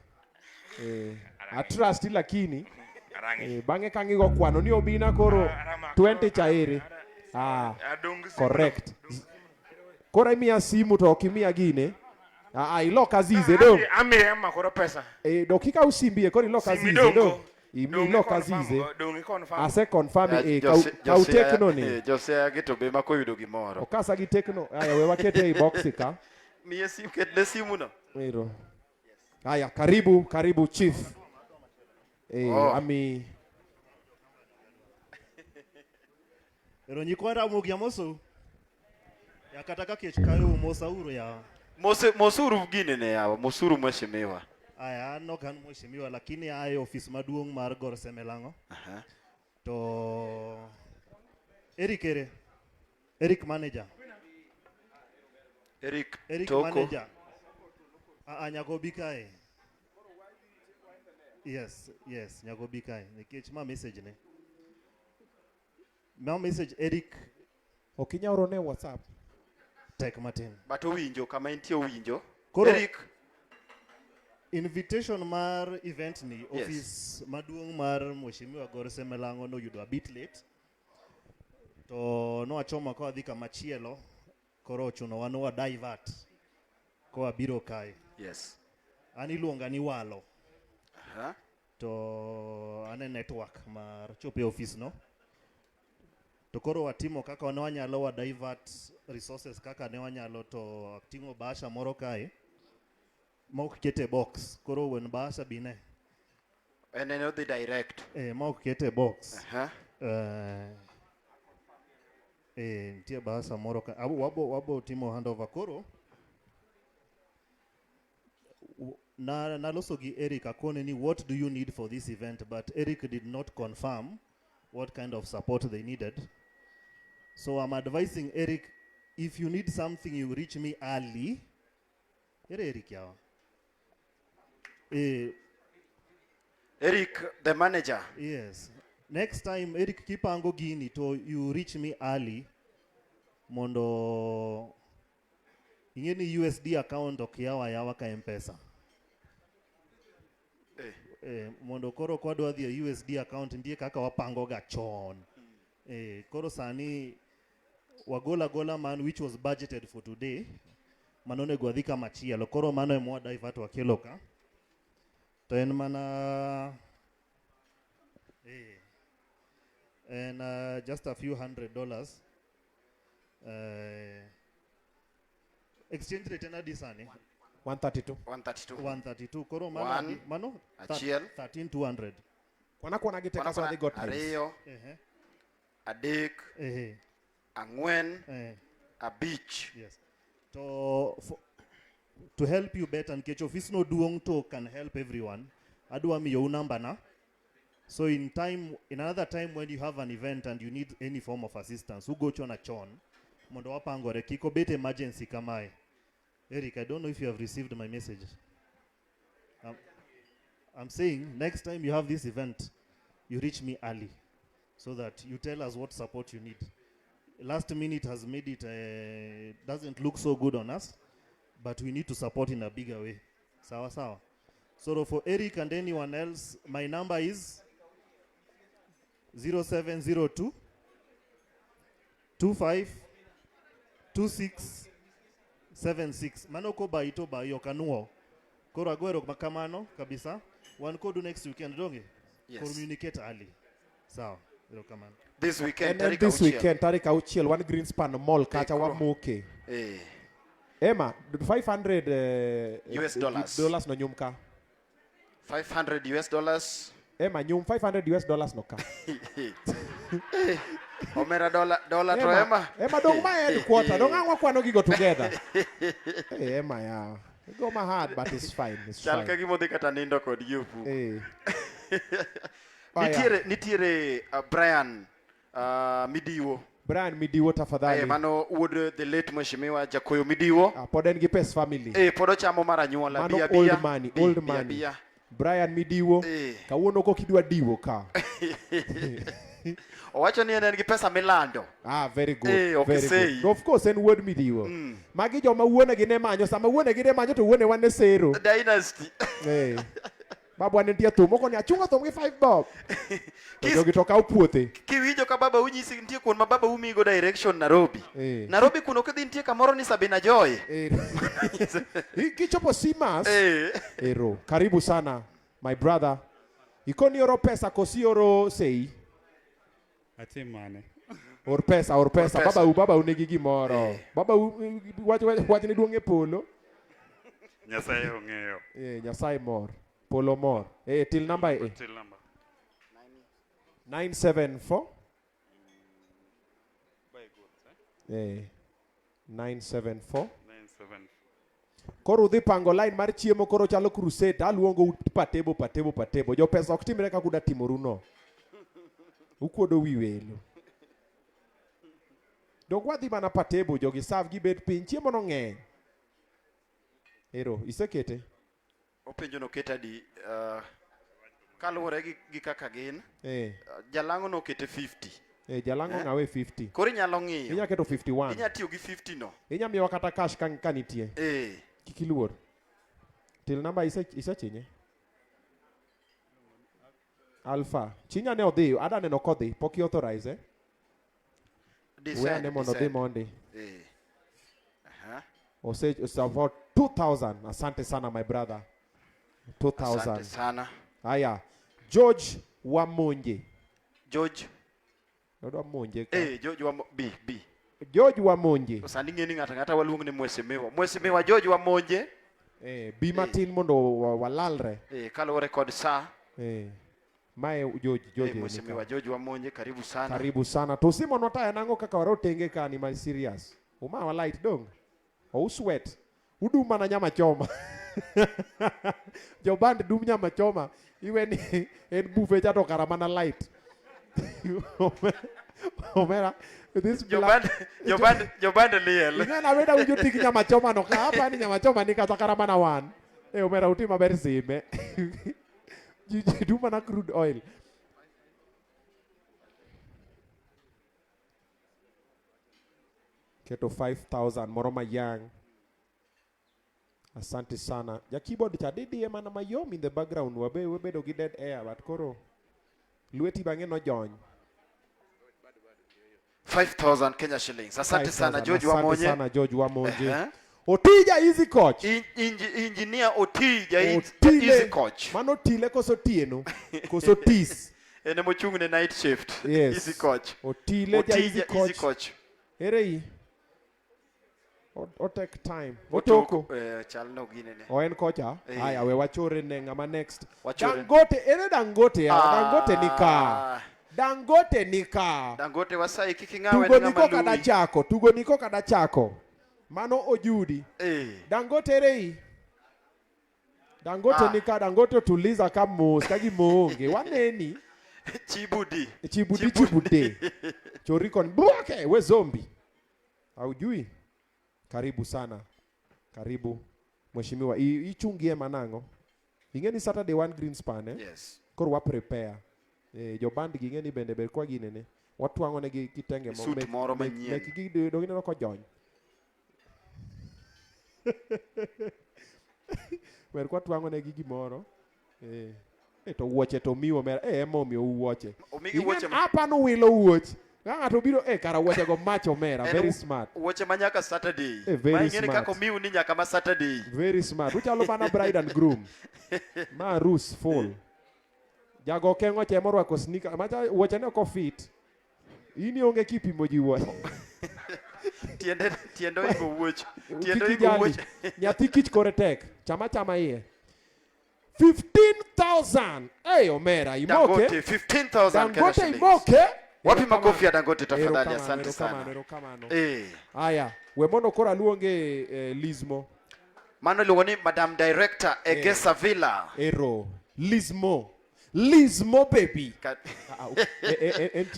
I trust lakini bange kangigo kwano ni obina koro 20 chairi. Correct. Kora imia simu to kimia gine. Iloka Zize do. Ama kora pesa. Dokika usimbie kora iloka Zize do. Iloka Zize. Ase confirm ka tekno ni. Jose agito be makoyudo gimoro. Okasa gi tekno. Aya we wakete box ka. Ni simu ket simu na. Ero. Aya karibu chief. Ami Ero nyikwara mugia moso. Yakataka Kicc kayo mosauru ya. Mosuru gine ne yawa, mosuru mheshimiwa. Aya an ok an mheshimiwa lakini aye office maduong' mar Gor Semelango. To Eric ere? Eric manager. Eric Toko. Manager. Nyagobi kae. Yes, Nyagobi kae. Nikech ma message ne. Ma message Eric. Okinya oro ne WhatsApp. Tek matin. But owinjo kama intie owinjo. Koro, Eric. Invitation mar event ni office maduong' mar Mheshimiwa Gor Semelango no yudo a bit late. To no achoma ko adhi kama chielo. Koro ochuno wano wa divert. Ko abiro kae. Yes. An iluonga ni Walo. Aha. To ane network mar chope office no. To koro watimo kaka ne wanyalo wa divert resources kaka ne wanyalo to aktingo bahasha moro kae. Mok kete box. Koro when bahasha bine. And then the direct. Mok kete box. Aha. Ntie bahasha moro kae. Wabo timo handover koro. Naloso gi Eric akone ni what do you need for this event, but Eric did not confirm what kind of support they needed. So I'm advising Eric, if you need something, you reach me early. Eric yawa. Eric, the manager. Yes. Next time, Eric kipango gini to you reach me early. Mondo ingeni USD account yawa ka M-Pesa. Mondo koro kwadwa dhi USD account ndiye kaka wapango ga chon. Koro sani wagola man which was budgeted for today. Manone gwadhi kama chielo. Koro mano e mwa divert wakelo ka. To en mana and just a few $100. Exchange rate na disani 132. 132. Koro mano achiel 13200. Kwana gite kaso adhi got ariyo. Adek. Ang'wen. Abich. Yes. To help you better, and Kicc office no duong to can help everyone. Adwa mi your number na. So in another time when you have an event and you need any form of assistance, who go chona chon, mondo wapangore kiko bete emergency kamae. Eric, I don't know if you have received my message. I'm saying next time you have this event, you reach me early so that you tell us what support you need. Last minute has made it, doesn't look so good on us, but we need to support in a bigger way. Sawa sawa. So for Eric and anyone else, my number is 0702 25 26 76. Mano ko ba ito ba yo kanuo. Koro agwero makamano kabisa. One ko do next weekend donge. Yes. Communicate early. Sawa. This weekend, and this weekend, Tarik Auchiel, one Greenspan Mall, Kacha Wamuke. Emma, 500 US dollars. Dollars no nyumka. 500 US dollars. Emma, nyum 500 US dollars no ka. Omera dollar to Emma. Emma, don't my headquarter. Don't hang one no go together. Hey, Emma, yeah. Go my hard, but it's fine. It's fine. Chalka gimo de kata nindo kod yupu. Hey. Nitiere Brian Midiwo. Brian Midiwo tafadhali. Mano would the late Mheshimiwa Jakoyo Midiwo. Poden gi pes family. Podo chamo maranyuola. Mano old money. Brian Midiwo. Kawuono ko kidwa diwo ka. Owacho ni en gi pesa milando. Very good. Very good. Of course en wuod Midiwo. Magi joma wuone gi ne manyo sama wuone gi ne manyo to wuone wan ne sero. Dynasty. Babu anentia thum moko ni achunga thum gi 5 bob. To jogi to kaw puothe. Kiwinjo ka baba unyisi nitie kuon ma baba umi go direction Nairobi. Nairobi kuno kidhi nitie kamoro ni Sabina Joy. Kichopo Simas. Ero. Karibu sana my brother. Ikoni oro pesa kosi oro sei. Atimane. Or pesa. Baba unegi gimoro. Baba wach ni duong e polo. Nyasaye ong'eyo. Nyasaye mor. Polo more. Till number. Till number. 974. 974. Koro udhi pango line mar chiemo koro chalo crusade. Aluongo patebo. Jo pesa ok timre kaka uda timoru no. Ukuodo wi welo. Dog wadhi mana patebo jogi serve gi bet piny chiemo no ng'eny. Ero, isekete? Openjo no keta di kaluwore gi kaka gin. Jalang'o no kete 50. Jalang'o ng'awe 50. Koro inyalo ng'iyo. Inya keto 51. Inya tiyo gi 50 no. Inya miyowa kata cash ka nitie. Kik iluor. Till number isechinye. Alpha. Chinya ne odhi. Ada neno kodhi. Pok authorize Where mondo dhi mondi. Ose about 2,000. Asante sana my brother. 2,000. Asante sana. Aya. George Wamonje. George. Nodwa monje ka. George Wamonje. B. George Wamonje. Sani ng'eni ng'ata waluongo ni Mwesimiwa. Mwesimiwa George Wamonje. Bi matin mondo walalre. Kaluwore kod sa. Mae George Mwesimiwa George Wamonje, karibu sana. Karibu sana. To Simon otaya nango kaka waro tenge ka ni ma serious. Uma wa light dong. O sweat. Udu mana nyama choma. Jo band dum nyama choma. Iwe ni en buffet chato karamana light. Omera. Jo band liel. Ingana weda ujo tiki nyama choma no ka hapa ni nyama choma ni kata karamana wan. Omera uti maber sime. Duma na crude oil. Keto 5,000 moroma young. Asante sana. Ja keyboard cha didi mana mayom in the background. Wabedo gi dead air but koro. Lueti bange no join. 5,000 Kenya shillings. Asante sana George Wamonje. Asante sana George Wamonje. Otija easy coach. Engineer Otija easy coach. Mano tile koso tieno. Koso tis. Ene mochung ne night shift. Yes. Easy coach. Otile ja easy coach. Erei. O take time. Otoko. Chal no ginene. O en kocha. Aya we wachore ne ngama next. Wachore. Dangote Dangote nika. Dangote nika. Dangote wasai kiki ngawe ngama lui. Tugo niko kada chako. Mano ojudi. Dangote rei. Dangote nika Dangote tuliza kamos kagi monge. Waneni. Chibudi. Chorikon buke we zombie. Haujui. Karibu sana. Karibu. Mheshimiwa. Ichungie manango. Ingeni Saturday one Greenspan Yes. Koro wa prepare. Jo band gingeni bende ber kwa ginene. Watu wango ne kitenge mo. Suit moro manyien. Mek gi dogine no ko jony. Ber kwa tuango ne gimoro. To wuoche to miwo mera. Emo miyo wuoche. Omigi wuoche. Apa no wilo wuoche. Ng'ato biro kara wuoche go macho mera. Very smart. Wuoche manyaka Saturday. Very smart. Kako miu ni nyaka ma Saturday. Very smart. Uchalo mana bride and groom. Ma Rus full. Jago kengo chemo rwako sneaker. Macha wuoche ne ko fit. Ini onge kipimo ji wuoche. Tiendo igo wuoche. Tiendo igo wuoche. Nyathi kich kore tek. Chama iye. 15,000. Omera imoke. Dangote 15,000. Dangote imoke. Wapi makofi ya Dangote tafadhali, asante sana. Aya, we mono kora luonge Lizmo. Mano luongo ni Madam Director Egesa Villa. Lizmo baby.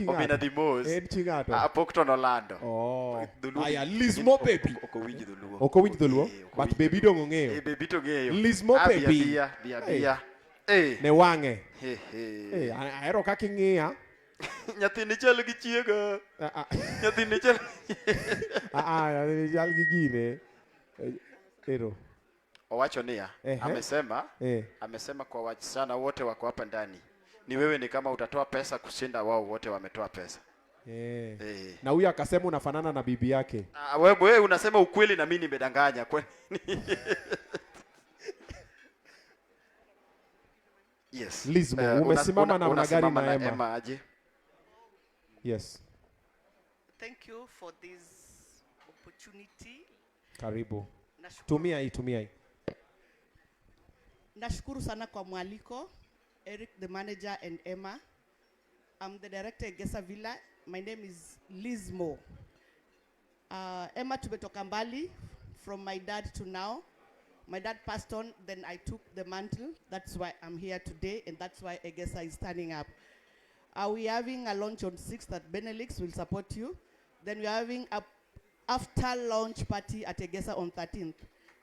Omina Dimos. Enching'ato. Apok to nolando. Aya, Lizmo baby. Oko winj dholuo. But baby dong ong'eyo. Baby to ng'eyo. Lizmo baby. Bia. Ne wang'e. Ahero kaka ing'iya. Nyathini chal gi chiega. Nyathini chal. Nyathini chal gi gine. Ero. Owacho niya, amesema kwa wasichana wote wako hapa ndani. Ni wewe ni kama utatoa pesa kushinda wao wote wametoa pesa. Na huyu akasema unafanana na bibi yake. Wewe unasema ukweli na mimi nimedanganya kwani? Yes. Lizmo, umesimama namna gani na Emma? Aje? Yes. Thank you for this opportunity. Karibu. Tumia hii. Nashukuru sana kwa mwaliko. Eric the manager and Emma. I'm the director at Egesa Villa. My name is Lizmo. Emma tumetoka mbali from my dad to now. My dad passed on, then I took the mantle. That's why I'm here today, and that's why Egesa is standing up. We are having a launch on 6th at Benelux, will support you. Then we are having a after launch party at Egesa on 13th.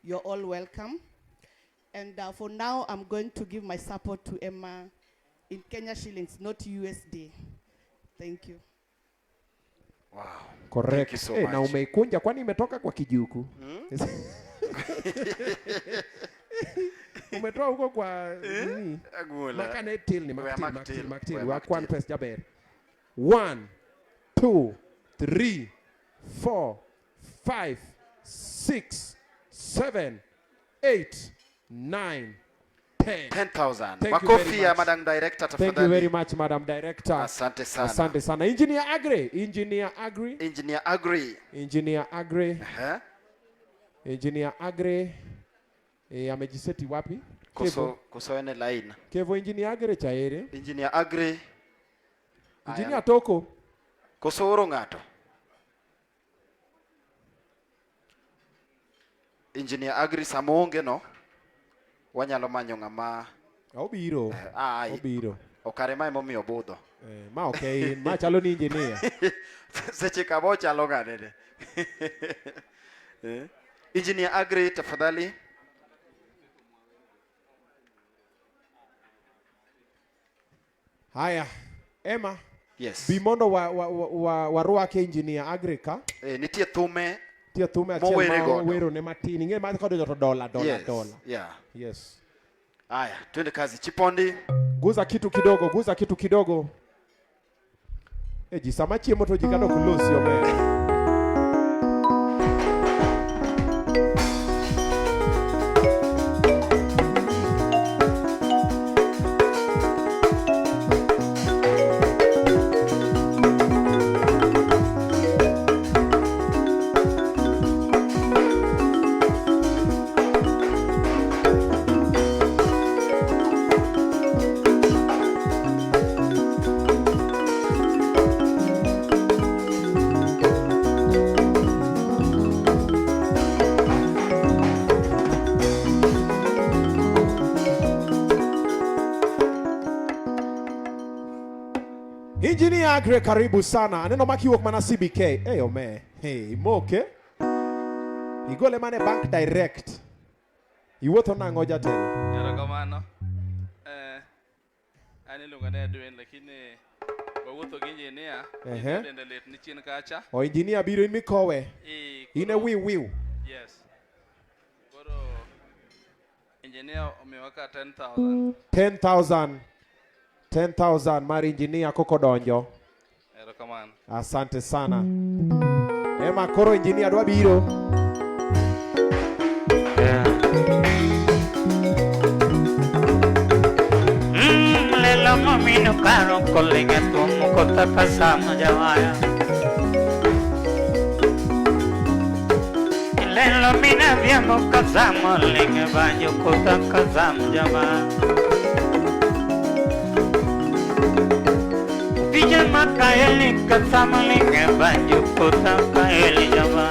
You're all welcome. And for now, I'm going to give my support to Emma in Kenya shillings, not USD. Thank you. Wow. Correct. Thank you so Na much. umeikunja kwani imetoka kwa kijuku. Umetoa huko kwa nini? Makane till ni maktil wa kwan pes jaber. 1 2 3 4 5 6 7 8 9 10. 10,000. Makofi ya Madam Director tafadhali. Thank you very much, Madam Director. Asante sana. Asante sana. Engineer Agri. Engineer Agri. Amejiseti wapi? Kosoene line. Kevo Engineer Agri chaere. Engineer Agri. Engineer Toko. Kosoro ngato. Engineer Agri samonge no. Wanyalo manyo ngama. Obiro. Obiro. Okarema emomiyo budho. Ma okay, ma chalo ni engineer. Seche kabo chalo ganene. Engineer Agri tafadhali. Haya, Emma. Yes. Bimondo wa ruake Engineer Agri ka. Nitie thume. Nitie thume achiel ma wero ne matini. Nge ma kod joto dola. Yeah. Yes. Haya, twende kazi. Chipondi. Guza kitu kidogo. Jisama chiemo to jikano kulosi omera. Engineer Agri karibu sana. Aneno makiwok mana CBK. Hey ome. Hey moke. Igole mane bank direct. Iwuotho nango jatelo. Erokamano. Ani luonga ne Edwin lakini wawuotho gi engineer. Bende let ni chien kacha. O engineer biro in mikowe. In a wiu. Yes. Koro engineer omiwa ka 10,000. 10,000 mar engineer koko donjo. Erokamano. Asante sana. Emma koro engineer dwa biro. Lela mamino caro colega tu mukota pasamo jawaya. Lela mina abbiamo casamo linge bagno kota casamo jawaya. Vijay makaeli kasama linge banjo kota kaeli jama.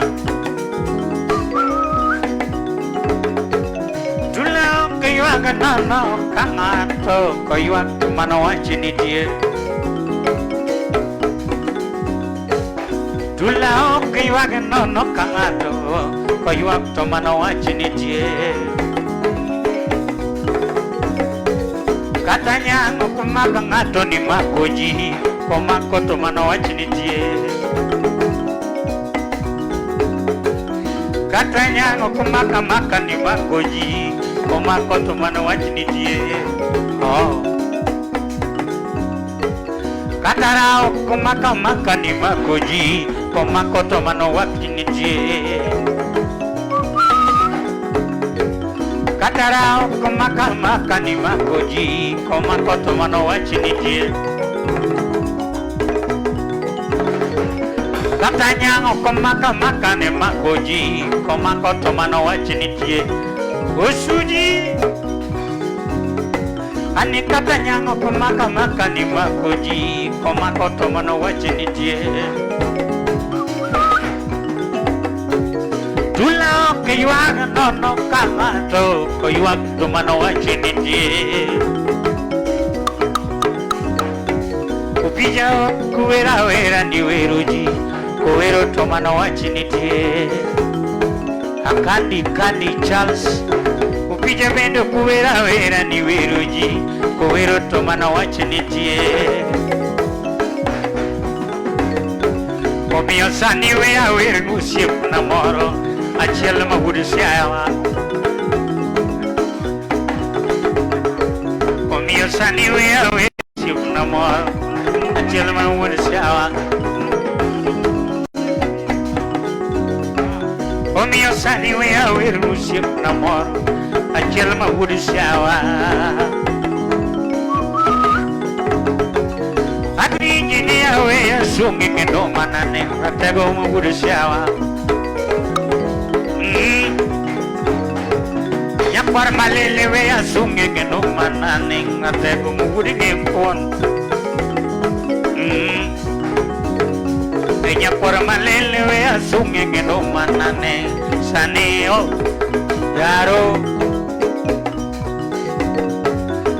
Tula kayuaga nana kangato kayuak mano wachini die. Tula kayuaga nana kangato kayuak to mano wachini die. Katanya ngukumaga ngato ni makoji komako to mano wachini tie. Katanya ngukumaga maka ni makoji komako to mano wachini tie. Oh. Katara kumaka maka ni makoji komako to mano wachini tie. Katara kumaka maka ni makoji komako to mano wachini tie. Katanya kumaka maka ni makoji komako to mano wachini tie. Usuji ani katanya kumaka maka ni makoji komako to mano wachini tie. Tula ke yuag no kamato ko yuag tumano achiniti. Upija kuwera wera ni weruji kuwero tumano achiniti. Akandi Charles upija bendo kuwera wera ni weruji kuwero tumano achiniti. Omiyo sani wea wer musiep na moro achiel ma wuod siawa. Omiyo sani wea wer musiep na moro achiel ma wuod siawa. Omiyo sani wea wer musiep na moro achiel ma wuod siawa. Engineer way a singing and no man and I take home with a shower. Yapar Malele way a singing and no man and I take home with a game phone. Yapar Malele way a singing and no man and Sunny oh Yaro.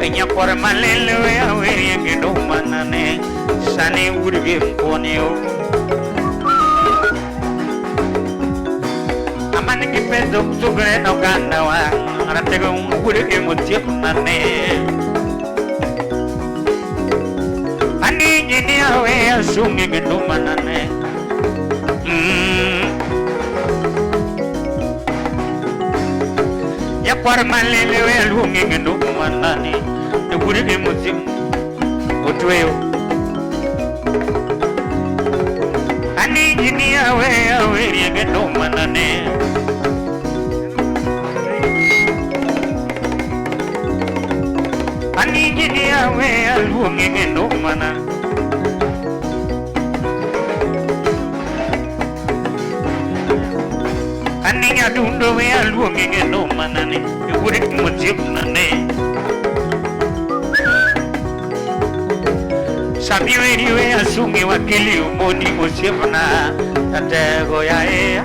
Yapar Malele way a wearing and no man and Sunny would give on you. A man give it up to Grand Oganda, and I take on would give with Chip Nane. An engineer way of singing in Dumanane. Yapar Malele way looking in Dumanani, the would give with him. What will an engineer where you get no money. An engineer where you get no money. An engineer don't know where you get no money. You wouldn't much money. Sabi wewe asungi wakili umoni musibna tatego ya ea.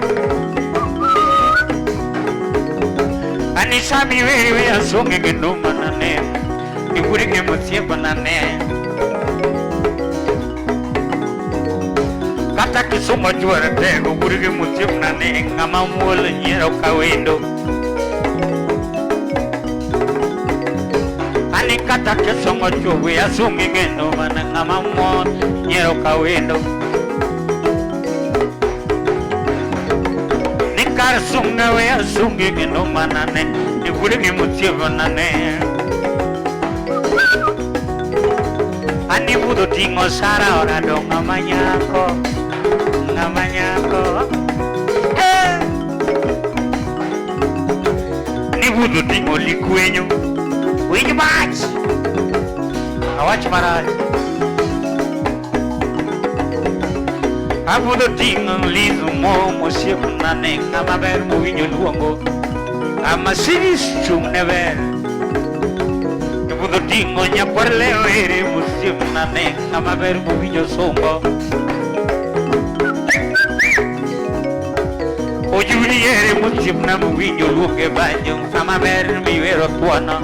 Ani sabi wewe asungi genduma nane iwurige musibna ne. Kata kisuma juara tego wurige musibna ne ngama mwole nyero kawendo. Ani kata kesongo chuwe asungi gendo mana ngama mo nyero kawendo. Ni kar sunga we asungi gendo mana ne ni wurigi mutieva na ne. Ani wudo tingo sara ora do ngama nyako ni wudo tingo likwenyo. Wingi match. Awach maraj. Abudo tingang lizu mo musip na neng amaber mo winyo luongo. Amasiris chung never. Abudo tingo nyapor leo ere musip na neng amaber mo winyo sombo. Ojuri ere musip na mo winyo luonge banyong amaber mi wero tuana.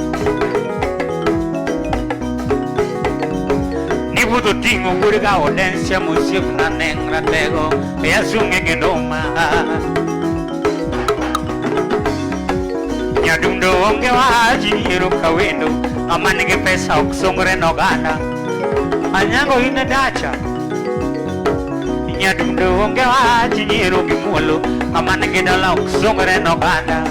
Budo tingo burga odensia musip na nengra tego ya sunge gedoma ya dundo onge waji hiro kawendo amanige pesa okusongre noganda anyango ine dacha ya dundo onge waji hiro gimulo amanige dala okusongre noganda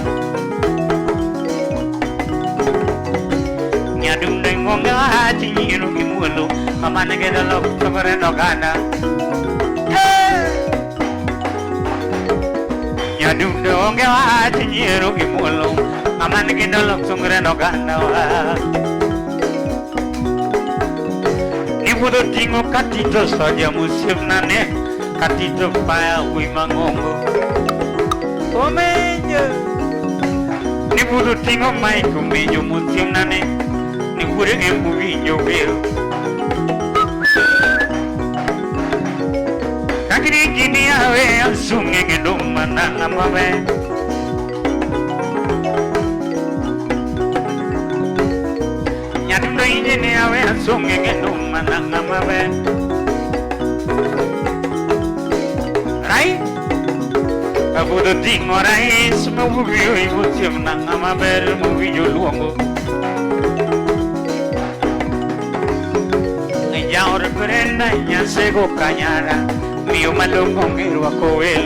ya dundo onge waji hiro gimulo amane ke dalo songre no gana ya dundo onge waati nyero ki mulo amane ke dalo songre no gana ni budo tingo katito soja musif nane katito paya ui mangongo omenyo ni budo tingo mai kumenyo musif nane ni bure embu vinyo vero Kini awe asunge gedoma na ngamawe Engineer we are singing in Manangamabe. Right? Abu the thing or ice, movie, you would see Nangamabe, movie you longo. Yaur Brenda, Yasego Kanyara, Mio Malongo, Wakoel.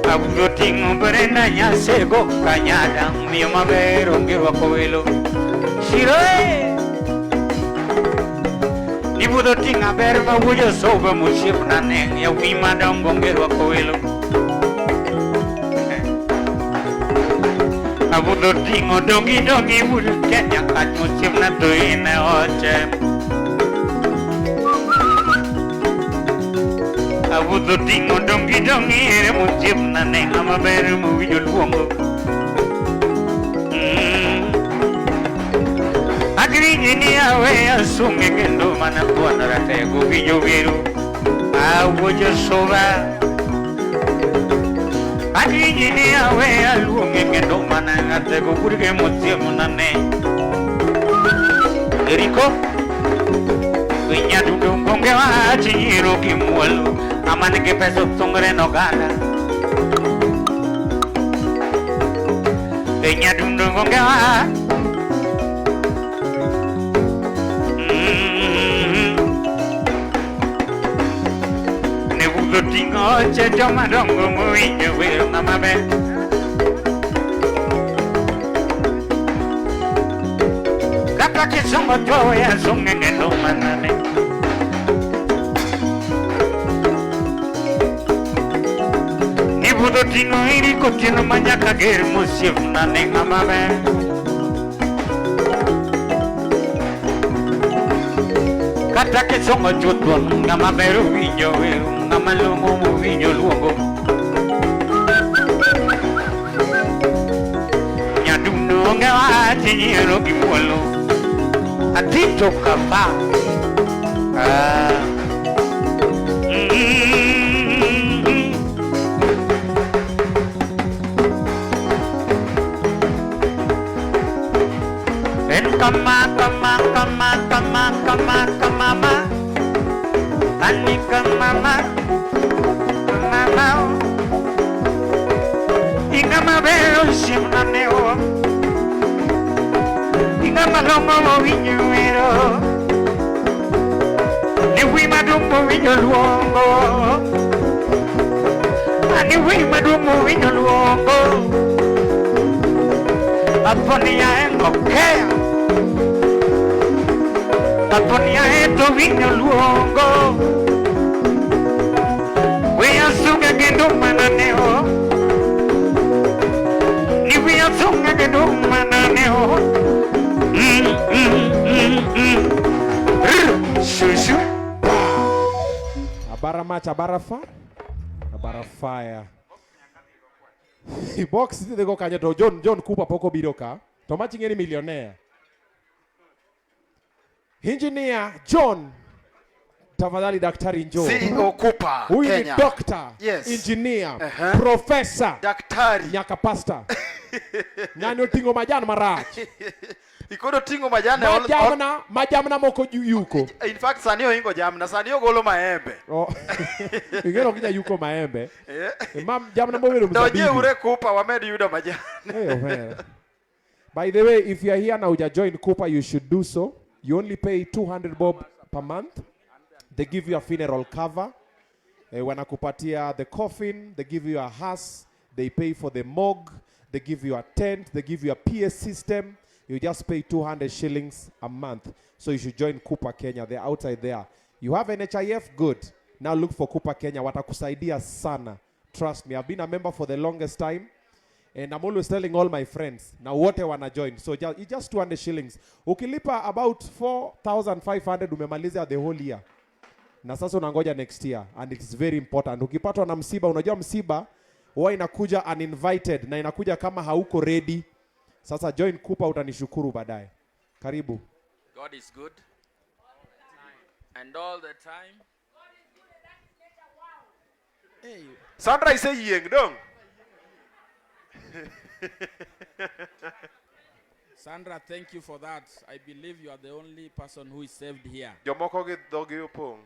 Abu Tingo Brenda, Yasego Kanyara, Mio Mabero, Wakoelo. Shiroe Ibu the thing a berma would you sober Muship Nane, Yawi Madam Gongero Wakoelo. Abu the thing or doggy would get your cat Muship not doing a gem. Abu the thing or doggy Muship Nane, I'm a better movie you'll wongo. Agrinya way assuming in no man and one that I go video. I would just so bad. Agrinya way assuming in no man and I go put him with him on a name. Rico, when you don't go watching Hiroki Molo, a man get past of Tongre Nogana. When you don't go Tingo Chama Dongo moving away on my bed. Kakaki Songo Joy and singing and no man. Nibudo Tingo Irico Tino Maniaca Gare Musif Nane Amabe. Katake Songo Jotun Namaberu Video. Namalungo moving luogo. Nyaduno ngawati nyirogi mwalo. Atito kapa. En kama. Ani kama. Ingama vero simna neo Ingama longo viñuero Ni wima dumbo viño luongo Ani wima dumbo viño luongo Aponia engokea Aponia eto viño luongo We are sunga gendo mananeo Ni we are sunga gendo mananeo Shushu Abara match, abara fire. Box they go kanyato John Cooper poko biroka. Tomachi ngeni millionaire. Engineer John tafadhali daktari njoo. CEO Cooper Huyu Kenya. ni doctor, yes. Engineer, professor, daktari, nyaka pastor. Nani otingo majana marach. Ikodo tingo majana majamna moko yuko. In fact sanio ingo jamna, sanio golo maembe. Oh. Ingeno kija yuko maembe. Mam jamna mowero mzabibu. Doje ure Cooper wamedu yuda majana. By the way, if you are here now, you join Cooper, you should do so. You only pay 200 bob per month. They give you a funeral cover. Wanakupatia the coffin, they give you a hearse, they pay for the morgue, they give you a tent, they give you a PS system. You just pay 200 shillings a month. So you should join Cooper Kenya. They're outside there. You have NHIF? Good. Now look for Cooper Kenya. Watakusaidia sana. Trust me. I've been a member for the longest time. And I'm always telling all my friends, now what I want to join. So it's just 200 shillings. Ukilipa about 4,500 umemaliza the whole year. Na sasa unangoja next year. And it's very important. Ukipatwa na msiba, unajua msiba, huwa inakuja uninvited. Na inakuja kama hauko ready. Sasa join Cooper, utanishukuru baadaye. Karibu. God is good. And all the time. Hey. Sandra is saying, dong. Sandra, thank you for that. I believe you are the only person who is saved here. Jomoko gi dhogi opong'.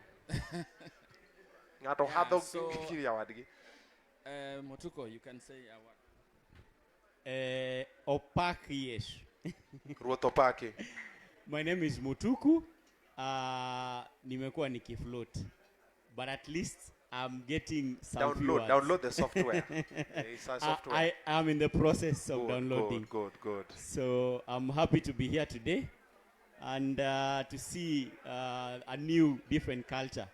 Ng'ato hadho so, kiri yawadgi. Motuko, you can say a word. Opak yes. Ruoth opaki. My name is Mutuku. Nimekuwa nikifloat. But at least I'm getting some viewers. Download the software. It's a software. I am in the process of downloading. Good. So I'm happy to be here today and to see a new, different culture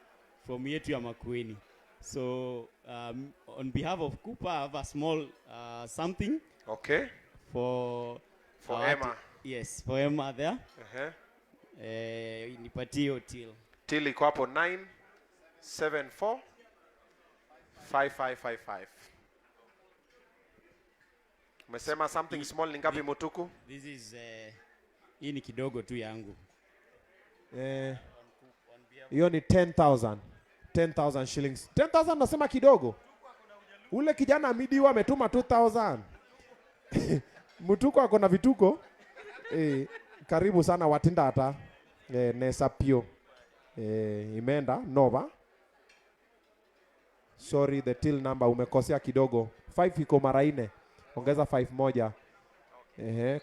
from yetu ya Makueni. So on behalf of Cooper, I have a small something. Okay. For Emma. Yes, for Emma there. Nipatie hiyo till. Till iko hapo 974 5555. Umesema something small ni ngapi Mutuku? This is hii ni kidogo tu yangu. Hiyo ni 10,000. 10,000 shillings. 10,000 nasema kidogo. Ule kijana amidiwa ametuma 2,000. Mutuku ako na vituko. Karibu sana watinda hata. Nesa pio. Imeenda Nova. Sorry, the till number umekosea kidogo. 5 iko mara 4. Ongeza 5 moja.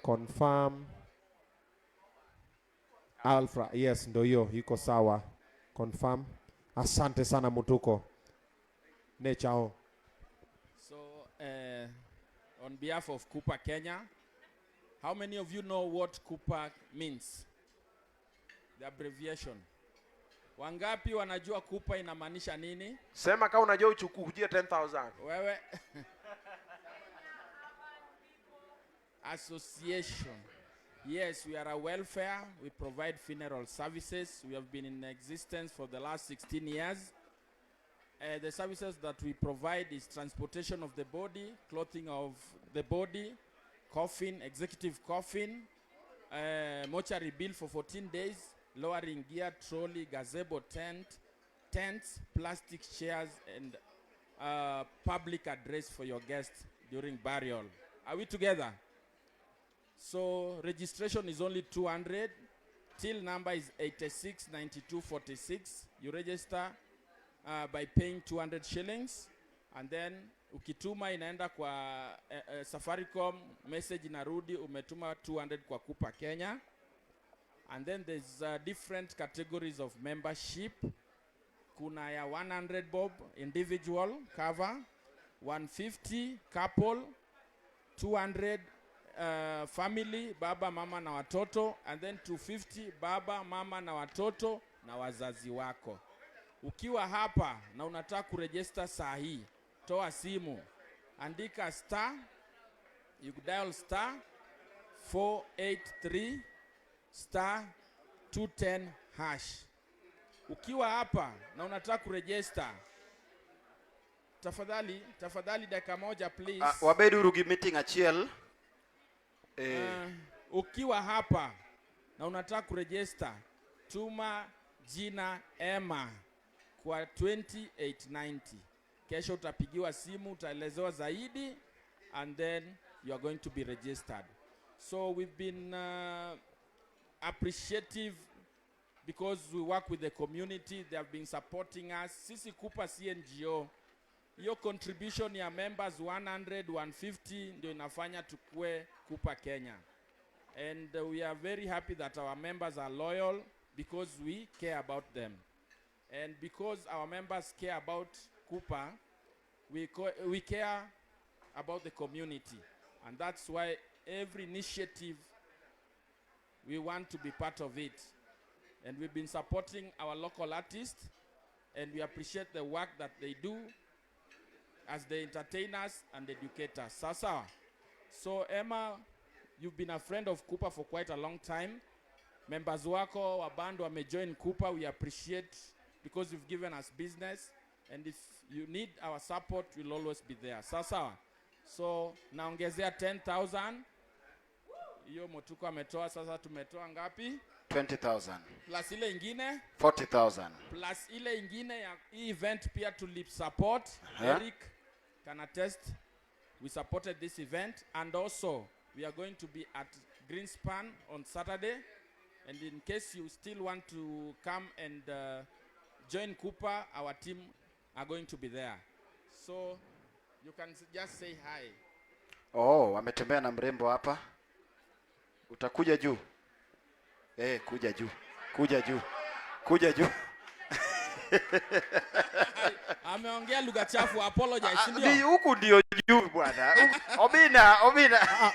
Confirm. Alpha. Yes, ndo hiyo iko sawa. Confirm. Asante sana Mutuko. Nechao. So, on behalf of Cooper Kenya, how many of you know what Cooper means? The abbreviation. Wangapi wanajua Cooper inamaanisha nini? Sema kama unajua uchukuje 10,000. Wewe. Association. Yes, we are a welfare. We provide funeral services. We have been in existence for the last 16 years. The services that we provide is transportation of the body, clothing of the body, coffin, executive coffin, mortuary bill for 14 days, lowering gear, trolley, gazebo tents, plastic chairs, and public address for your guests during burial. Are we together? So registration is only 200. Till number is 869246. You register by paying 200 shillings. And then ukituma inaenda kwa Safaricom, message inarudi umetuma 200 kwa Cooper Kenya. And then there's different categories of membership. Kuna ya 100 bob individual cover, 150 couple, 200 family, baba, mama na watoto, and then 250 baba, mama na watoto na wazazi wako. Ukiwa hapa na unataka kuregister saa hii, toa simu, andika star, you dial star 483 star 210 hash. Ukiwa hapa na unataka kuregister, tafadhali dakika moja please. Wabedu rugi meeting achiel. Ukiwa hapa na unataka kuregister, tuma jina Emma kwa 20890. Kesho utapigiwa simu, utaelezewa zaidi, and then you are going to be registered. So we've been appreciative because we work with the community. They have been supporting us. Sisi Cooper CNGO, your contribution ya members 100, 150 ndio inafanya tukue Cooper Kenya. And we are very happy that our members are loyal because we care about them. And because our members care about Cooper, we care about the community. And that's why every initiative, we want to be part of it. And we've been supporting our local artists, and we appreciate the work that they do as the entertainers and educators. Sasa. So Emma, you've been a friend of Cooper for quite a long time. Members wako wa band wamejoin Cooper. We appreciate because you've given us business, and if you need our support, we'll always be there. Sasa. So naongezea 10,000. Hiyo Motuko ametoa, sasa tumetoa ngapi? 20,000. Plus ile ingine 40,000. plus ile ingine ya event pia tulip support. Eric can attest, we supported this event, and also we are going to be at Greenspan on Saturday. And in case you still want to come and join Cooper, our team are going to be there. So you can just say hi. Oh, ametembea na mrembo hapa. Utakuja juu. Kuja juu. Kuja juu. Kuja juu. Ameongea lugha chafu, apologize, ndio. Huku ndio juu bwana. Obina.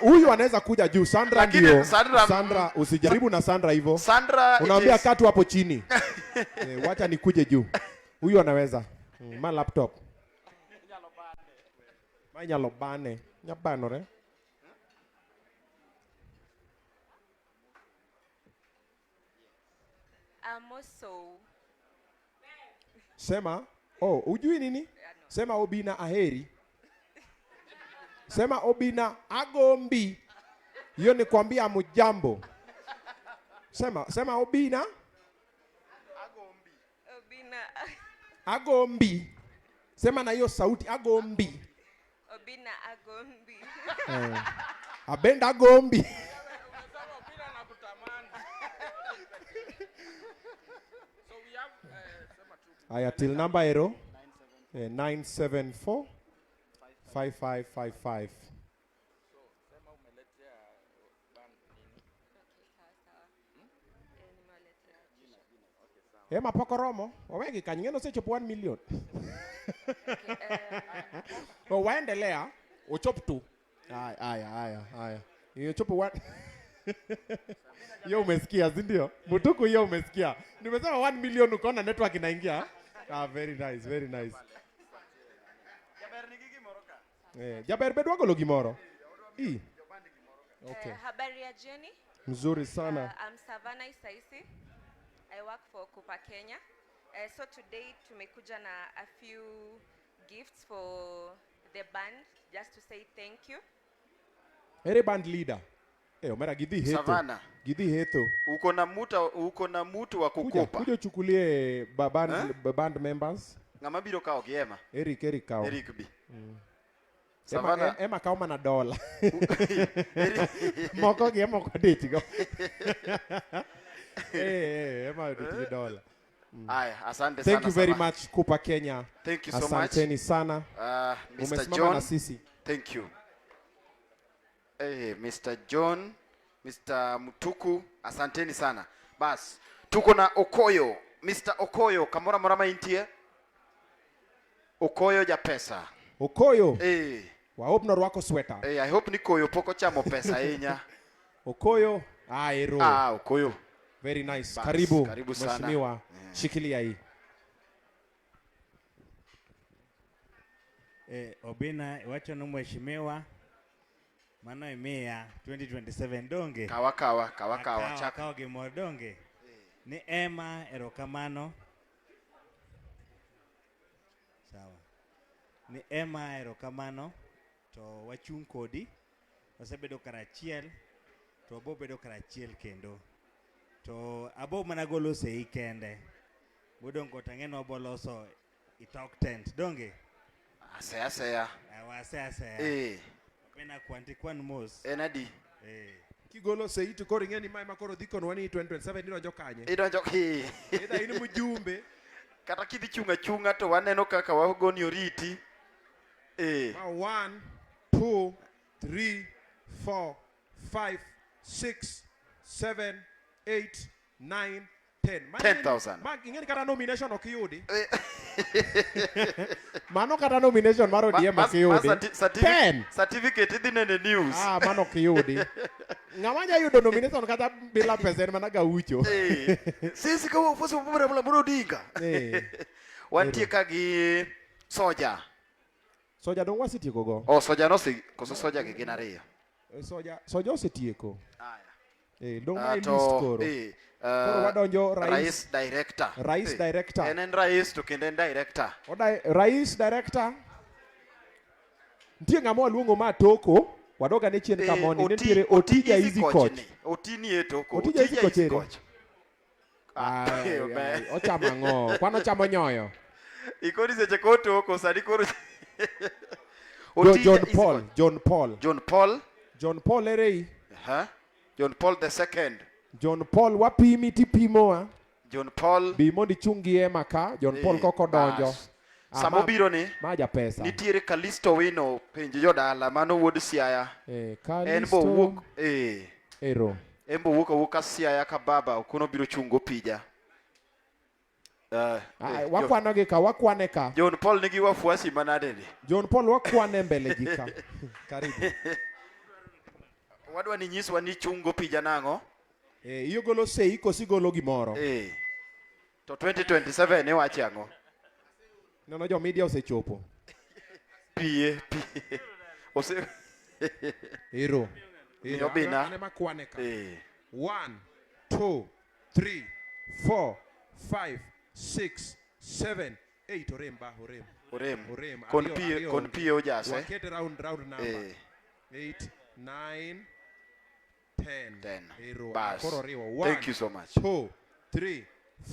Huyu anaweza kuja juu. Sandra ndio. Sandra, Sandra usijaribu na Sandra hivyo. Sandra unaambia katu hapo chini. Wacha nikuje juu. Huyu anaweza. Ma laptop. Nyalobane. Nyabanore. Also Sema, ujui nini? Sema Obina aheri. Sema Obina agombi. Hiyo ni kuambia mujambo. Sema Obina agombi. Sema na hiyo sauti agombi. Obina agombi. Abenda agombi. Aya, till number ero 974 5555. Mapoko romo, wawegi kanyengeno sechopo 1 million. Waendelea, uchop tu. Aya. Uchopo 1. Yo umesikia, si ndio? Mutuku yo umesikia. Nimesema 1 million ukaona network inaingia. Very nice, very nice. Jaber bedwago lo gimoro. Okay. Habari ya Jenny. Mzuri sana. I'm Savannah Isaisi. I work for Cooper Kenya. So today tumekuja na a few gifts for the band just to say thank you. Ere band leader. Omera gidhi heto. Savannah. Gidhi heto. Uko na mutu wa kukopa. Kuja chukulie band members. Ngama biro kao giema. Eric kao. Eric B. Savannah. Ema kao mana dola. Moko gi moko ditigo. Ema ditigo dola. Aya, asante sana. Thank you very much Cooper Kenya. Thank you so much. Asanteni sana. Mr. John. Thank you. Mr. John, Mr. Mutuku, asanteni sana. Bas, tuko na Okoyo. Mr. Okoyo, kamora morama intie. Okoyo ja pesa. Okoyo? Wa hope na rwako sweater. I hope nikoyo poko chamo pesa enya. Okoyo, ero. Okoyo. Very nice. Bas, karibu sana. Mheshimiwa. Shikilia hii. Obina, wacho no mheshimiwa. Mano imea 2027 donge. Kawa. Kawa gimo donge. Ni Emma erokamano. Sawa. Ni Emma erokamano. To wachung kodi. Wasebedo karachiel. To abo bedo karachiel kendo. To abo managolo sei kende. Budongo tangeno abo loso itok tent donge. Asea. Pena kwan mos. Enadi. Kigolo sei to koro ngeni mai makoro dhiko nwani 2027 idonjo kanye. Idonjo Ida in mujumbe. Kata kidhi chunga to waneno kaka wagoni oriti. 1 2 3 4 5 6 7 8 9 10. 10,000. Ingeni kata nomination okiyudi. Mano kata nomination maro DM okiyudi. 10 certificate idhi nene news. Mano okiyudi. Ng'amanya yudo nomination kata bila pesa managa ucho. Sisi kama ufuasi mbona mla dinga. Wantie kagi soja. Soja dong wasetieko go. Soja no si koso soja gi gin ariyo. Soja osetieko. Dong mai list koro. Koro wadonjo rais director. Rais director. En rais to kendo en director. Rais director. Ntie ng'amo luongo ma toko. Wadoga ne chien kamoni. Nitiere Otija easy coach. Otini e toko. Otija easy coach. Ochamo ang'o? Kwano chamo nyoyo. Ikoni seche kotoko sadi koro. John Paul. John Paul erei. John Paul the second. John Paul wapimi tipimoa. John Paul. Bi mondi chungi ema ka. John Paul koko donjo. Samo biro ni. Maja pesa. Nitiere Kalisto Wino penjo jodala mano wuod Siaya. Kalisto. En bo wuok. Ero. En bo wuok Siaya ka baba okuno biro chungo pija. Wakwane ka wakwane ka. John Paul nigi wafuasi manade ni. John Paul wakwane mbele jika. Karibu. Wadwa ni nyiswa ni chungo pija nango. Iyo golo sei kosi golo gimoro. To 2027 ne wachi ango. Nono jo media osechopo. Pie. Ose. Ero. Obina. Ane makwane ka. 1, 2, 3, 4, 5, 6, 7, 8. Orem. Kon pie ojase. Wakete round number. 8, 9, 10. Ero. Bas. Thank you so much. 2, 3,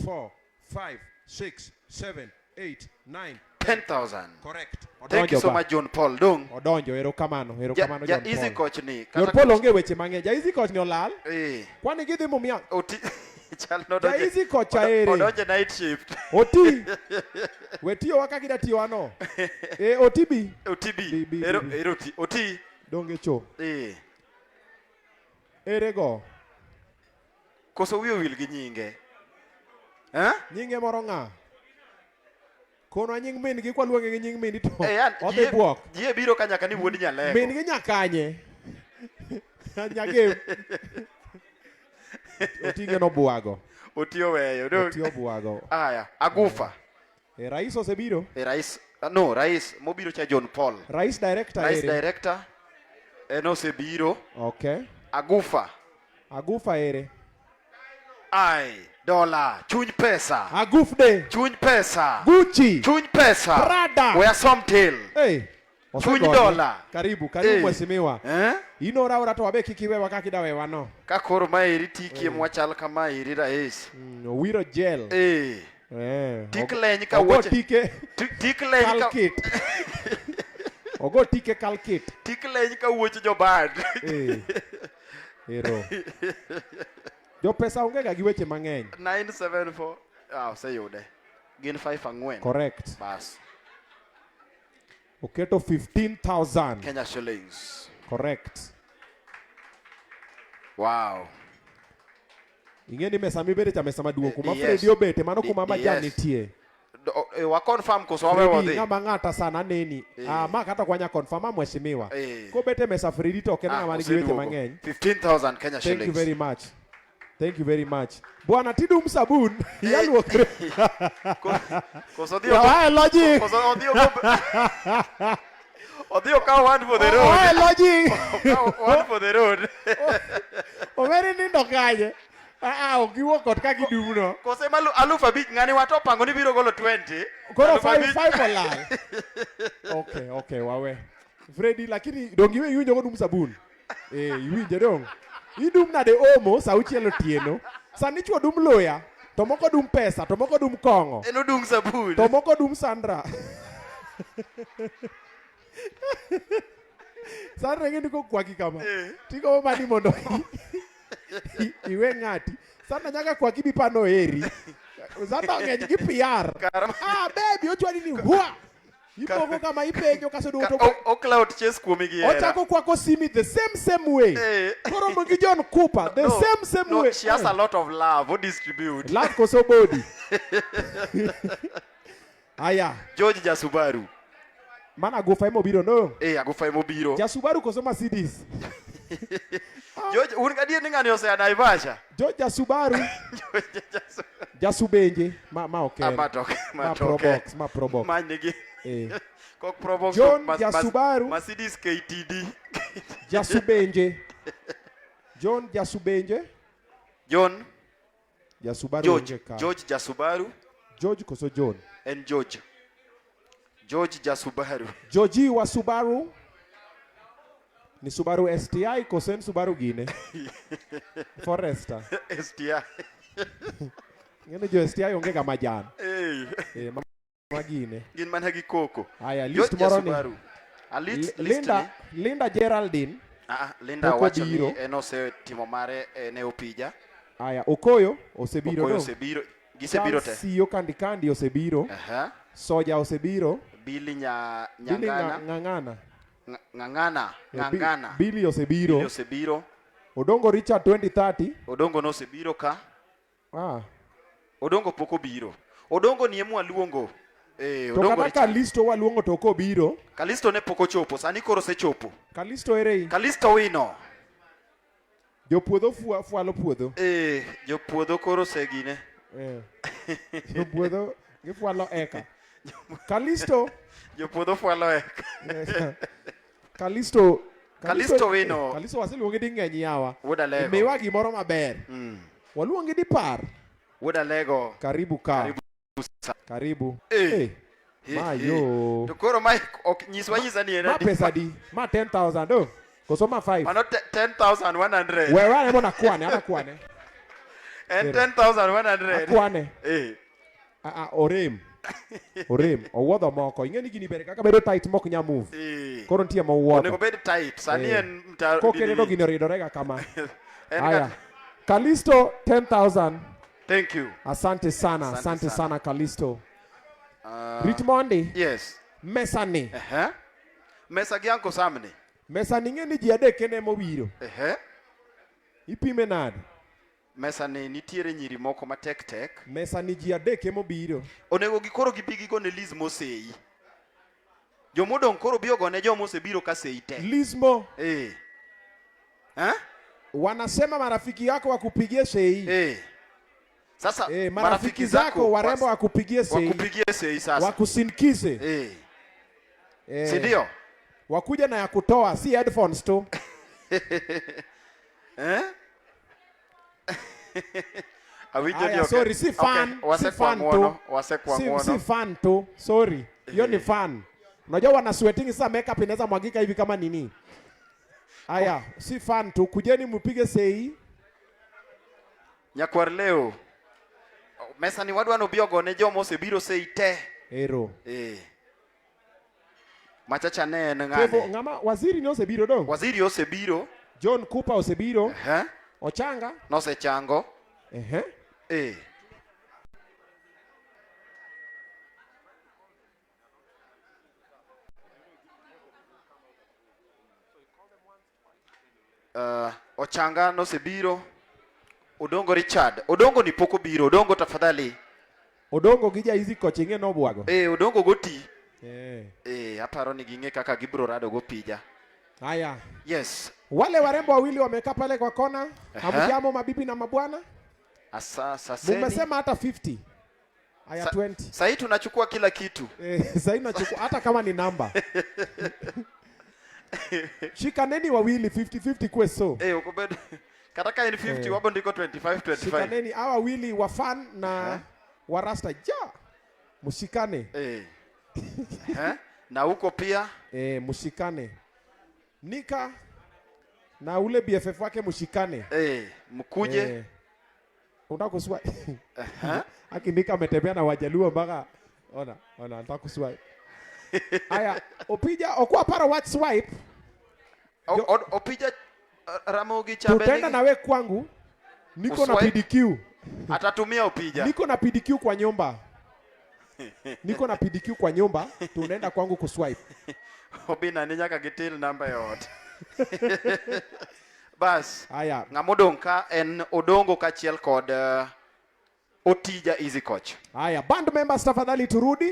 4, 5, 6, 7, 8, 9. 10,000. Correct. Thank you so much, John Paul. Dong. Odonjo, ero kamano John Paul. Ja easy coach ni. John Paul onge weche mang'eny. Ja easy coach ni olal. Kwani gidhi mumia. Chal no ja easy coach aere. Odonjo night shift. Oti. Wetiyo waka gida tiyo ano. Otibi. Otibi. Ero oti. Donge cho. Ere go. Koso wiyo wil gi nyinge. Nyinge moro ng'a. Kono nying min gi kwa luonge gi nying min to. Odhi buok. Jie biro ka nyaka ni wuod Nyalego. Min gi nyakanye. Nyage. Otinge no buago. Otiyo weyo. Otiyo buago. Aya, Agufa. Rais osebiro? Rais. No, rais mobiro cha John Paul. Rais director. Rais director. Osebiro. Okay. Agufa ere. Ai, dola, chuny pesa. Agufde. Chuny pesa. Gucci. Chuny pesa. Prada. Wear some tail. Chuny dola. Karibu mheshimiwa. Ino raura to wabe kikiwewa kakidawewa no. Kakoro maeri tiki mwachal kama iri rais. Wiro gel. Tikleny ka wuoche. Tikleny ka. Ogo tike kalkit. Tikleny ka wuoche jobad. Ero. Jo pesa onge ga gi weche mang'eny. 974. Oseyude. Gin 5 Correct. Bas. Oketo 15,000 Kenya shillings. Correct. Wow. Ingeni mesa mibere cha mesa maduong' kuma Freddy obete mano kuma majan nitie. Wa confirm koso wawe wadhi. Ng'ama ng'ata sana neni. Ma kata kwanya confirm mheshimiwa. Ko bete mesa Freddy to kena ng'ama nigi weche mang'eny. 15,000 Kenya shillings. Thank you very much. Thank you very much. Bwana Tidum Sabun, yaluokre. Koso dio. Logic. Koso dio. Odio ka one for the road. Logic. One for the road. Omeri nindo kaje. Okiwuok kot ka Kidum no. Kose malu alufu abich ng'ani wato pango ni biro golo 20. Koro 5 olal. Okay, wawe. Freddy lakini dongi we yunjo go Dum Sabun. Iwinje dong. Idum nade omo sa uchielo tieno. Sani chwo dum loya. To moko dum pesa, to moko dum kong'o. Eno dum sabun. To moko dum Sandra. Sandra ngeni ko kwaki kama. Tiko mani mondo. Iwe ng'ati. Sandra nyaka kwaki bipano eri. Sandra ng'eny gi PR. Baby ochwani ni hua. Ipogo kama ipenjo kaso duto. O cloud chase kuomi gi era. Ochako kwako simi the same way. Koro mongi John Cooper the same way. She has a lot of love. Who distribute? Love koso body. Aya. George Jasubaru. Mana Agufa imobiro no? Agufa imobiro. Jasubaru koso Mercedes. George, ungadie ninga ni ose Naivasha. George Jasubaru. Jasubenje. Ma okay. Ma probox. Manigi. Kok probox. John Jasubaru. Mercedes KTD. Jasubenje. John Jasubenje. John Jasubaru. George Jasubaru. George koso John. And George Jasubaru. Georgie wa Subaru. Ni Subaru STI kosen Subaru gine. Forester. STI. Ngene jo STI onge ga majan. Magine. Gin man hagi koko. Aya list moro ni. Linda Geraldine. Linda wacho ni enose timo mare ne opija. Aya, Okoyo osebiro. Okoyo osebiro. Gisebiro te. Siyo kandi osebiro. Soja osebiro. Billy Ngangana. Billy osebiro. Billy osebiro. Odongo Richard 2030. Odongo no osebiro ka. Odongo poko biro. Odongo ni emu aluongo. Odongo Richard. Kalisto waluongo to ko biro. Kalisto ne poko chopo, sani koro se chopo. Kalisto ere. Kalisto wino. Jopuodho fualo puodho. Jopuodho koro segine. Jopuodho gifualo eka. Kalisto. Jopuodho fualo eka. Kalisto wino. Kalisto waseluongi di ng'eny yawa. Wuoda lego. Miwa gimoro maber. Waluongi di par. Wuoda lego. Karibu ka. Karibu. Mayo. To koro Mike ok nyisa ni Ma pesa di. Ma 10,000 do. Koso ma 5. Mano 10,100. Wewe ana kwane. And 10,100. Akwane. Orem. Owuodho moko. Ing'eni gini bere kaka bedo tight mok nya move. Koro nitie mowuodho. Onego bed tight. Sani en kokene gino ridorega kama. Aya. Kalisto 10,000. Thank you. Asante sana Kalisto. Richmondi. Yes. Mesani. Mesa gi anko samni. Mesani ng'eni ji adek kene mobiro. Ipime nade? Mesani nitiere nyiri moko matek. Mesani ji adek emobiro. Onego gikoro gibi gigone Liz Mosei. Jomodong koro biyo gone jomo osebiro ka sei te. Lizmo. Wanasema marafiki yako wakupigie sei. Sasa marafiki zako warembo wakupigie sei. Wakupigie sei sasa. Wakusindikize. Si ndio? Wakuja na ya kutoa, si headphones tu. Sorry, si fan. Wase kwa ngono. Si fan tu. Sorry. Hiyo ni fan. Unajua wana sweating sasa makeup inaweza mwagika hivi kama nini. Aya, si fan tu. Kujeni mpige sei. Nyakwar leo. Mesa ni wadwa no biogo ne jomo osebiro sei te. Ero. Machacha ne ng'ane. Kevo ng'ama waziri ni osebiro do? Waziri osebiro. John Cooper osebiro. Ochanga. Nosechango. Ochanga nosebiro. Odongo Richard. Odongo ni poko biro. Odongo tafadhali. Odongo gija hizi kochenge no bwago. Odongo goti. Aparo ni ginge kaka gibro rado go pija. Haya. Yes. Wale warembo wawili wamekaa pale kwa kona. Hamjambo mabibi na mabwana? Sasa Mumesema hata 50. Haya 20. Sasa tunachukua kila kitu. Sasa tunachukua hata kama ni namba. Shikaneni wawili 50-50 kwe so. Ukobedo. Kataka in 50 wabo ndiko 25. Shikaneni hawa wawili wa fan na warasta ja. Mushikane. Na huko pia mushikane. Nika na ule BFF wake mushikane. Mkuje. Unataka kuswa. Akinika ametembea na Wajaluo mpaka ona nataka kuswa. Aya, opija okwa para what swipe. Opija Ramogi Chambele. Tutaenda nawe kwangu. Niko na PDQ. Atatumia opija. Niko na PDQ kwa nyumba. Tunaenda kwangu kuswipe. Obina ninyaka gitil namba yote. Bas. Aya. Ng'amodong ka en Odongo kachiel kod Otija Easy Coach. Haya, band members tafadhali turudi.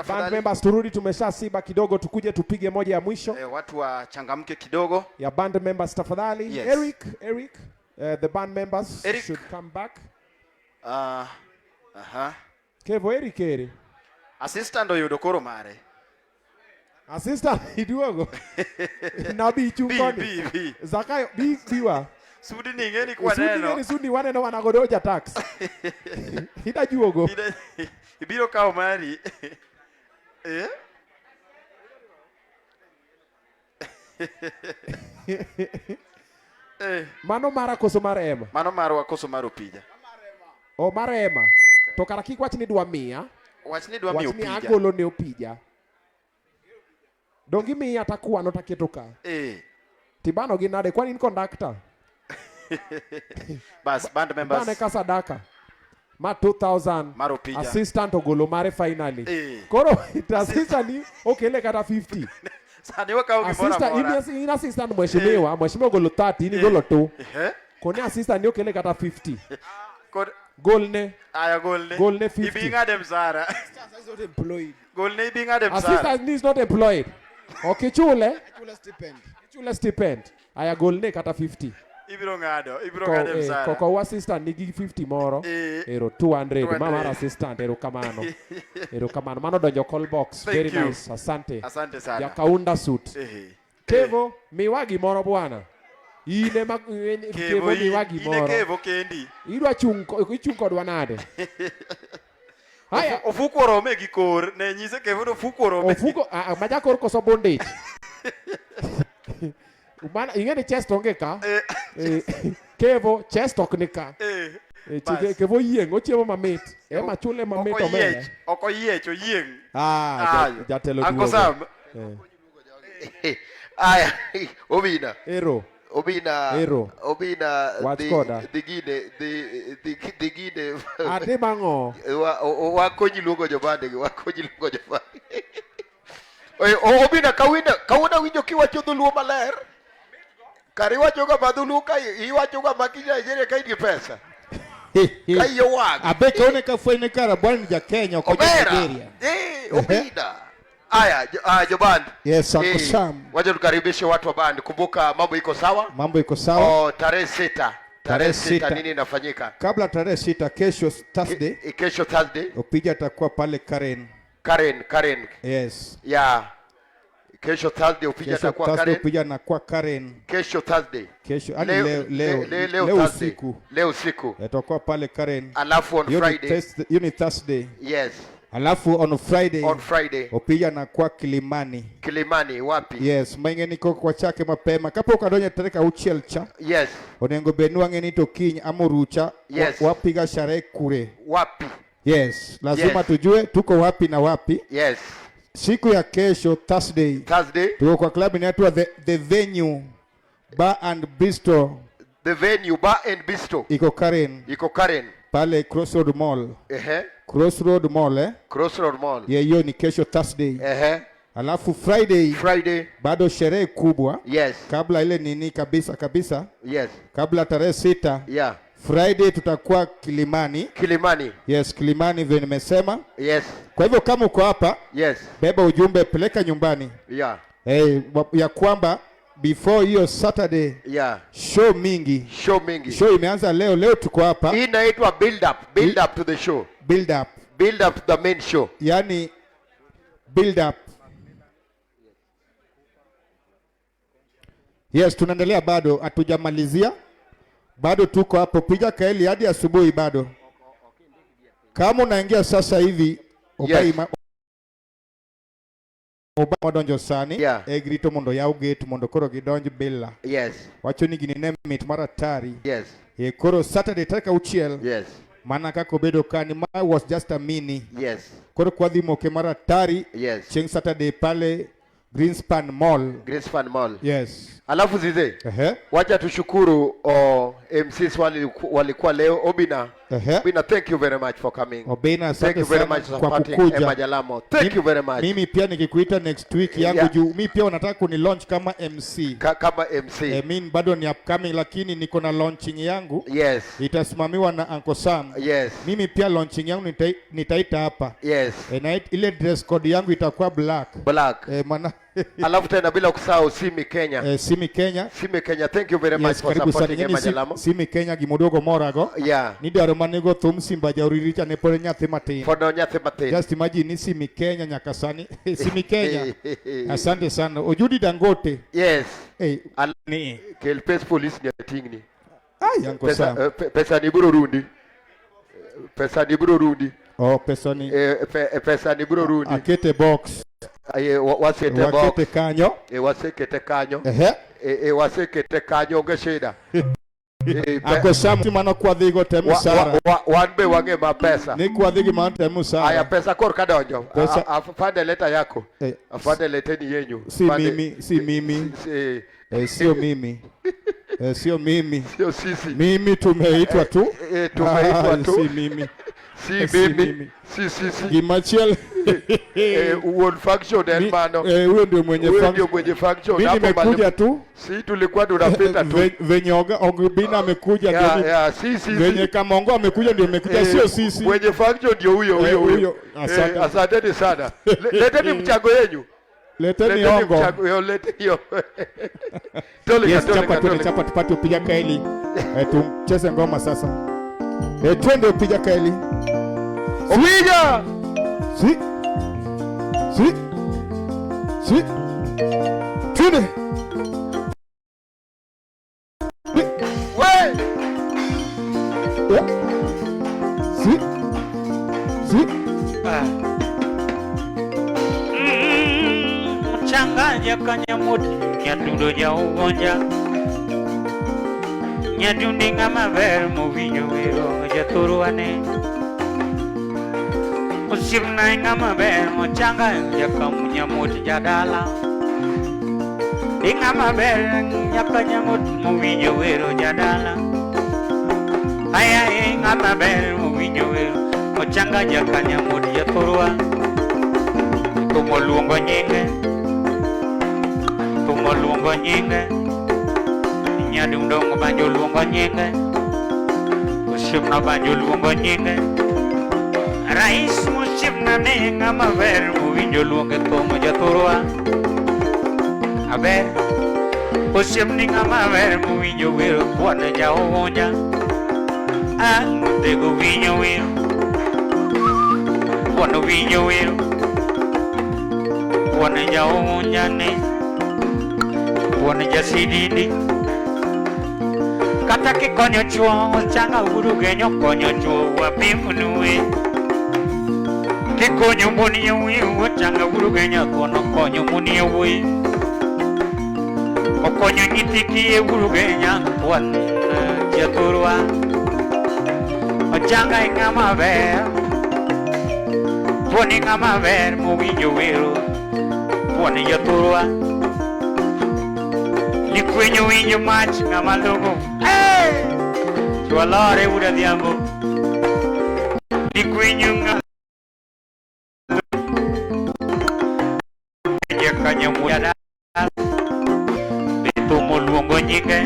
Band members turudi, tumeshasiba kidogo, tukuje tupige moja ya mwisho. Watu wachangamke kidogo. Ya band members tafadhali. Yes. Eric, the band members should come back. Kevo Eric. Assistant oyudo koro mare. Assistant iduogo. Nabi chungoni. Zakayo biwa. Sudi ni ngeni kwa neno. Sudi waneno wanagodoja tax. Hida juogo. Ibiro kao mari. Mano mara koso marema. Mano mara wakoso maro pija. O marema. Okay. To karaki wach ni dwa miya. Wach ni dwa miya opija. Wach ni agolo ne opija. Dongi miya takwano taketo ka. Tibano ginade kwani in conductor. Bas band members. Bane kasadaka. Ma 2000 Maropija. assistant ogolo mare finally. Eh. Koro assistant ni okele kata 50. Sani waka ugi mora Assistant in assistant mheshimiwa ogolo 30 ni golo 2. Koni assistant ni okele kata 50. Goal ne? Aya goal ne. Goal ne 50. Ibinga dem Zara. Assistant is not employed. Goal ne ibinga dem Zara. Assistant is not employed. Okay, chule. Chule stipend. Chule stipend. Aya goal ne kata 50. Ibiro ngado Zara. Koko assistant nigi 50 moro. Ero 200. Mama assistant ero kamano. Ero kamano. Mano donjo call box. Very nice. Asante. Asante sana. Ya kaunda suit. Kevo miwagi moro bwana. Ine kevo miwagi moro. Ine kevo kendi. Idwa ichung kodwa nade. Haya, ofuko rome gikor. Ne nyise kevo ofuko rome. Ofuko maja kor koso bondage. Umana ingene chest onge ka. Kevo chest oknika. Kevo yieng ochiemo mamit. Ema chule mamit omele. Oko yiech oyieng. Jatelo duogo. Uncle Sam. Aya, Obina. Ero. Obina. Ero. Obina. Wachkoda. Digine. Ade mango. Wakonyi luongo jobande. Obina kawina winjo kiwacho dhuluo maler. Kari wacho ga madhulu ka iwacho ga makija Nigeria ka igi pesa. Kai yo wag. Abe kaone ka fwene kara bwana ja Kenya kwa Nigeria. Obina. Aya, Joband. Yes, Uncle Sam. Waje tukaribishe watu wa band. Kumbuka mambo iko sawa? Mambo iko sawa. Tarehe 6. Tarehe 6 nini inafanyika? Kabla tarehe 6 kesho Thursday. Kesho Thursday. Opija atakuwa pale Karen. Yes. Yeah. Kesho Thursday Opija atakuwa Karen. Opija anakuwa Karen. Kesho Thursday. Kesho leo usiku. Leo usiku. Atakuwa pale Karen. Alafu on Friday. You ni Thursday. Yes. Alafu on Friday. Opija anakuwa Kilimani wapi? Yes, mainge niko kwa chake mapema. Kapo ukadonya tereka uchelcha. Yes. Onengo benuange nito kiny amurucha. Yes. Wapiga sharehe kure. Wapi? Yes, lazima tujue tuko wapi na wapi. Yes. Siku ya kesho Thursday. Tuko kwa club inaitwa the Venue Bar and Bistro. The Venue Bar and Bistro. Iko Karen. Pale Crossroad Mall. Crossroad Mall Crossroad Mall. Hiyo ni kesho Thursday. Alafu Friday bado sherehe kubwa. Yes. Kabla ile nini kabisa. Yes. Kabla tarehe 6. Yeah. Friday tutakuwa Kilimani. Yes, Kilimani vile nimesema. Yes. Kwa hivyo kama uko hapa, yes, beba ujumbe peleka nyumbani. Yeah. Ya kwamba before hiyo Saturday, yeah, show mingi. Show imeanza leo tuko hapa. Hii inaitwa build up to the show. Build up to the main show. Yani build up. Yes, tunaendelea bado, hatujamalizia. Bado tuko hapo, piga kaeli hadi asubuhi bado. Kama unaingia sasa hivi, Obama sani, grito mondo yau gate mondo koro gidonj bila. Yes. Wacho ni ginine mit maratari. Yes. Koro Saturday taka uchiel. Yes. Mana kako bedo kani, ma was just a mini. Yes. Koro kwa dhimo ke maratari. Yes. Cheng Saturday pale Greenspan Mall. Yes. Alafu zize. Wacha tushukuru MCs walikuwa leo. Obina. Obina, thank you very much for coming. Obina, thank you very much for supporting Emma Jalamo. Thank you very much. Mimi pia nikikuita next week yangu juu mimi pia wanataka kuni launch kama MC. Kama MC. Mimi bado ni upcoming lakini niko na launching yangu. Yes. Itasimamiwa na Uncle Sam. Yes. Mimi pia launching yangu nitaita hapa. Yes. Ile dress code yangu itakuwa black. Maana alafu tena bila kusahau Simi Kenya. Simi Kenya, thank you very much for supporting Emma Jalamo. Simi Kenya gimudogo morago. Yeah. Ni daro manego thum simba jauriricha ne pore nyathi matin. Fodo nyathi matin. Just imagine ni Simi Kenya nyakasani. Simi Kenya. Asante sana. Ojudi Dangote. Yes. Ni Kel Pes Police ni tingni. Uncle Sam. Pesa ni bro rundi. Pesa ni. Pesa ni bro rundi. Akete box. Wasete kanyo. Wasekete kanyo. Wasekete kanyo ngeshida. Uncle Sam timano kwa dhigo temu sara. Wanbe wange mapesa. Ni kwa dhigi mano temu sara. Aya pesa kor kadonjo. Afande leta yako. Afande leteni yenyu. Si mimi. Sio mimi. Sio mimi. Sio sisi. Mimi tumeitwa tu. Tumeitwa tu. Si mimi. Si mimi. Si sisi. Gimachiel. Uon faction and mano. Huyo ndio mwenye faction. Ndio mwenye faction. Mimi nimekuja tu. Si tulikuwa tunapita tu. Venye Ogubina amekuja ndio. Si. Venye Kamongo amekuja ndio nimekuja, sio sisi. Mwenye faction ndio huyo. Asante sana. Leteni mchango yenu. Leteni hongo. Leteni Yes, chapa tupate upiga kaili. Tucheze ngoma sasa. Twende upiga kaili. Wiga! Si. Twende. Si. Mchanganya kanyamuti nyadundo ja ugonja nyadundi ngama ver movinyo wero jaturuane usimna ngama ver mchanganya kanyamuti jadala ingama ver nyakanyamuti movinyo wero jadala aya ngama ver movinyo wero mchanganya kanyamuti jaturua tumoluongo nyinge luongo nyinge nyadundong banjo luongo nyinge usimna banjo luongo nyinge rais musimna ne ngama ver muwinjo luonge tomo jaturwa aber usimni ngama ver muwinjo wero kwane jaowonya ang mutego winjo wero kwane winjo wero kwane jaowonya ne kwane jasididi kata kikonyo chuo changa uru genyo konyo chuo wapimunue kikonyo moni yui changa uru genyo kono konyo moni yui okonyo nyitiki uru genya kwan jaturwa changa ingama ver poni ngama ver muwinjo wero poni jaturwa ni kwenyo winyo mach ngama logo chwalore ura diambo ni kwenyo nga kanya muyada tumo luongo nyinge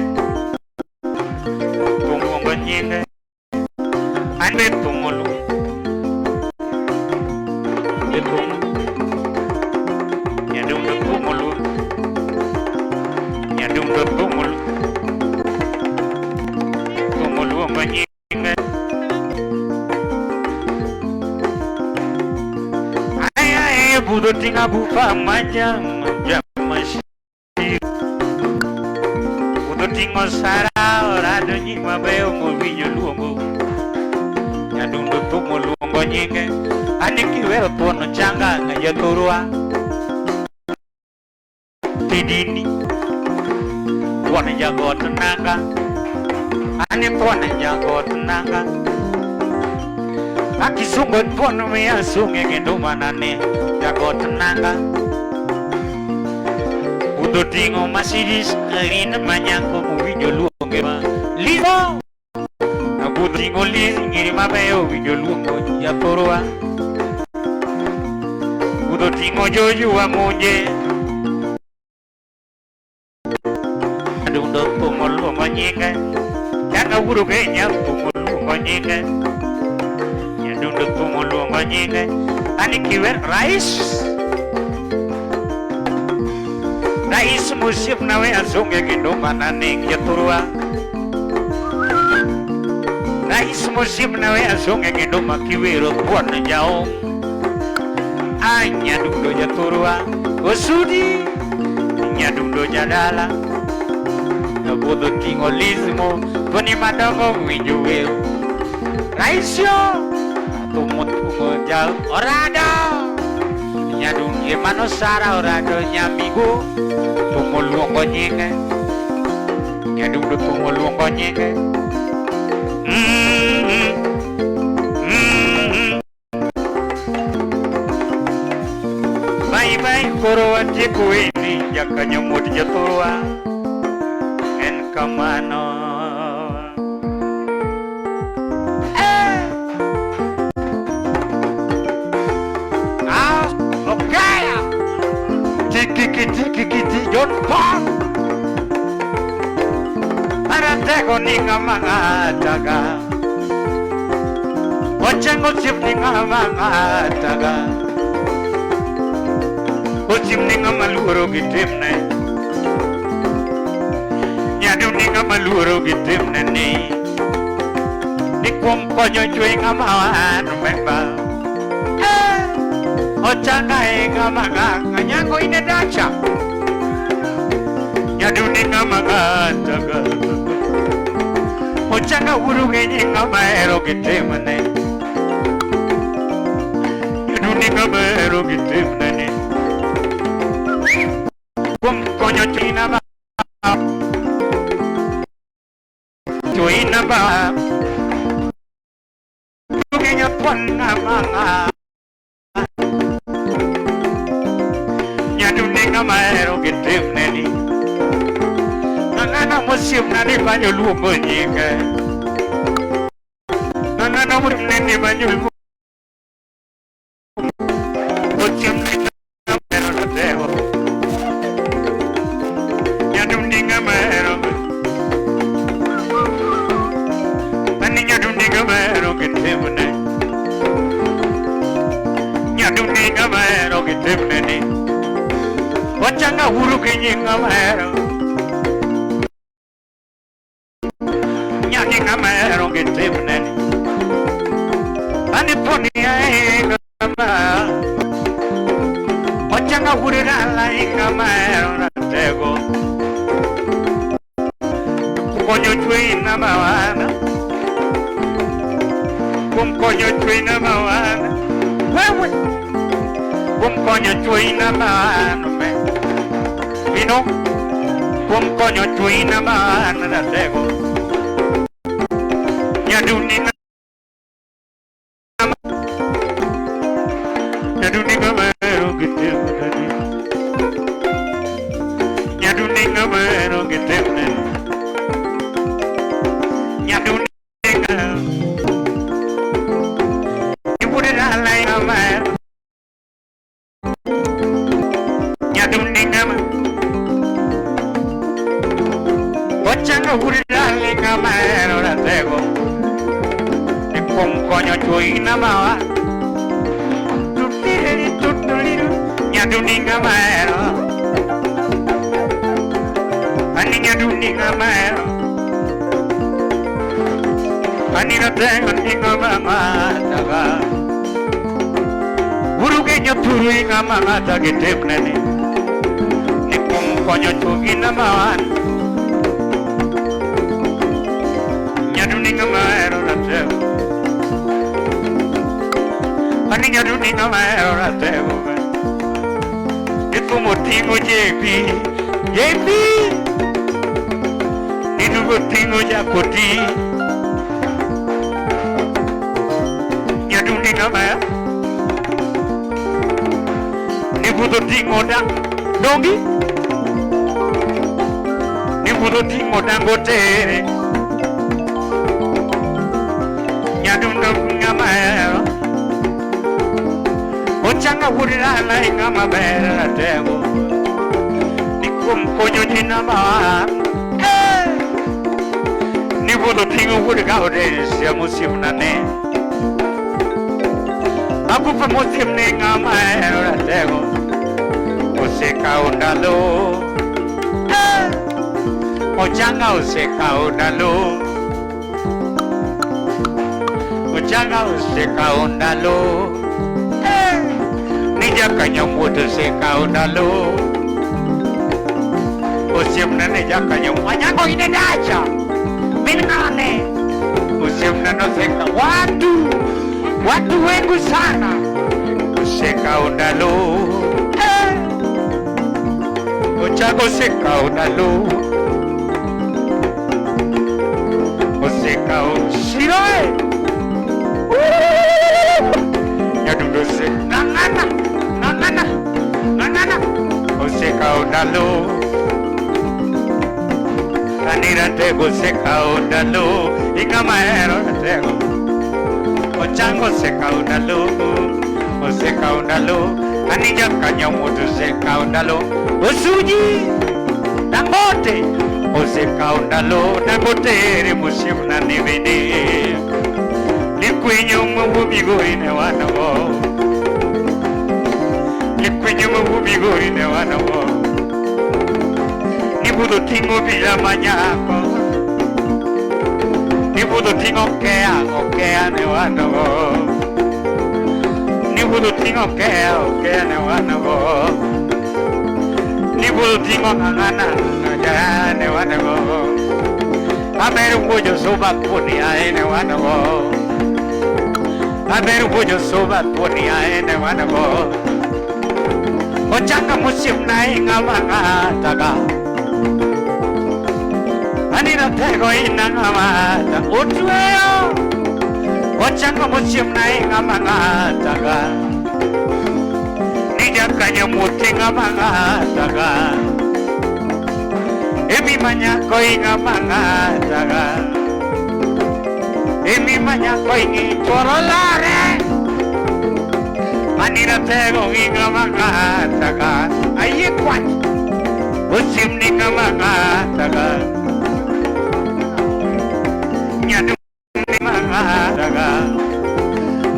ande tumo lu nyadungo tumo lu nyadungo tumo lu tumo luongo nyinge ay budo tinga bufa manja jamashi budo tingo sara orado nyima beo movinyo luongo nyadundo tumo luongo nyinge ani kiwero tuono changa ngajaturwa tidini tuone jagot nanga ani tuone jagot nanga akisungo tuono mea sunge kendo manane jagot nanga udo tingo masiris arina manyango muvinyo luonge ma lizo abudo tingo liz ngiri mabeo winyo luongo jaturwa udo tingo joju wa munje adundo tumo luongo nyinge janga uru genya tumo luongo nyinge nyadundo tumo luongo nyinge ani kiwer rais musip nawe asunge kendo manane jaturwa rais musip nawe asunge kendo makiwero kuon jao nyadundo jaturwa osudi nyadundo jadala nabudo tingo lizmo koni madongo winjo wero raisyo tumo jao orado nyadunge manosara orado nyamigo tumo luongo nyinge nyadundo tumo luongo nyinge bye bye koro atieko weni jakanyomot jaturwa kamano. Okaya tiki John Paul Aratego ninga mangataga Ochengo chip ninga mangataga Ochim ninga maluro gitimne Nyadu ninga maluro gitimne ni Nikum konyo chwe nga mawan memba Ochanga inga maganga nyango ine dacha Nyaduni nga magataga Ochanga uruge nyinga maero gitemane Nyaduni nga maero gitemane Kum konyo china ba Chuina ba Uruge nyapon nga mga Nyadunenga maero gitemneni Nangana musim nani banyo lumo nyinga Nangana musim nani banyo lumo Musim nani maero nateo Nyadunenga maero Nani nyadunenga maero gitemne Nyadunenga maero gitemneni Ochanga huru kinyinga maero Nyanyinga maero gitemneni Aniponi ainga maero Ochanga huru rala inga maero natego Konyo chwina mawana Konyo chwina mawana Wewe konyo chwina mawana Vino, konyo chwina maana na tego Nyadunina Nyadunina maero gitemnani Nyadunina maero gitemnani Nyadunina Ibudira laina maero Nyadunina Ochanga hurirali kamaero la tego Ni konyo chuina mawa Tutiri tuturiru Nyaduninga maero Ani nyaduninga maero Ani na tego ninga mama taga Uruge nyoturu inga mama tage tepneni Ni konyo chuina mawa Nyadunenga maero natego Ani nyadunenga maero natego Itu motingo JP Itu motingo Jakoti Nyadunenga maero Nibuto tingo Dongi Nibuto tingo Dangote Nyadunenga maero Ochanga hurirala inga mabera na tego Nikum konyo jina maa Nibuto tingo huriga udesi ya musim nane Akupa musim ninga maero na tego Useka undalo Ochanga useka undalo Ochanga useka undalo Nija kanyamuto useka undalo Usimna nija kanyamuto Wanyango ine dacha Minane Usimna noseka Watu wengu sana Useka undalo Ochanga useka undalo Useka undalo Nyadundo se Nangana Useka undalo Anira tego seka undalo, ingama ero tego. Ochango seka undalo, o seka undalo. Anija kanya mutu seka undalo, osuji Dangote, o seka undalo, Dangote re musim na nivini. Likwenyo mubumigo ine wanago, likwenyo mubumigo ine wanago. Nibudo tingo bila manyako, nibudo tingo okea ne wanago. Nibudo tingo okea ne wanago. Nibudo tingo ngana ne wanago. Ameru kujo soba puni ene wanago. Ameru kujo soba puni ene wanago. Ochanga musim na inga manga taga. Anira tego ina ngamata utweo. Ochanga musim na inga manga taga. Nija kanya muti nga manga taga. Emi manyako inga manga taga. Emi manyako ingi chorolare. Anira tego inga manga taga. Aye kwat. Musim ni nga manga taga. Nyadu ni manga taga.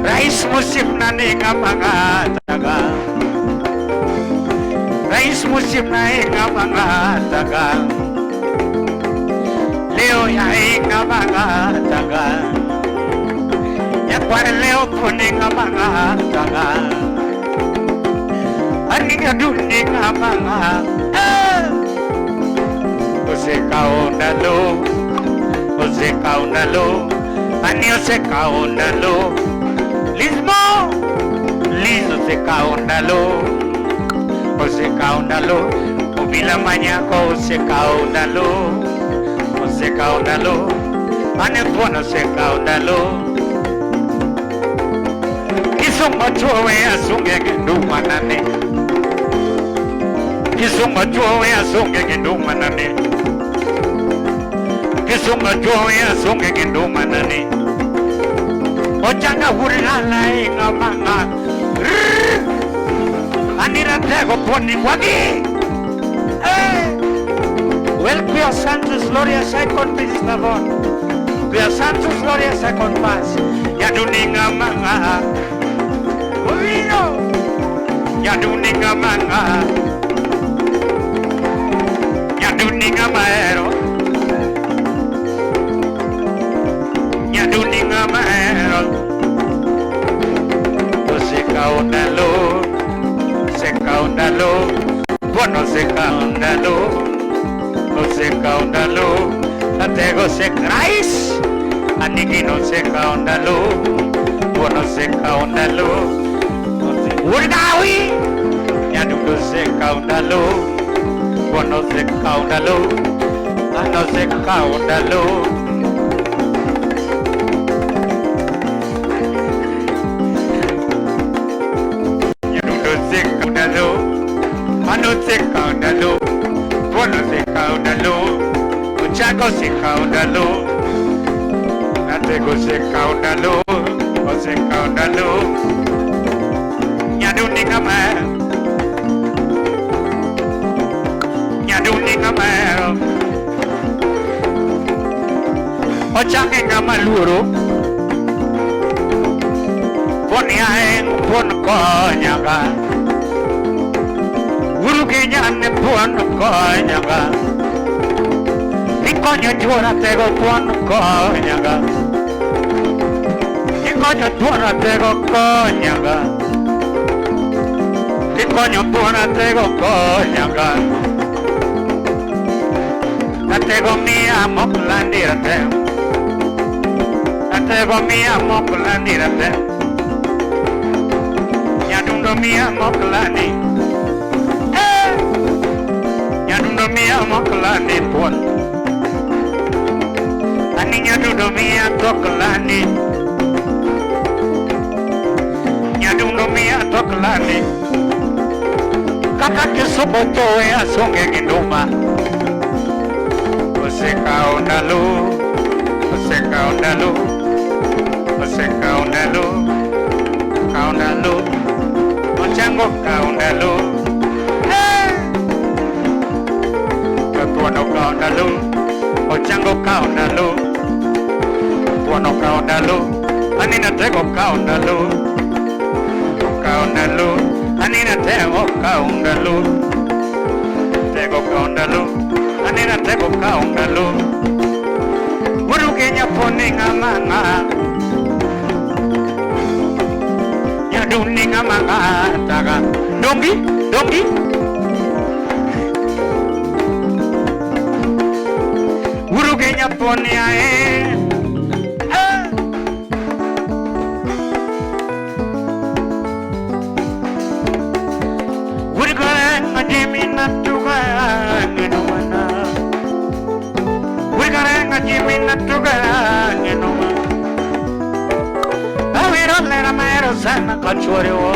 Rais musim na ni nga manga taga. Rais musim na nga manga taga. Leo ya nga manga taga. Ya kware leo puni nga manga taga. Aninga duni nga manga. Oseka ondalo, oseka ondalo, ani oseka ondalo. Lismo, liso oseka ondalo, oseka ondalo. Obila manyako oseka ondalo, oseka ondalo. Ane tuano oseka ondalo. Kisuma tuwe asunge genduma nane. Kisuma tuwe asunge genduma nane. Kisuma tuwe asunge genduma nane. Ochanga hurala inga manga. Anira tego poni wagi. Well, Pia Santos Gloria second Mrs. Navon. Pia Santos Gloria second pass. Yaduninga manga. Ovino. Yaduninga manga. Yaduninga maero. Yaduninga maero. Oseka ondalo. Oseka ondalo. Bueno oseka ondalo. Oseka ondalo. Atego oseka rais. Anigino oseka ondalo. Bueno oseka ondalo. Urgawi. Yadundo oseka ondalo. Bueno oseka ondalo. Ano oseka ondalo. Ano seka ondalo, bueno seka ondalo, Chaco seka ondalo, Natego seka ondalo, o seka ondalo, Nyaduninga mero, Nyaduninga mero, o change ngama luro, poni aeng pon konyaga. Guru kenyane puan konyaga. Nikonyo juara tego puan konyaga. Nikonyo juara tego konyaga. Nikonyo juara tego konyaga. Natego mia moklandira te. Natego mia moklandira te. Nyadundo mia moklani. Nyadundo mia moklani pon. Ani nyadundo mia toklani. Nyadundo mia toklani. Kaka kisoboto ya songe ginuma. osekao ndalo, osekao ndalo, osekao ndalo, kao ndalo, ochango kao ndalo. Katuano kao ndalo, ochango kao ndalo, tuano kao ndalo, anina tego kao ndalo, kao ndalo, anina tego kao ndalo, tego kao ndalo, anina tego kao ndalo. Uru Kenya poni ngamanga, nyaduni ngamanga taga, dongi, dongi. Uru Kenya poni ae, uri kare ngajimi natuga ngenomana, uri kare ngajimi natuga ngenoma. Awiro lera maero sana kachore wo,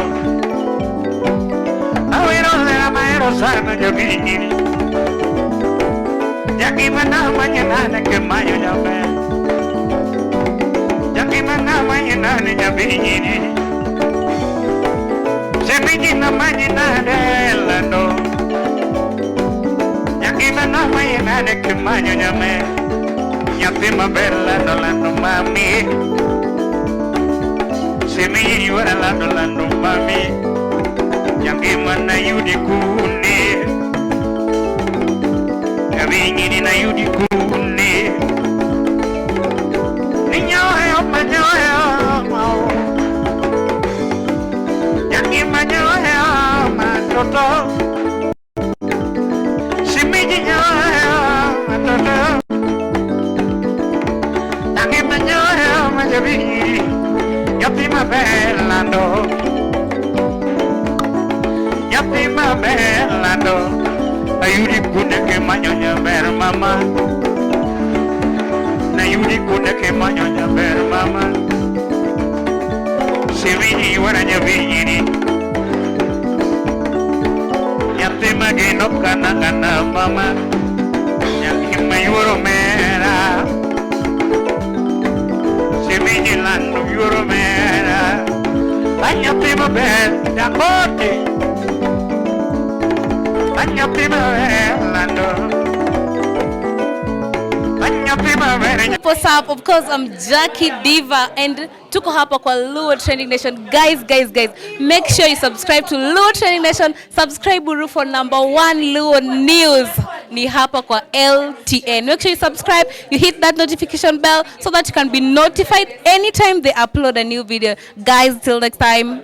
awiro lera maero sana jabini. Jaki mana manyana ke mayo jabe, jaki mana manyana jabini. Semijina manyana delando, jaki mana manyana ke mayo jabe, yatima bella dolando mami. Semiji wala dolando mami, jaki mana yudi kuni. Kavingini na yudi kuni, ninyoyo manyoyo mao, yangi manyoyo matoto, simiji nyoyo matoto, yangi manyoyo majabi, yatima belando, yatima belando. Ayudi kude ke manyonya ber mama, na yudi kude ke manyonya ber mama. Semiji waranya vini, yatima genop kana kana mama, yatima yuro mera. Semiji landu yuro mera, yatima ber dakote. What's up? Of course, I'm Jackie Diva and tuko hapa kwa Luo Trending Nation. Guys, make sure you subscribe to Luo Trending Nation. Subscribe Uru for #1 Luo News. Ni hapa kwa LTN. Make sure you subscribe, you hit that notification bell so that you can be notified anytime they upload a new video. Guys, till next time.